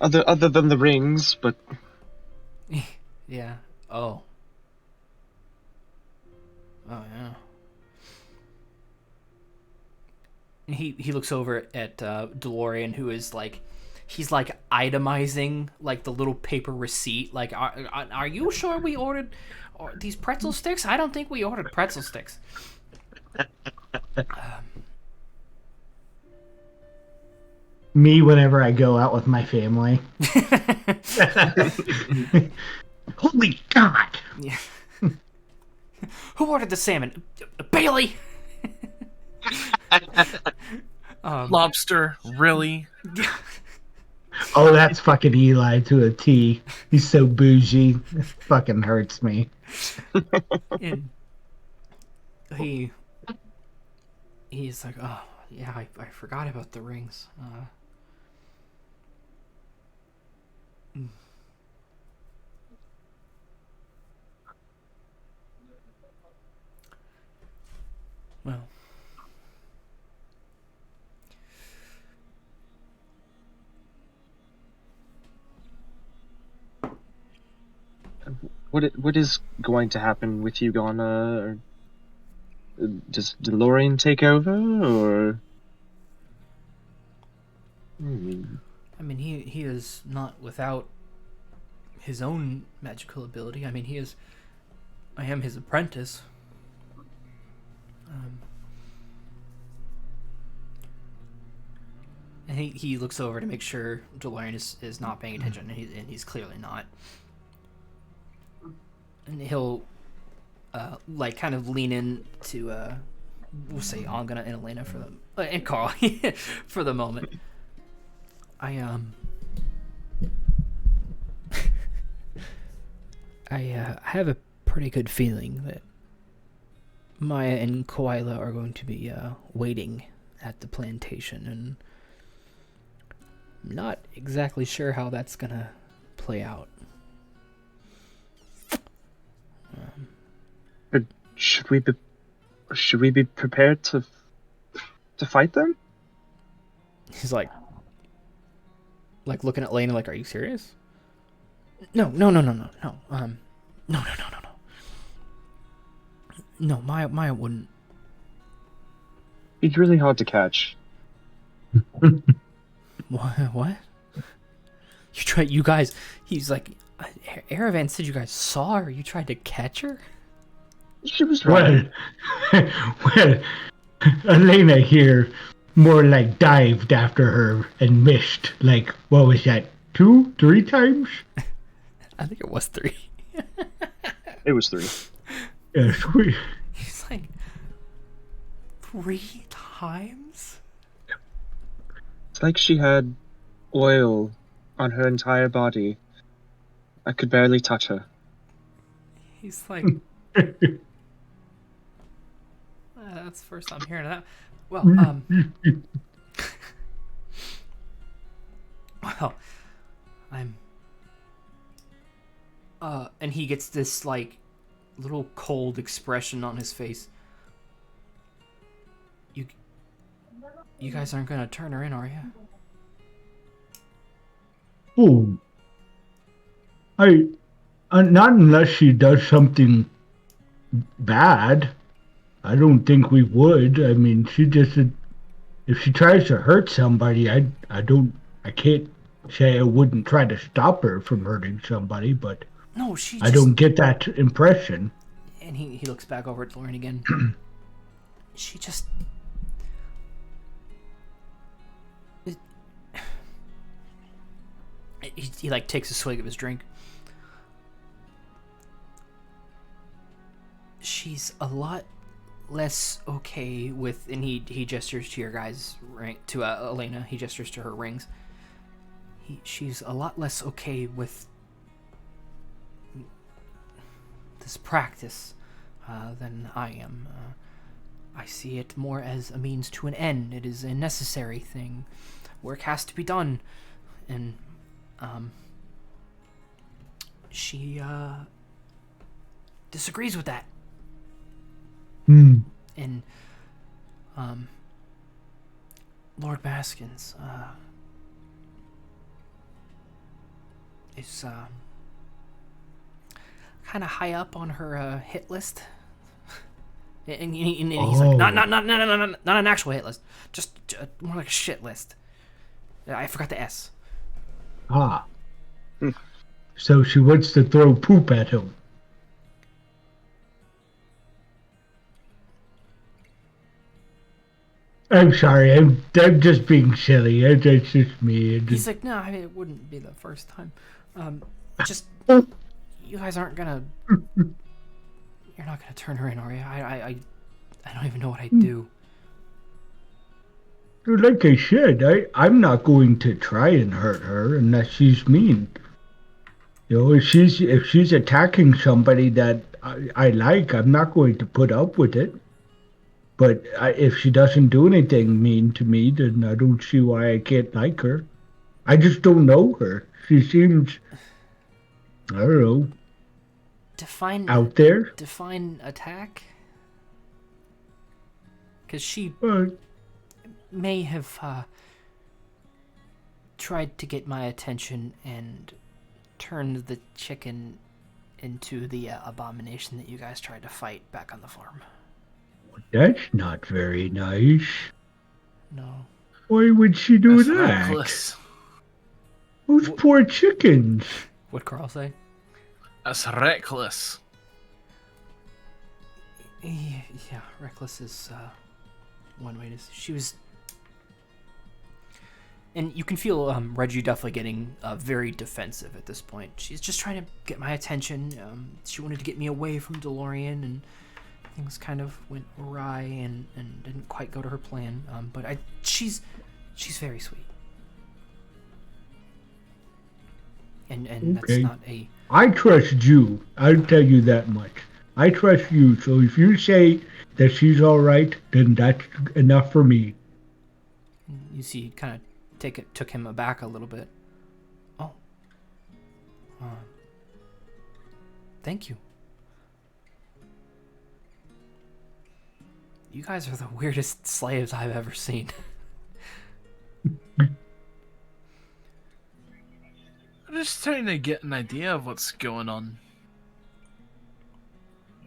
[SPEAKER 9] Other than the rings, but
[SPEAKER 1] Yeah. Oh. Oh yeah. He looks over at DeLorean, who is like, he's like itemizing like the little paper receipt. Like, are you sure we ordered these pretzel sticks? I don't think we ordered pretzel sticks.
[SPEAKER 8] Me whenever I go out with my family. Holy God!
[SPEAKER 1] Yeah. Who ordered the salmon? Bailey.
[SPEAKER 3] Lobster, really?
[SPEAKER 8] Oh, that's fucking Eli to a T. He's so bougie. It fucking hurts me.
[SPEAKER 1] And he's like, oh yeah, I forgot about the rings. Well,
[SPEAKER 9] what is going to happen with you, Ghana? Does DeLorean take over, or?
[SPEAKER 1] I mean, he is not without his own magical ability. I mean, I am his apprentice. And he looks over to make sure DeLorean is not paying attention, and he's clearly not. And he'll like kind of lean in to we'll say Angene and Alena for the and Karl for the moment. I have a pretty good feeling that Maya and Koila are going to be waiting at the plantation, and I'm not exactly sure how that's gonna play out.
[SPEAKER 9] But should we be prepared to fight them?
[SPEAKER 1] He's like looking at Lena like, are you serious? No. No, Maya wouldn't.
[SPEAKER 9] He's really hard to catch.
[SPEAKER 1] What? You guys, he's like, Erevan said you guys saw her. You tried to catch her?
[SPEAKER 9] She was right.
[SPEAKER 5] Well, Alena here more like dived after her and missed. Like, what was that? 2, 3 times?
[SPEAKER 1] I think it was 3.
[SPEAKER 9] It was 3.
[SPEAKER 5] Yes,
[SPEAKER 1] He's like, 3 times?
[SPEAKER 9] It's like she had oil on her entire body. I could barely touch her.
[SPEAKER 1] He's like, that's the first I'm hearing of that. Well, well, I'm, and he gets this, like, little cold expression on his face. You guys aren't gonna turn her in, are you?
[SPEAKER 5] Oh, not unless she does something bad. I don't think we would. I mean, if she tries to hurt somebody, I can't say I wouldn't try to stop her from hurting somebody, but
[SPEAKER 1] No,
[SPEAKER 5] I don't get that impression.
[SPEAKER 1] And he looks back over at Lauren again. She just... He like takes a swig of his drink. She's a lot less okay with, and he gestures to your guys' ring, to Alena. He gestures to her rings. She's a lot less okay with this practice than I am. I see it more as a means to an end. It is a necessary thing. Work has to be done, and she disagrees with that. And Lord Baskins is kind of high up on her hit list. And he's like, not an actual hit list, just more like a shit list. I forgot the S.
[SPEAKER 5] Ah. So she wants to throw poop at him. I'm sorry, I'm just being silly. That's just me.
[SPEAKER 1] He's like, no, I mean, it wouldn't be the first time. Just, you guys aren't gonna... You're not gonna turn her in, are you? I don't even know what I'd do.
[SPEAKER 5] Like I said, I'm not going to try and hurt her unless she's mean. You know, if she's attacking somebody that I like, I'm not going to put up with it. But if she doesn't do anything mean to me, then I don't see why I can't like her. I just don't know her. She seems, I don't know, out there.
[SPEAKER 1] Define attack? Because she may have tried to get my attention and turned the chicken into the abomination that you guys tried to fight back on the farm.
[SPEAKER 5] That's not very nice.
[SPEAKER 1] No.
[SPEAKER 5] Why would she do
[SPEAKER 3] That's
[SPEAKER 5] that?
[SPEAKER 3] reckless.
[SPEAKER 5] Those poor chickens.
[SPEAKER 1] What'd Carl say?
[SPEAKER 3] That's reckless.
[SPEAKER 1] Yeah, reckless is one way to... She was... And you can feel Reggie definitely getting very defensive at this point. She's just trying to get my attention. She wanted to get me away from DeLorean, and things kind of went awry and didn't quite go to her plan. But she's very sweet. And
[SPEAKER 5] Okay.
[SPEAKER 1] that's not a...
[SPEAKER 5] I trust you. I'll tell you that much. I trust you. So if you say that she's all right, then that's enough for me.
[SPEAKER 1] You see, kind of took him aback a little bit. Oh. Thank you. You guys are the weirdest slaves I've ever seen.
[SPEAKER 3] I'm just trying to get an idea of what's going on.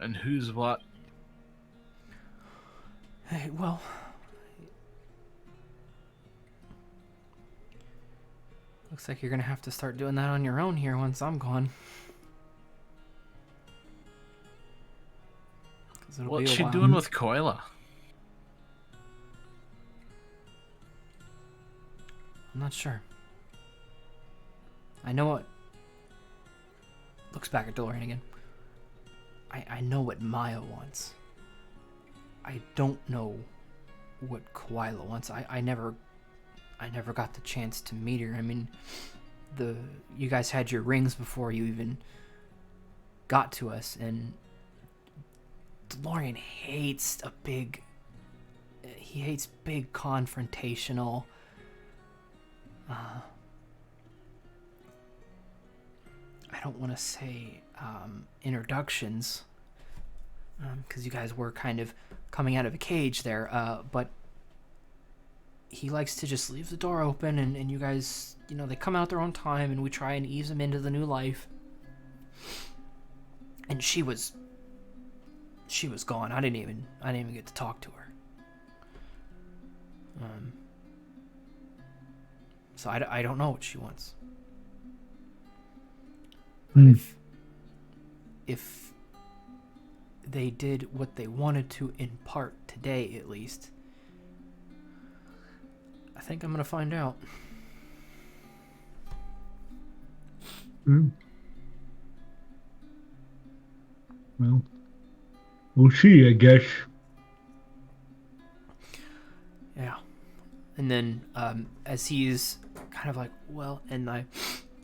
[SPEAKER 3] And who's what.
[SPEAKER 1] Hey, well... Looks like you're gonna have to start doing that on your own here once I'm gone.
[SPEAKER 3] What's she doing with Koila?
[SPEAKER 1] I'm not sure. I know what... Looks back at Dorian again. I know what Maya wants. I don't know what Koila wants. I never got the chance to meet her. I mean, you guys had your rings before you even got to us, and DeLorean hates big confrontational I don't want to say introductions, because you guys were kind of coming out of a cage there, but he likes to just leave the door open, and you guys, they come out their own time, and we try and ease them into the new life. And she was gone. I didn't even get to talk to her. So I don't know what she wants. But if they did what they wanted to, in part today at least, I think I'm gonna find out.
[SPEAKER 5] Well, we'll see, I guess.
[SPEAKER 1] Yeah. And then as he's kind of like,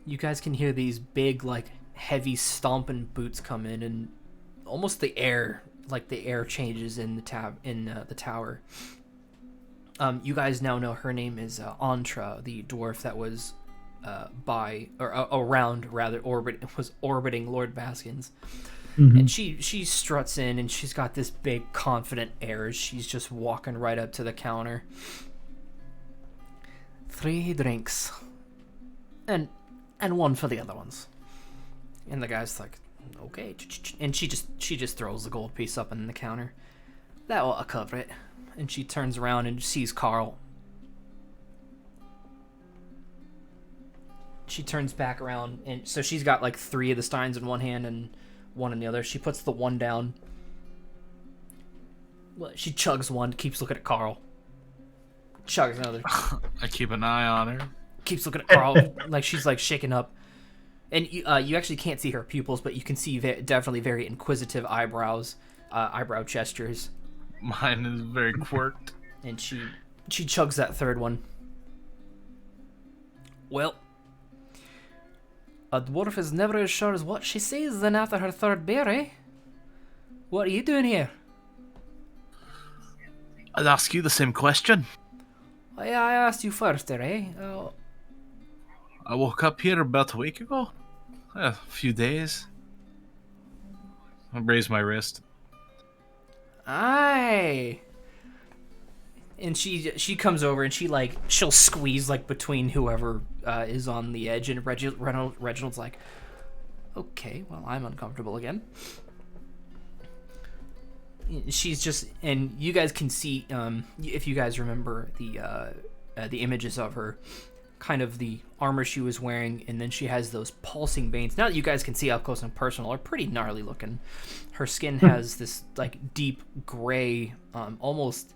[SPEAKER 1] you guys can hear these big, like, heavy stomping boots come in, and almost the air changes in the tower. You guys now know her name is Antra, the dwarf that was orbiting Lord Baskins.
[SPEAKER 5] Mm-hmm.
[SPEAKER 1] And she struts in, and she's got this big confident air as she's just walking right up to the counter. 3 drinks. And one for the other ones. And the guy's like, okay. And she just throws the gold piece up on the counter. That will cover it. And she turns around and sees Karl. She turns back around, and so she's got like 3 of the steins in one hand and 1 in the other. She puts the 1 down. She chugs 1, keeps looking at Karl. Chugs another.
[SPEAKER 3] I keep an eye on her.
[SPEAKER 1] Keeps looking at Karl like she's like shaken up. And you actually can't see her pupils, but you can see definitely very inquisitive eyebrows, eyebrow gestures.
[SPEAKER 3] Mine is very quirked.
[SPEAKER 1] And she chugs that 3rd one. Well, a dwarf is never as sure as what she says than after her 3rd beer, eh? What are you doing here?
[SPEAKER 3] I'd ask you the same question.
[SPEAKER 1] I asked you first there, eh?
[SPEAKER 3] I woke up here about a week ago. A few days. I raised my wrist.
[SPEAKER 1] Aye. And she comes over, and she'll squeeze like between whoever is on the edge, and Reginald's like, okay, well, I'm uncomfortable again. She's just, and you guys can see, if you guys remember the images of her, kind of the armor she was wearing, and then she has those pulsing veins. Now that you guys can see up close and personal, are pretty gnarly looking. Her skin has this like deep gray, almost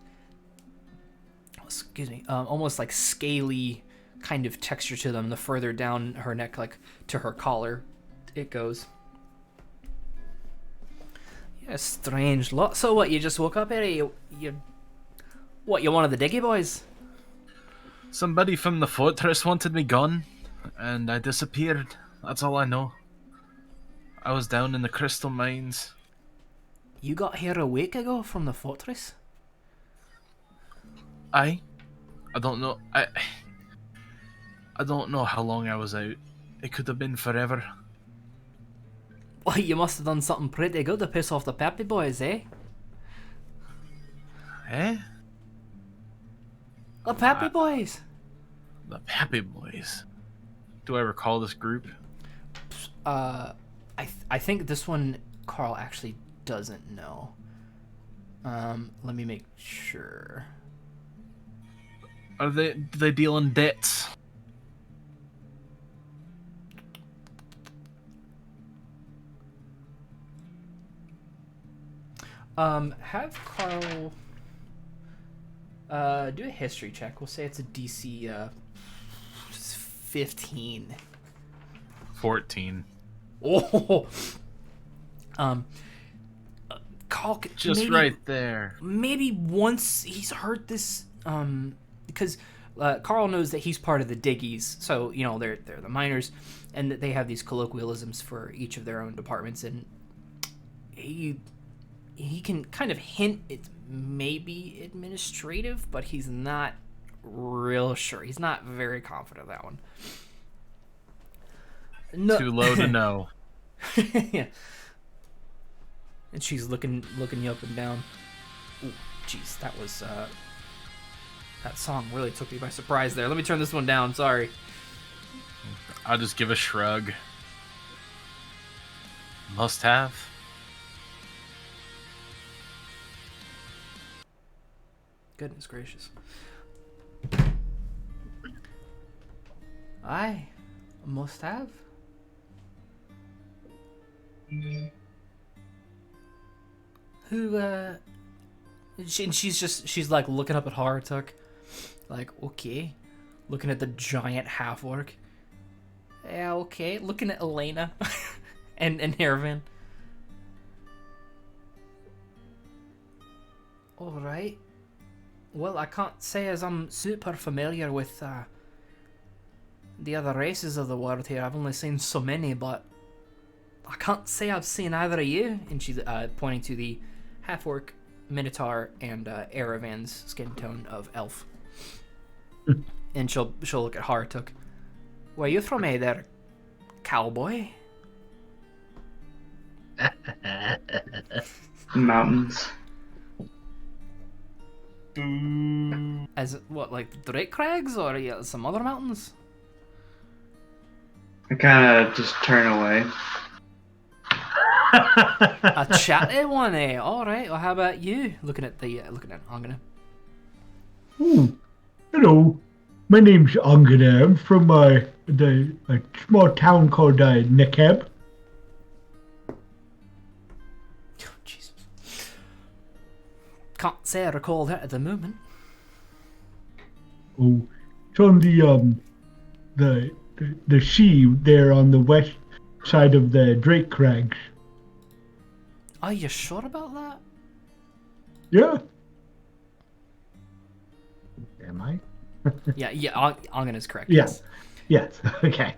[SPEAKER 1] like scaly kind of texture to them. The further down her neck, like to her collar, it goes. Yeah, strange lot. So what? You just woke up here? You one of the diggy boys?
[SPEAKER 3] Somebody from the fortress wanted me gone, and I disappeared. That's all I know. I was down in the crystal mines.
[SPEAKER 1] You got here a week ago from the fortress?
[SPEAKER 3] I don't know. I don't know how long I was out. It could have been forever.
[SPEAKER 1] Well, you must have done something pretty good to piss off the Peppy boys, eh?
[SPEAKER 3] Eh?
[SPEAKER 1] The Peppy boys!
[SPEAKER 3] The Peppy boys. Do I recall this group?
[SPEAKER 1] I think this one Karl actually doesn't know. Let me make sure.
[SPEAKER 3] Do they deal in debts?
[SPEAKER 1] Have Karl do a history check. We'll say it's a DC 15.
[SPEAKER 3] 14.
[SPEAKER 1] Oh. Karl,
[SPEAKER 3] just
[SPEAKER 1] maybe,
[SPEAKER 3] right there.
[SPEAKER 1] Maybe once he's heard this, because Karl knows that he's part of the Diggies, so you know they're the miners, and that they have these colloquialisms for each of their own departments, and he can kind of hint it's maybe administrative, but he's not real sure. He's not very confident of that one. No.
[SPEAKER 3] Too low to know.
[SPEAKER 1] Yeah. And she's looking you up and down. Ooh, jeez, that was that song really took me by surprise there. Let me turn this one down. Sorry.
[SPEAKER 3] I'll just give a shrug. Must have.
[SPEAKER 1] Goodness gracious. I must have. Who, she's like looking up at Harratuk. Like, okay. Looking at the giant half-orc. Yeah, okay. Looking at Alena and Erevan. Alright. Well, I can't say as I'm super familiar with the other races of the world here. I've only seen so many, but I can't say I've seen either of you. And she's pointing to the half-orc, minotaur, and Erevan's skin tone of elf. And she'll look at Harratuk. Where you from, there, cowboy?
[SPEAKER 2] Mountains.
[SPEAKER 1] As what, like the Drake Crags or some other mountains?
[SPEAKER 2] I kind of just turn away.
[SPEAKER 1] A chatty one, eh? All right. Well, how about you? Looking at Angene.
[SPEAKER 5] Hello. My name's Angene. I'm from a small town called Nekeb.
[SPEAKER 1] Oh, Jesus. Can't say I recall that at the moment.
[SPEAKER 5] Oh, it's on the sea there on the west side of the Drake Crags.
[SPEAKER 1] Are you sure about that?
[SPEAKER 5] Yeah. Am I?
[SPEAKER 1] Yeah. Angene's correct.
[SPEAKER 5] Yeah.
[SPEAKER 1] Yes.
[SPEAKER 5] Yes. Okay.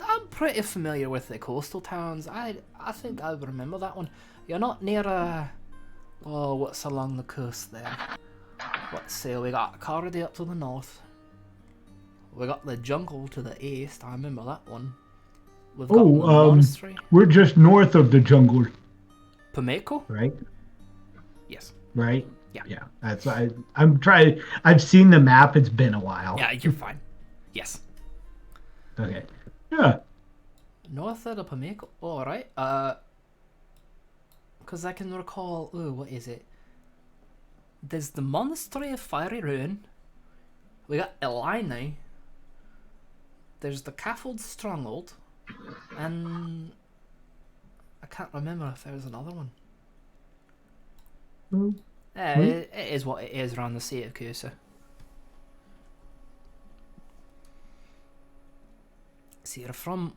[SPEAKER 1] I'm pretty familiar with the coastal towns. I think I would remember that one. You're not near what's along the coast there? Let's see, we got Cardi up to the north. We got the jungle to the east. I remember that one. We've got the monastery.
[SPEAKER 5] We're just north of the jungle.
[SPEAKER 1] Pimlico?
[SPEAKER 5] Right?
[SPEAKER 1] Yes.
[SPEAKER 5] Right?
[SPEAKER 1] Yeah.
[SPEAKER 5] Yeah. That's I'm trying. I've seen the map. It's been a while.
[SPEAKER 1] Yeah, you're fine. Yes.
[SPEAKER 5] Okay. Yeah.
[SPEAKER 1] North of the Pimlico. All right. Because I can recall. Oh, what is it? There's the Monastery of Fiery Ruin. We got Eleni. There's the Caffold Stronghold. And I can't remember if there was another one. It is what it is around the Sea of Kusa. So you're from...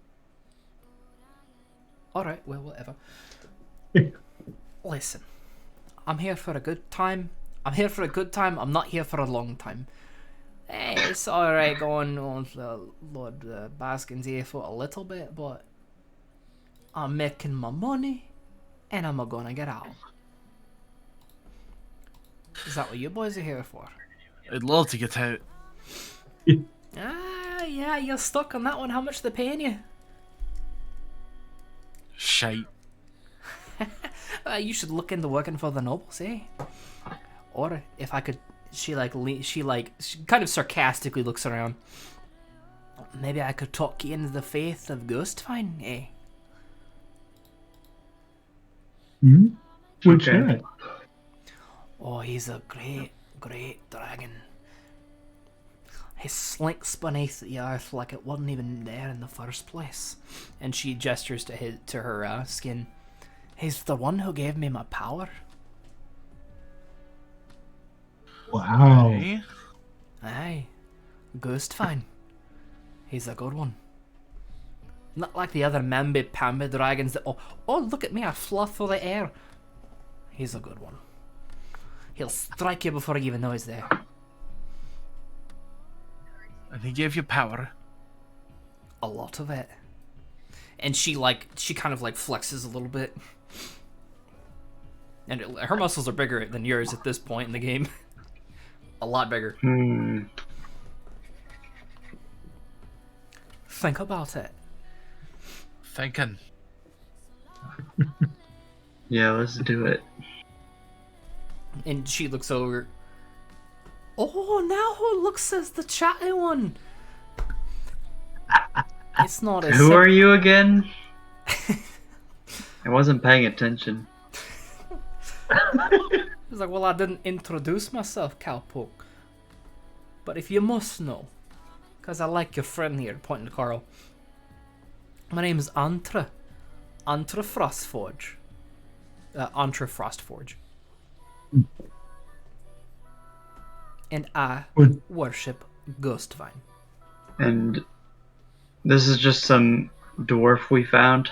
[SPEAKER 1] Alright, well, whatever. Listen, I'm here for a good time. I'm not here for a long time. Hey, it's alright going on Lord Baskin's here for a little bit, but I'm making my money and I'm gonna get out. Is that what you boys are here for?
[SPEAKER 3] I'd love to get out.
[SPEAKER 1] Yeah, you're stuck on that one. How much they paying you?
[SPEAKER 3] Shite.
[SPEAKER 1] You should look into working for the nobles, eh? Or if I could, she kind of sarcastically looks around. Maybe I could talk you into the faith of Ghostvine, eh?
[SPEAKER 5] What's that?
[SPEAKER 1] Oh, he's a great dragon. He slinks beneath the earth like it wasn't even there in the first place. And she gestures to her skin. He's the one who gave me my power.
[SPEAKER 5] Wow.
[SPEAKER 3] Hey?
[SPEAKER 1] Aye. Ghostvine. He's a good one. Not like the other mamby-pamby dragons that... Oh, look at me, I fluff through the air. He's a good one. He'll strike you before you even know he's there.
[SPEAKER 3] And he gave you power.
[SPEAKER 1] A lot of it. And she kind of like flexes a little bit. And her muscles are bigger than yours at this point in the game. A lot bigger. Think about it.
[SPEAKER 3] Thinking.
[SPEAKER 2] Yeah, let's do it.
[SPEAKER 1] And she looks over. Oh, now who looks as the chatty one? It's not as
[SPEAKER 2] Who are you again? I wasn't paying attention.
[SPEAKER 1] He's like, well, I didn't introduce myself, Cowpoke. But if you must know, because I like your friend here, pointing to Carl. My name is Antra. Antra Frostforge. Antra Frostforge. And I worship Ghostvine.
[SPEAKER 2] And this is just some dwarf we found.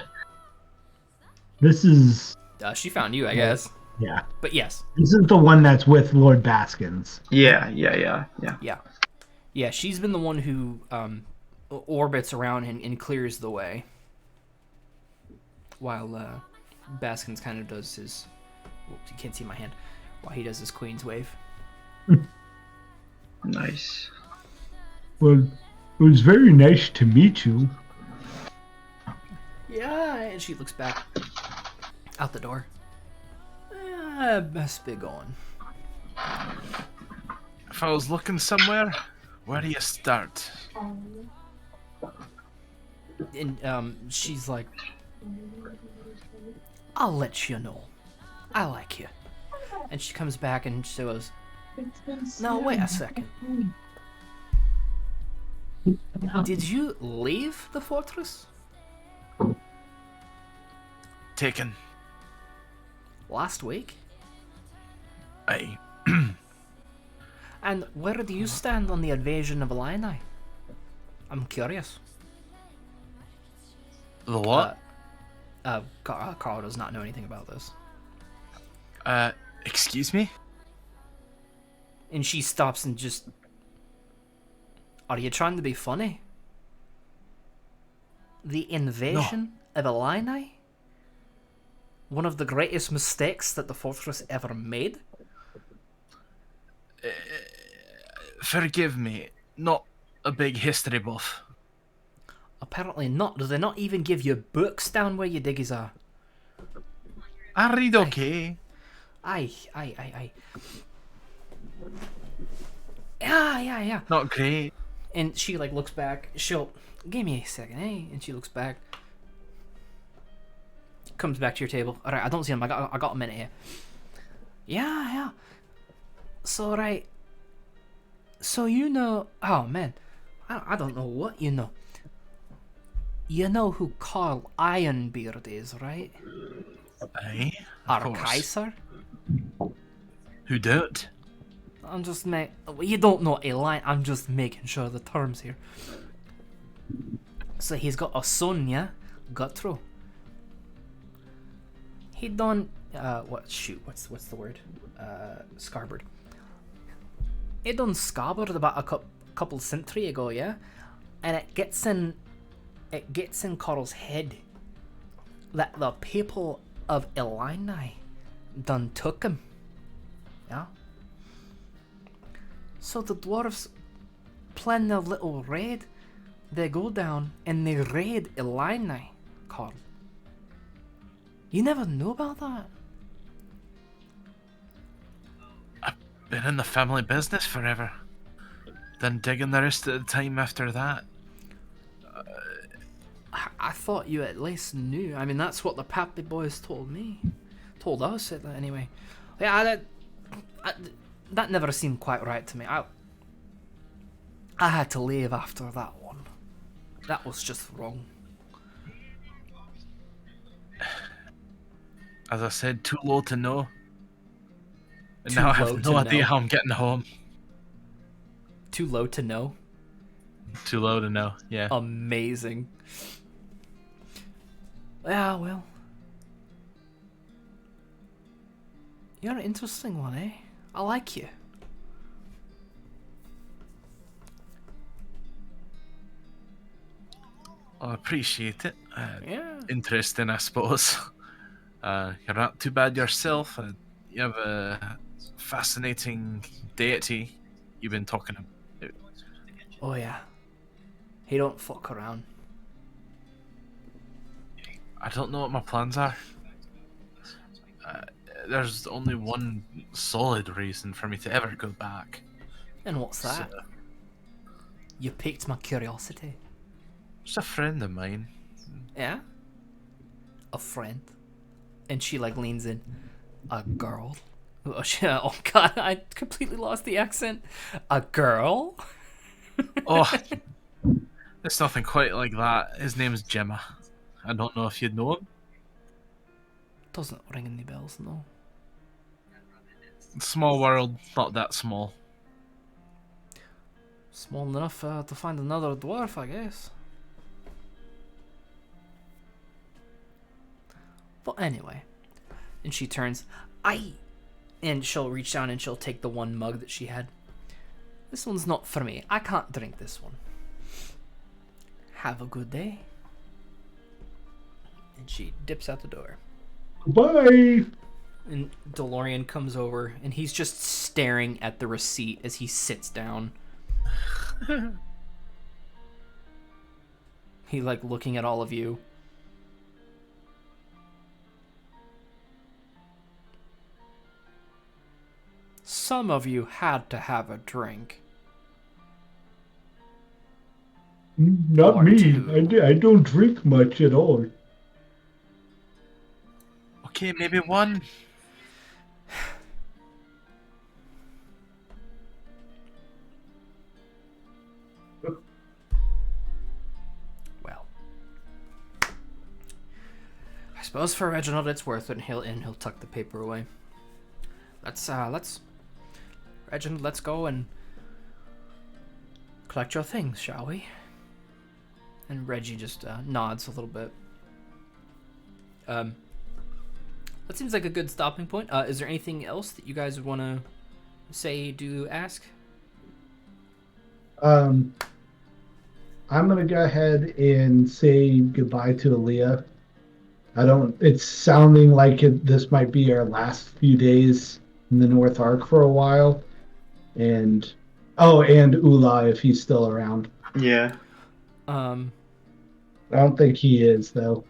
[SPEAKER 5] This is...
[SPEAKER 1] She found you, I guess.
[SPEAKER 5] Yeah.
[SPEAKER 1] But yes.
[SPEAKER 5] This is the one that's with Lord Baskins.
[SPEAKER 2] Yeah.
[SPEAKER 1] Yeah, she's been the one who orbits around and clears the way. While Baskins kind of does his... Whoops, you can't see my hand. While he does his Queen's Wave.
[SPEAKER 2] Nice.
[SPEAKER 5] Well, it was very nice to meet you.
[SPEAKER 1] Yeah, and she looks back out the door. Best be going.
[SPEAKER 3] If I was looking somewhere, where do you start?
[SPEAKER 1] And she's like, I'll let you know. I like you. And she comes back and she goes, now wait a second. Did you leave the fortress?
[SPEAKER 3] Taken.
[SPEAKER 1] Last week?
[SPEAKER 3] Aye.
[SPEAKER 1] And where do you stand on the invasion of Alena? I'm curious.
[SPEAKER 3] The what?
[SPEAKER 1] Carl does not know anything about this.
[SPEAKER 3] Excuse me?
[SPEAKER 1] And she stops and just... Are you trying to be funny? The invasion of Alena? One of the greatest mistakes that the fortress ever made?
[SPEAKER 3] Forgive me, not a big history buff.
[SPEAKER 1] Apparently not. Do they not even give you books down where your diggies are?
[SPEAKER 3] I read okay.
[SPEAKER 1] Aye. Yeah.
[SPEAKER 3] Not great.
[SPEAKER 1] And she like looks back. She'll give me a second, eh? And she looks back. Comes back to your table. All right, I don't see him. I got a minute here. Yeah. So right. So you know? Oh man, I don't know what you know. You know who Karl Ironbeard is, right?
[SPEAKER 3] Aye.
[SPEAKER 1] Our Kaiser.
[SPEAKER 3] Who don't?
[SPEAKER 1] I'm just you don't know a line. I'm just making sure the terms here. So he's got a son, yeah, Guthro. He done what's the word? Scarbered. He done Scarbered about a couple century ago, yeah, and it gets in Carl's head that the people of Alena done took him, yeah. So the dwarves plan their little raid. They go down and they raid Alena, Carl. You never knew about that?
[SPEAKER 3] I've been in the family business forever. Then digging the rest of the time after that.
[SPEAKER 1] I thought you at least knew. I mean, that's what the Pappy boys told me. Told us it anyway. Yeah, that never seemed quite right to me. I had to leave after that one. That was just wrong.
[SPEAKER 3] As I said, too low to know. And
[SPEAKER 1] Too
[SPEAKER 3] now I
[SPEAKER 1] low
[SPEAKER 3] have
[SPEAKER 1] to
[SPEAKER 3] no idea
[SPEAKER 1] know.
[SPEAKER 3] how I'm getting home.
[SPEAKER 1] Too low to know.
[SPEAKER 3] Too low to know, yeah.
[SPEAKER 1] Amazing. Yeah, well. You're an interesting one, eh? I like you.
[SPEAKER 3] I appreciate it.
[SPEAKER 1] Yeah.
[SPEAKER 3] Interesting, I suppose. You're not too bad yourself. You have a fascinating deity you've been talking about.
[SPEAKER 1] Oh yeah. He don't fuck around.
[SPEAKER 3] I don't know what my plans are. There's only one solid reason for me to ever go back.
[SPEAKER 1] And what's that?
[SPEAKER 3] So,
[SPEAKER 1] You piqued my curiosity.
[SPEAKER 3] just a friend of mine.
[SPEAKER 1] Yeah? A friend. And she like leans in. A girl? Oh god, I completely lost the accent. A girl?
[SPEAKER 3] Oh, it's nothing quite like that. His name's Gemma. I don't know if you'd know him.
[SPEAKER 1] Doesn't ring any bells, no.
[SPEAKER 3] Small world, not that small.
[SPEAKER 1] Small enough to find another dwarf, I guess. But anyway. And she turns, "Aye!" And she'll reach down and she'll take the one mug that she had. "This one's not for me. I can't drink this one. Have a good day." And she dips out the door.
[SPEAKER 5] Bye.
[SPEAKER 1] And DeLorean comes over and he's just staring at the receipt as he sits down. He like looking at all of you. Some of you had to have a drink.
[SPEAKER 5] Not
[SPEAKER 1] Or
[SPEAKER 5] me.
[SPEAKER 1] two.
[SPEAKER 5] I don't drink much at all.
[SPEAKER 3] Okay, maybe one.
[SPEAKER 1] Well, I suppose for Reginald it's worth it, and he'll tuck the paper away. Let's Reginald, let's go and collect your things, shall we? And Reggie just nods a little bit. That seems like a good stopping point. Is there anything else that you guys would want to say, do, ask?
[SPEAKER 8] I'm gonna go ahead and say goodbye to Aaliyah. It's sounding like this might be our last few days in the North Arc for a while. And Ula, if he's still around.
[SPEAKER 2] Yeah.
[SPEAKER 8] I don't think he is, though.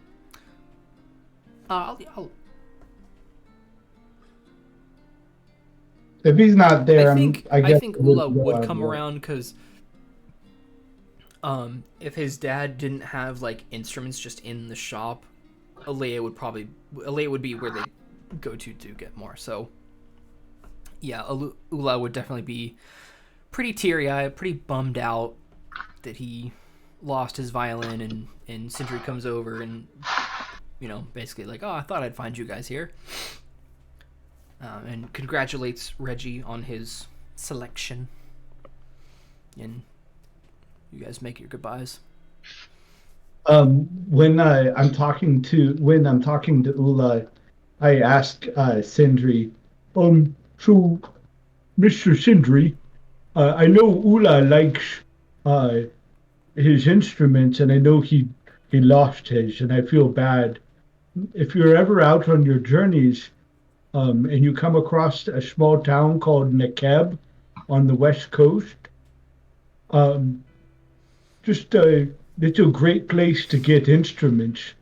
[SPEAKER 1] I'll
[SPEAKER 8] If he's not there,
[SPEAKER 1] I
[SPEAKER 8] guess
[SPEAKER 1] think
[SPEAKER 8] we'll
[SPEAKER 1] Ula
[SPEAKER 8] go
[SPEAKER 1] would
[SPEAKER 8] out
[SPEAKER 1] come
[SPEAKER 8] there.
[SPEAKER 1] around because if his dad didn't have like instruments just in the shop, Alea would be where they go to get more. So yeah, Ula would definitely be pretty teary-eyed, pretty bummed out that he lost his violin, and Sindri comes over and basically like, "Oh, I thought I'd find you guys here." And congratulates Reggie on his selection. And you guys make your goodbyes.
[SPEAKER 8] When I'm talking to Ula, I ask Sindri, so Mr. Sindri, I know Ula likes his instruments, and I know he lost his, and I feel bad. If you're ever out on your journeys, and you come across a small town called Nekeb on the west coast, it's a great place to get instruments.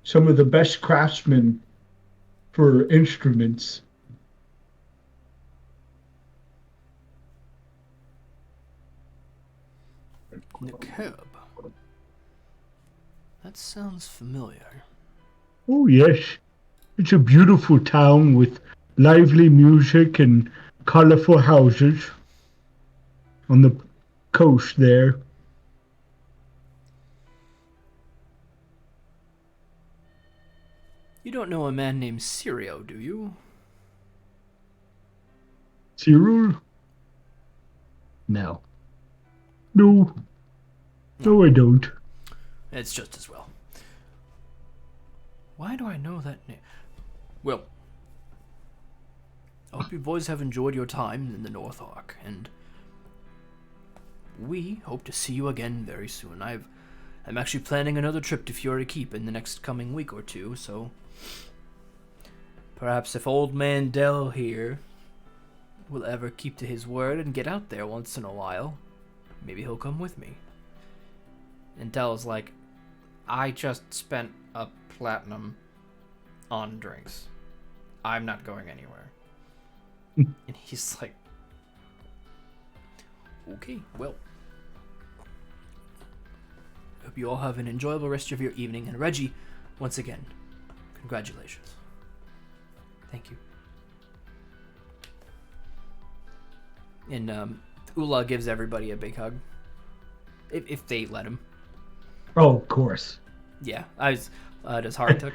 [SPEAKER 8] Some of the best craftsmen for instruments.
[SPEAKER 1] Nekeb. That sounds familiar.
[SPEAKER 5] Oh, yes. It's a beautiful town with lively music and colorful houses on the coast there.
[SPEAKER 1] You don't know a man named Sirio, do you?
[SPEAKER 5] Cyril?
[SPEAKER 8] No.
[SPEAKER 5] No. No, I don't.
[SPEAKER 1] It's just as well. Why do I know that name? Well, I hope you boys have enjoyed your time in the North Arc, and we hope to see you again very soon. I've I'm actually planning another trip to Fury Keep in the next coming week or two, so perhaps if old man Dell here will ever keep to his word and get out there once in a while, maybe he'll come with me. And Dell's like, I just spent a platinum on drinks. I'm not going anywhere. And he's like, okay, well, hope you all have an enjoyable rest of your evening. And Reggie, once again, congratulations. Thank you. And Ula gives everybody a big hug. If they let him.
[SPEAKER 8] Oh, of course.
[SPEAKER 1] Yeah, does Harratuk?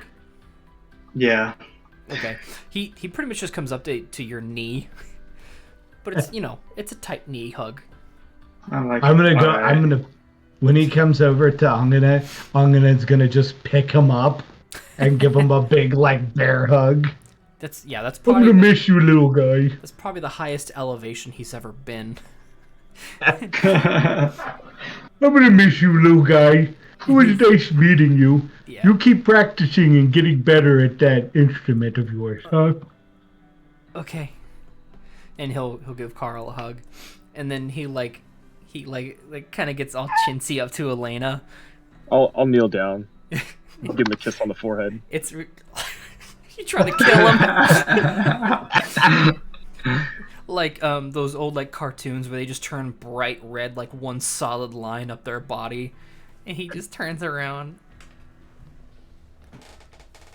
[SPEAKER 2] Yeah.
[SPEAKER 1] Okay. He pretty much just comes up to your knee. But it's, it's a tight knee hug.
[SPEAKER 2] I'm
[SPEAKER 8] gonna when he comes over to Angene's gonna just pick him up and give him a big bear hug.
[SPEAKER 1] That's probably
[SPEAKER 8] I'm gonna miss you, little guy.
[SPEAKER 1] That's probably the highest elevation he's ever been.
[SPEAKER 8] I'm gonna miss you, little guy. It was nice meeting you.
[SPEAKER 1] Yeah.
[SPEAKER 8] You keep practicing and getting better at that instrument of yours, huh?
[SPEAKER 1] Okay. And he'll give Karl a hug, and then he kind of gets all chintzy up to Alena.
[SPEAKER 7] I'll kneel down, give him a kiss on the forehead.
[SPEAKER 1] You trying to kill him? Like those old cartoons where they just turn bright red, like one solid line up their body, and he just turns around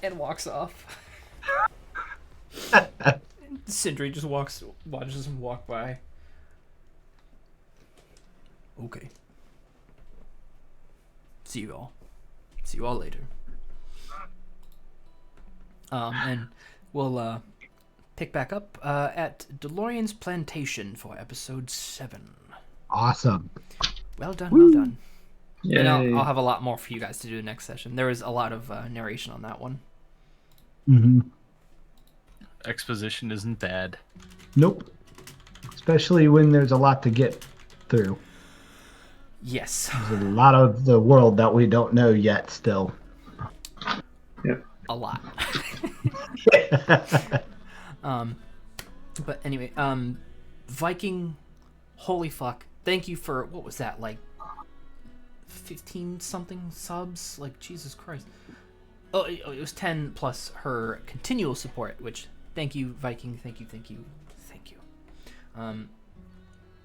[SPEAKER 1] and walks off. Sindri just watches him walk by. Okay. See you all later. And we'll pick back up at DeLorean's Plantation for episode 7.
[SPEAKER 8] Awesome.
[SPEAKER 1] Well done, well done.
[SPEAKER 2] Yay.
[SPEAKER 1] And I'll have a lot more for you guys to do next session. There was a lot of narration on that one.
[SPEAKER 8] Mm-hmm.
[SPEAKER 3] Exposition isn't bad.
[SPEAKER 8] Nope. Especially when there's a lot to get through.
[SPEAKER 1] Yes.
[SPEAKER 8] There's a lot of the world that we don't know yet still.
[SPEAKER 2] Yep.
[SPEAKER 1] A lot. But anyway, Viking, holy fuck. Thank you for, what was that, 15 something subs? Jesus Christ. Oh, it was 10 plus her continual support, which, thank you, Viking, thank you.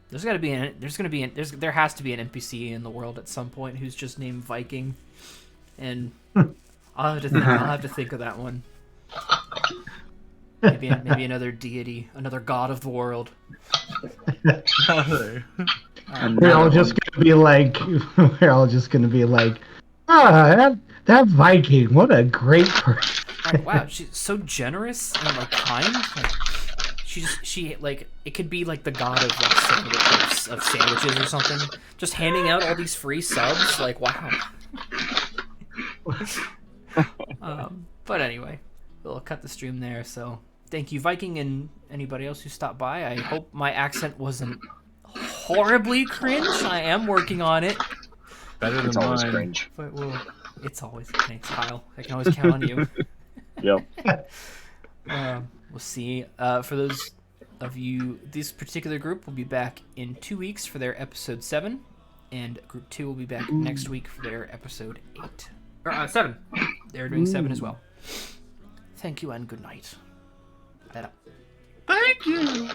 [SPEAKER 1] There has to be an NPC in the world at some point who's just named Viking, and I'll have to think of that one. Maybe another deity, another god of the world.
[SPEAKER 8] We're all just gonna be like, that Viking, what a great person.
[SPEAKER 1] Wow, she's so generous and kind. She it could be the god of sandwiches or something. Just handing out all these free subs, wow. But anyway, we'll cut the stream there. So thank you, Viking, and anybody else who stopped by. I hope my accent wasn't horribly cringe. I am working on it.
[SPEAKER 3] Better than
[SPEAKER 7] always
[SPEAKER 3] mine.
[SPEAKER 7] cringe.
[SPEAKER 1] But it's always thanks, Kyle. I can always count on you.
[SPEAKER 7] Yep.
[SPEAKER 1] We'll see. For those of you, this particular group will be back in 2 weeks for their episode 7, and group 2 will be back next week for their episode 8 or 7. They're doing 7 as well. Thank you and good night. That up.
[SPEAKER 3] Thank you.